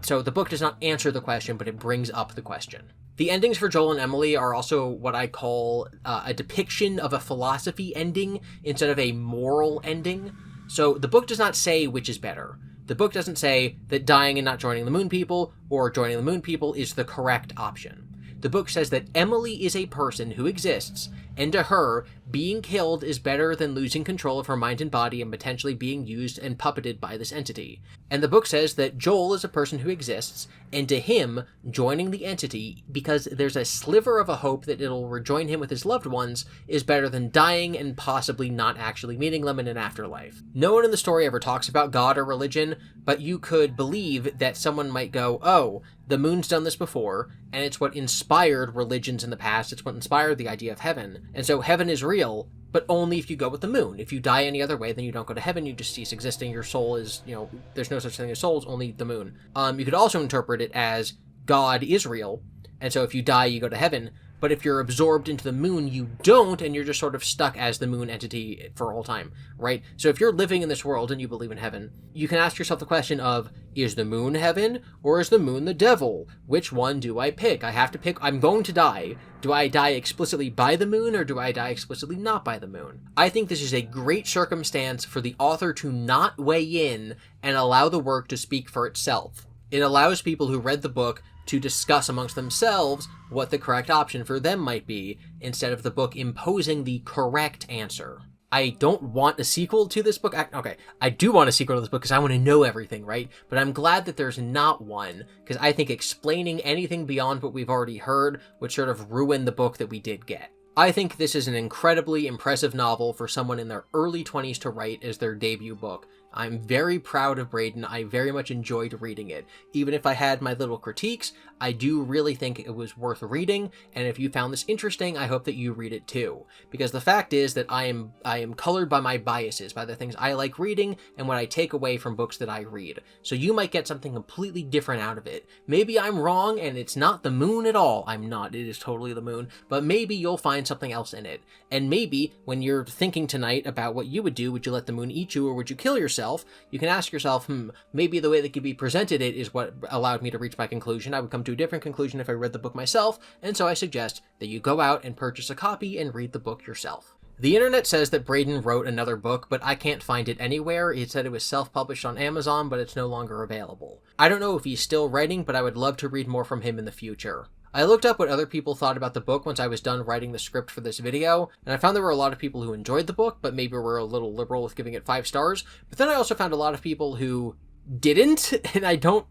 So the book does not answer the question, but it brings up the question. The endings for Joel and Emily are also what I call a depiction of a philosophy ending instead of a moral ending. So the book does not say which is better. The book doesn't say that dying and not joining the moon people or joining the moon people is the correct option. The book says that Emily is a person who exists, and to her, being killed is better than losing control of her mind and body and potentially being used and puppeted by this entity. And the book says that Joel is a person who exists, and to him, joining the entity, because there's a sliver of a hope that it'll rejoin him with his loved ones, is better than dying and possibly not actually meeting them in an afterlife. No one in the story ever talks about God or religion, but you could believe that someone might go, oh, the moon's done this before, and it's what inspired religions in the past, it's what inspired the idea of heaven. And so heaven is real, but only if you go with the moon. If you die any other way, then you don't go to heaven, you just cease existing, your soul is, you know, there's no such thing as souls, only the moon. You could also interpret it as God is real, and so if you die, you go to heaven. But if you're absorbed into the moon, you don't, and you're just sort of stuck as the moon entity for all time, right? So if you're living in this world and you believe in heaven, you can ask yourself the question of, is the moon heaven, or is the moon the devil? Which one do I pick? I have to pick, I'm going to die. Do I die explicitly by the moon, or do I die explicitly not by the moon? I think this is a great circumstance for the author to not weigh in and allow the work to speak for itself. It allows people who read the book to discuss amongst themselves what the correct option for them might be, instead of the book imposing the correct answer. I don't want a sequel to this book. Okay, I do want a sequel to this book because I want to know everything, right? But I'm glad that there's not one, because I think explaining anything beyond what we've already heard would sort of ruin the book that we did get. I think this is an incredibly impressive novel for someone in their early 20s to write as their debut book. I'm very proud of Braden. I very much enjoyed reading it. Even if I had my little critiques, I do really think it was worth reading, and if you found this interesting, I hope that you read it too. Because the fact is that I am colored by my biases, by the things I like reading and what I take away from books that I read. So you might get something completely different out of it. Maybe I'm wrong and it's not the moon at all. I'm not. It is totally the moon. But maybe you'll find something else in it. And maybe when you're thinking tonight about what you would do, would you let the moon eat you or would you kill yourself? You can ask yourself, maybe the way that GiBi presented it is what allowed me to reach my conclusion. I would come to a different conclusion if I read the book myself, and so I suggest that you go out and purchase a copy and read the book yourself. The internet says that Braden wrote another book, but I can't find it anywhere. It said it was self-published on Amazon, but it's no longer available. I don't know if he's still writing, but I would love to read more from him in the future. I looked up what other people thought about the book once I was done writing the script for this video, and I found there were a lot of people who enjoyed the book, but maybe were a little liberal with giving it 5 stars. But then I also found a lot of people who didn't, and I don't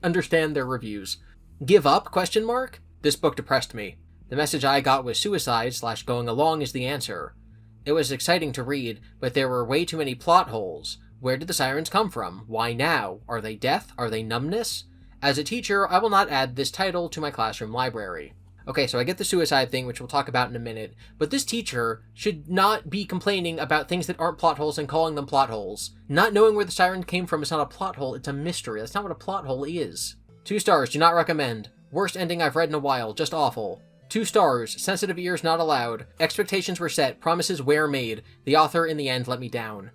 understand their reviews. Give up? ? This book depressed me. The message I got was suicide / going along is the answer. It was exciting to read, but there were way too many plot holes. Where did the sirens come from? Why now? Are they death? Are they numbness? As a teacher, I will not add this title to my classroom library. Okay, so I get the suicide thing, which we'll talk about in a minute, but this teacher should not be complaining about things that aren't plot holes and calling them plot holes. Not knowing where the siren came from is not a plot hole, it's a mystery. That's not what a plot hole is. 2 stars, do not recommend. Worst ending I've read in a while, just awful. 2 stars, sensitive ears not allowed. Expectations were set, promises were made. The author in the end let me down.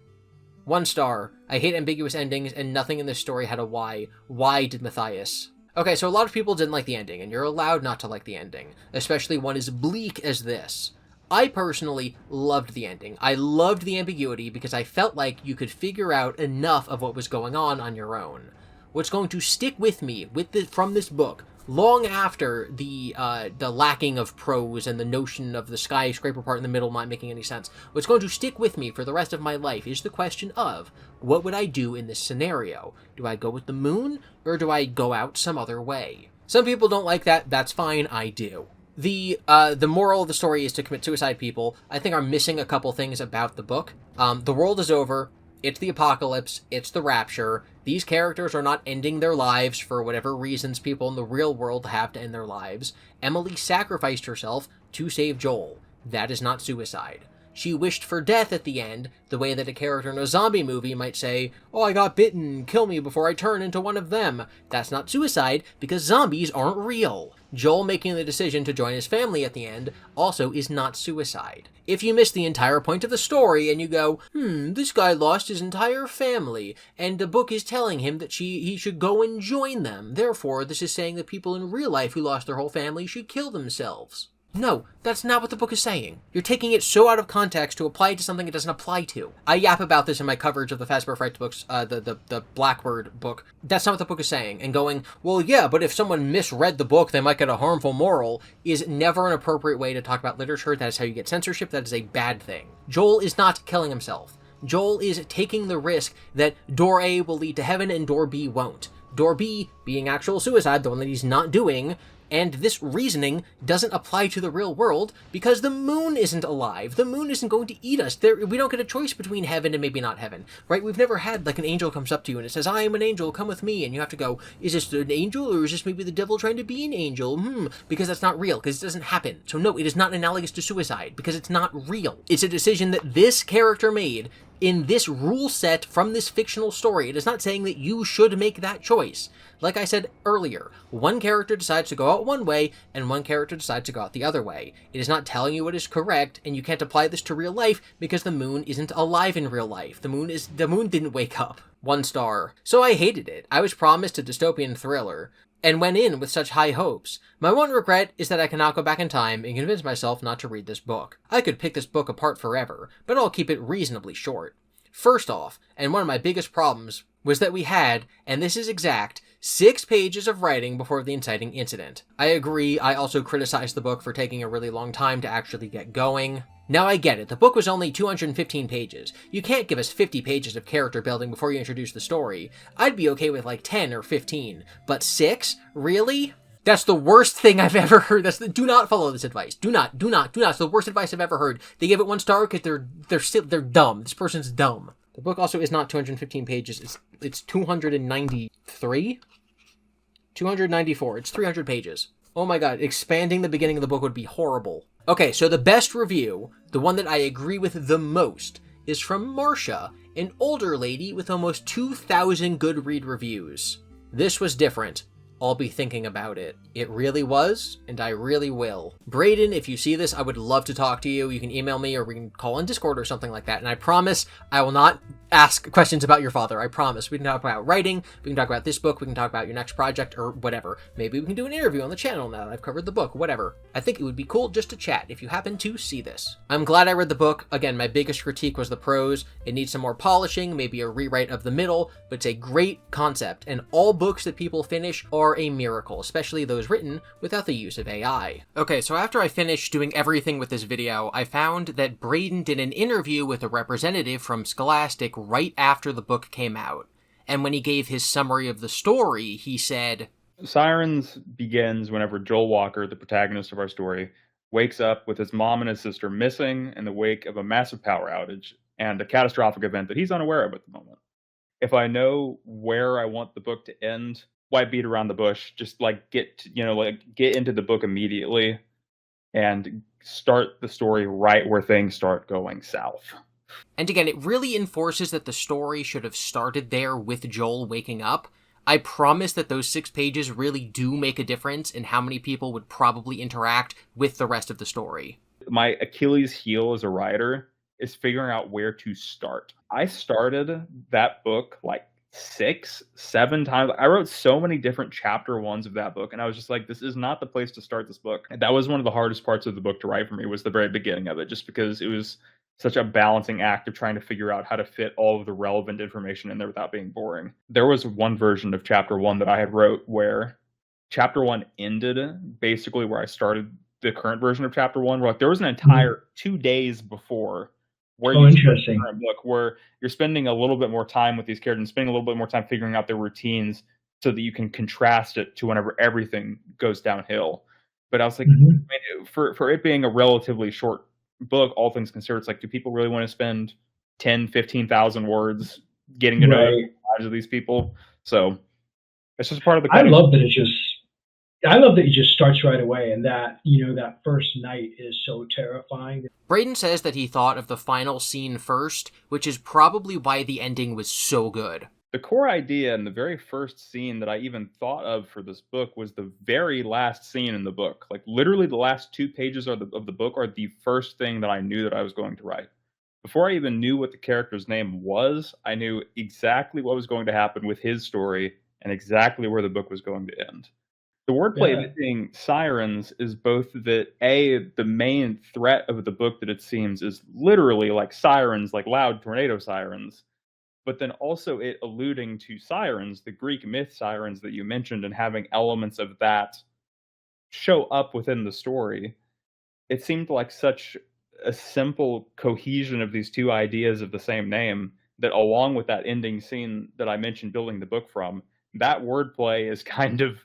1 star, I hate ambiguous endings and nothing in this story had a why. Why did Matias? Okay, so a lot of people didn't like the ending, and you're allowed not to like the ending, especially one as bleak as this. I personally loved the ending. I loved the ambiguity because I felt like you could figure out enough of what was going on your own. What's going to stick with me from this book, long after the lacking of prose and the notion of the skyscraper part in the middle not making any sense, what's going to stick with me for the rest of my life is the question of, what would I do in this scenario? Do I go with the moon, or do I go out some other way? Some people don't like that, that's fine, I do. The moral of the story is to commit suicide, people. I think I'm missing a couple things about the book. The world is over. It's the apocalypse, it's the rapture. These characters are not ending their lives for whatever reasons people in the real world have to end their lives. Emily sacrificed herself to save Joel. That is not suicide. She wished for death at the end, the way that a character in a zombie movie might say, "Oh, I got bitten, kill me before I turn into one of them." That's not suicide, because zombies aren't real. Joel making the decision to join his family at the end also is not suicide. If you miss the entire point of the story and you go, this guy lost his entire family, and the book is telling him that he should go and join them, therefore this is saying that people in real life who lost their whole family should kill themselves. No, that's not what the book is saying. You're taking it so out of context to apply it to something it doesn't apply to. I yap about this in my coverage of the Fazbear Fright books, the Blackbird book. That's not what the book is saying. And going, well, yeah, but if someone misread the book, they might get a harmful moral, is never an appropriate way to talk about literature. That is how you get censorship. That is a bad thing. Joel is not killing himself. Joel is taking the risk that door A will lead to heaven and door B won't. Door B being actual suicide, the one that he's not doing. And this reasoning doesn't apply to the real world because the moon isn't alive. The moon isn't going to eat us. We don't get a choice between heaven and maybe not heaven, right? We've never had like an angel comes up to you and it says, "I am an angel, come with me." And you have to go, is this an angel or is this maybe the devil trying to be an angel? Because that's not real, because it doesn't happen. So no, it is not analogous to suicide because it's not real. It's a decision that this character made in this rule set from this fictional story. It is not saying that you should make that choice. Like I said earlier, one character decides to go out one way, and one character decides to go out the other way. It is not telling you what is correct, and you can't apply this to real life because the moon isn't alive in real life. The moon didn't wake up. 1 star. So I hated it. I was promised a dystopian thriller, and went in with such high hopes. My one regret is that I cannot go back in time and convince myself not to read this book. I could pick this book apart forever, but I'll keep it reasonably short. First off, and one of my biggest problems, was that we had, and this is exact, 6 pages of writing before the inciting incident. I agree, I also criticized the book for taking a really long time to actually get going. Now I get it, the book was only 215 pages. You can't give us 50 pages of character building before you introduce the story. I'd be okay with like 10 or 15, but 6? Really? That's the worst thing I've ever heard. Do not follow this advice. Do not. It's the worst advice I've ever heard. They give it 1 star because they're dumb. This person's dumb. The book also is not 215 pages. It's 293? 294. It's 300 pages. Oh my god, expanding the beginning of the book would be horrible. Okay, so the best review, the one that I agree with the most, is from Marsha, an older lady with almost 2,000 Goodread reviews. This was different. I'll be thinking about it. It really was, and I really will. Braden, if you see this, I would love to talk to you. You can email me or we can call in Discord or something like that. And I promise I will not ask questions about your father. I promise. We can talk about writing, we can talk about this book, we can talk about your next project or whatever. Maybe we can do an interview on the channel now that I've covered the book, whatever. I think it would be cool just to chat if you happen to see this. I'm glad I read the book. Again, my biggest critique was the prose. It needs some more polishing, maybe a rewrite of the middle, but it's a great concept. And all books that people finish are a miracle, especially those written without the use of AI. Okay, so after I finished doing everything with this video, I found that Braden did an interview with a representative from Scholastic right after the book came out. And when he gave his summary of the story, he said, Sirens begins whenever Joel Walker, the protagonist of our story, wakes up with his mom and his sister missing in the wake of a massive power outage and a catastrophic event that he's unaware of at the moment. If I know where I want the book to end, why beat around the bush? Just get into the book immediately and start the story right where things start going south. And again, it really enforces that the story should have started there with Joel waking up. I promise that those 6 pages really do make a difference in how many people would probably interact with the rest of the story. My Achilles heel as a writer is figuring out where to start. I started that book like 6, 7 times. I wrote so many different chapter 1s of that book, and I was just like, this is not the place to start this book. And that was one of the hardest parts of the book to write for me, was the very beginning of it, just because it was such a balancing act of trying to figure out how to fit all of the relevant information in there without being boring. There was one version of chapter 1 that I had wrote where chapter 1 ended basically where I started the current version of chapter 1. Where there was an entire 2 days before where you interesting the current book, where you're spending a little bit more time with these characters and spending a little bit more time figuring out their routines so that you can contrast it to whenever everything goes downhill. But I was like, I mean, for it being a relatively short book, all things considered, it's like, do people really want to spend 10, 15,000 words getting to know the lives of these people? So it's just part of the I love that it just starts right away, and that, that first night is so terrifying. Braden says that he thought of the final scene first, which is probably why the ending was so good. The core idea and the very first scene that I even thought of for this book was the very last scene in the book. Like, literally the last 2 pages of the book are the first thing that I knew that I was going to write. Before I even knew what the character's name was, I knew exactly what was going to happen with his story and exactly where the book was going to end. The wordplay of it being sirens is both that, the main threat of the book that it seems is literally like sirens, like loud tornado sirens, but then also it alluding to sirens, the Greek myth sirens that you mentioned, and having elements of that show up within the story. It seemed like such a simple cohesion of these 2 ideas of the same name that, along with that ending scene that I mentioned building the book from, that wordplay is kind of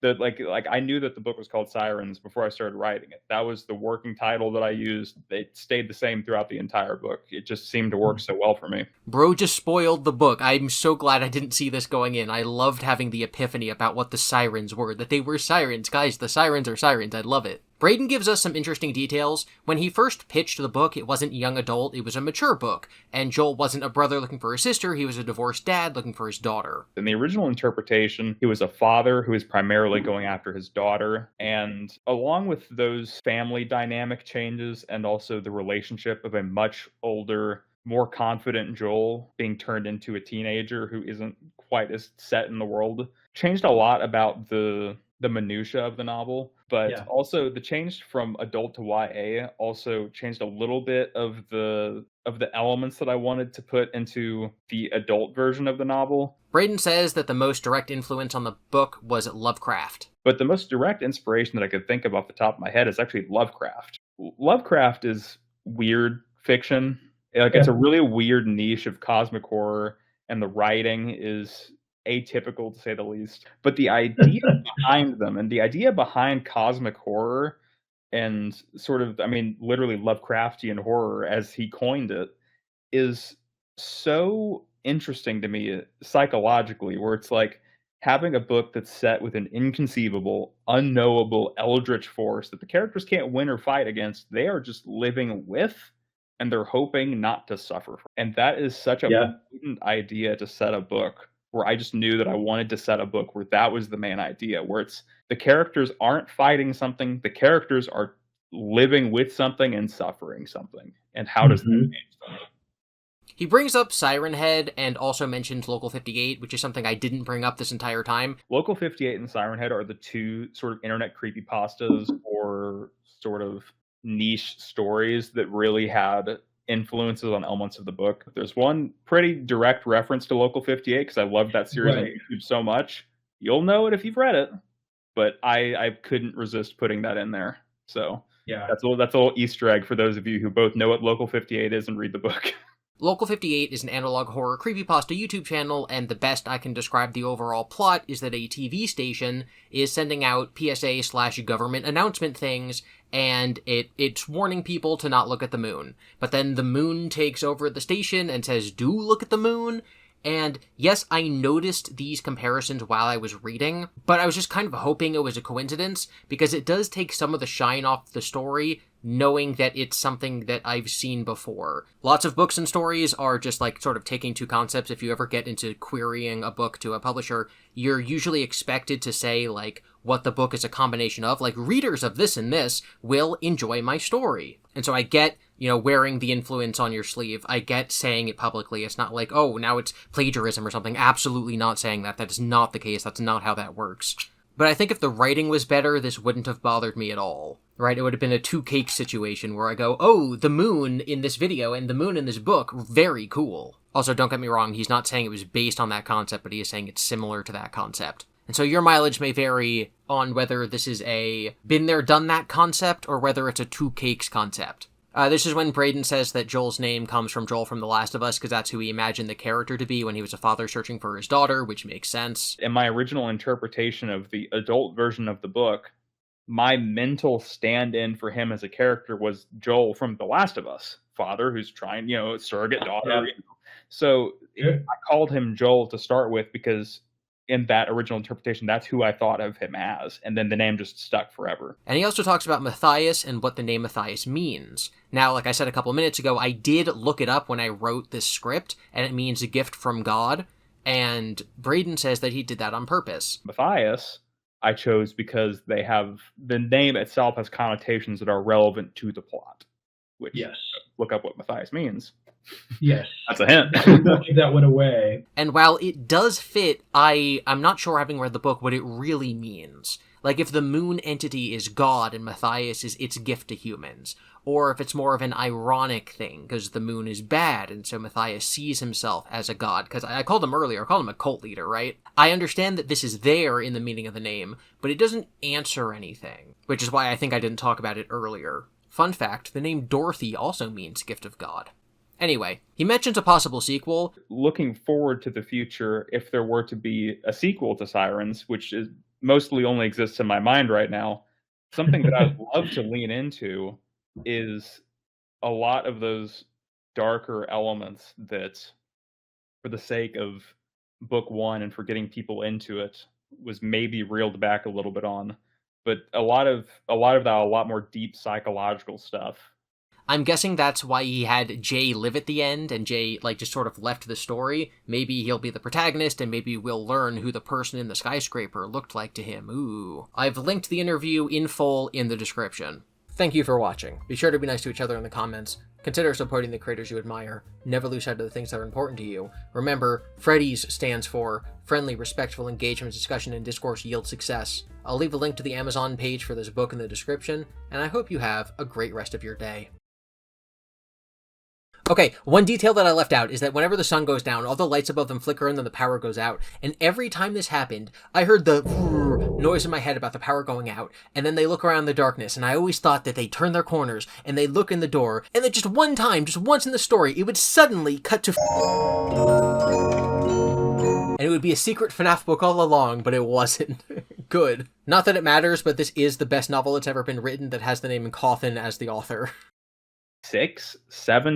like I knew that the book was called Sirens before I started writing it. That was the working title that I used. It stayed the same throughout the entire book. It just seemed to work so well for me. Bro just spoiled the book. I'm so glad I didn't see this going in. I loved having the epiphany about what the sirens were, that they were sirens. Guys, the sirens are sirens. I love it. Braden gives us some interesting details. When he first pitched the book, it wasn't young adult, it was a mature book. And Joel wasn't a brother looking for his sister, he was a divorced dad looking for his daughter. In the original interpretation, he was a father who was primarily going after his daughter. And along with those family dynamic changes and also the relationship of a much older, more confident Joel being turned into a teenager who isn't quite as set in the world, changed a lot about the minutia of the novel, but also the change from adult to YA also changed a little bit of the elements that I wanted to put into the adult version of the novel. Braden says that the most direct influence on the book was Lovecraft. But the most direct inspiration that I could think of off the top of my head is actually Lovecraft. Lovecraft is weird fiction. It's a really weird niche of cosmic horror, and the writing is atypical to say the least. But the idea behind them, and the idea behind cosmic horror and sort of, literally Lovecraftian horror as he coined it, is so interesting to me psychologically, where it's like having a book that's set with an inconceivable, unknowable, eldritch force that the characters can't win or fight against. They are just living with, and they're hoping not to suffer. And that is such a Yeah. blatant idea to set a book, where I just knew that I wanted to set a book where that was the main idea, where it's the characters aren't fighting something, the characters are living with something and suffering something. And how does that Mhm. change them? He brings up Siren Head and also mentions Local 58, which is something I didn't bring up this entire time. Local 58 and Siren Head are the two sort of internet creepypastas or sort of niche stories that really had influences on elements of the book. There's one pretty direct reference to Local 58 because I love that series on Right. YouTube so much. You'll know it if you've read it, but I couldn't resist putting that in there. So Yeah. that's a little Easter egg for those of you who both know what Local 58 is and read the book. Local 58 is an analog horror creepypasta YouTube channel, and the best I can describe the overall plot is that a TV station is sending out PSA/government announcement things, and it's warning people to not look at the moon. But then the moon takes over the station and says, do look at the moon. And yes, I noticed these comparisons while I was reading, but I was just kind of hoping it was a coincidence, because it does take some of the shine off the story, knowing that it's something that I've seen before. Lots of books and stories are just like sort of taking two concepts. If you ever get into querying a book to a publisher, you're usually expected to say like what the book is a combination of. Like, readers of this and this will enjoy my story. And so I get, wearing the influence on your sleeve. I get saying it publicly. It's not like, oh, now it's plagiarism or something. Absolutely not saying that. That is not the case. That's not how that works. But I think if the writing was better, this wouldn't have bothered me at all. Right? It would have been a two cake situation where I go, oh, the moon in this video and the moon in this book, very cool. Also, don't get me wrong, he's not saying it was based on that concept, but he is saying it's similar to that concept. And so your mileage may vary on whether this is a been there, done that concept, or whether it's a two cakes concept. This is when Braden says that Joel's name comes from Joel from The Last of Us, because that's who he imagined the character to be when he was a father searching for his daughter, which makes sense. In my original interpretation of the adult version of the book, my mental stand-in for him as a character was Joel from The Last of Us, father who's trying, surrogate daughter. Yeah. So Yeah. I called him Joel to start with because in that original interpretation, that's who I thought of him as. And then the name just stuck forever. And he also talks about Matias and what the name Matias means. Now, like I said a couple minutes ago, I did look it up when I wrote this script, and it means a gift from God. And Braden says that he did that on purpose. Matias, I chose because they have the name itself has connotations that are relevant to the plot. Which, Yes. look up what Matthias means. Yes. That's a hint. Nothing that went away. And while it does fit, I'm not sure, having read the book, what it really means. Like, if the moon entity is God and Matias is its gift to humans. Or if it's more of an ironic thing, because the moon is bad, and so Matias sees himself as a god. Because I called him earlier, I called him a cult leader, right? I understand that this is there in the meaning of the name, but it doesn't answer anything. Which is why I think I didn't talk about it earlier. Fun fact, the name Dorothy also means gift of God. Anyway, he mentions a possible sequel. Looking forward to the future, if there were to be a sequel to Sirens, which is mostly only exists in my mind right now, something that I'd love to lean into is a lot of those darker elements that, for the sake of book one and for getting people into it, was maybe reeled back a little bit on. But a lot of that, a lot more deep psychological stuff. I'm guessing that's why he had Jay live at the end, and Jay, just sort of left the story. Maybe he'll be the protagonist, and maybe we'll learn who the person in the skyscraper looked like to him. Ooh. I've linked the interview in full in the description. Thank you for watching. Be sure to be nice to each other in the comments. Consider supporting the creators you admire. Never lose sight of the things that are important to you. Remember, Freddy's stands for Friendly, Respectful Engagement, Discussion, and Discourse Yield Success. I'll leave a link to the Amazon page for this book in the description, and I hope you have a great rest of your day. Okay, one detail that I left out is that whenever the sun goes down, all the lights above them flicker and then the power goes out. And every time this happened, I heard the noise in my head about the power going out. And then they look around the darkness, and I always thought that they turn their corners and they look in the door, and then just one time, just once in the story, it would suddenly cut to and it would be a secret FNAF book all along, but it wasn't. Good. Not that it matters, but this is the best novel that's ever been written that has the name Cawthon as the author. 6, 7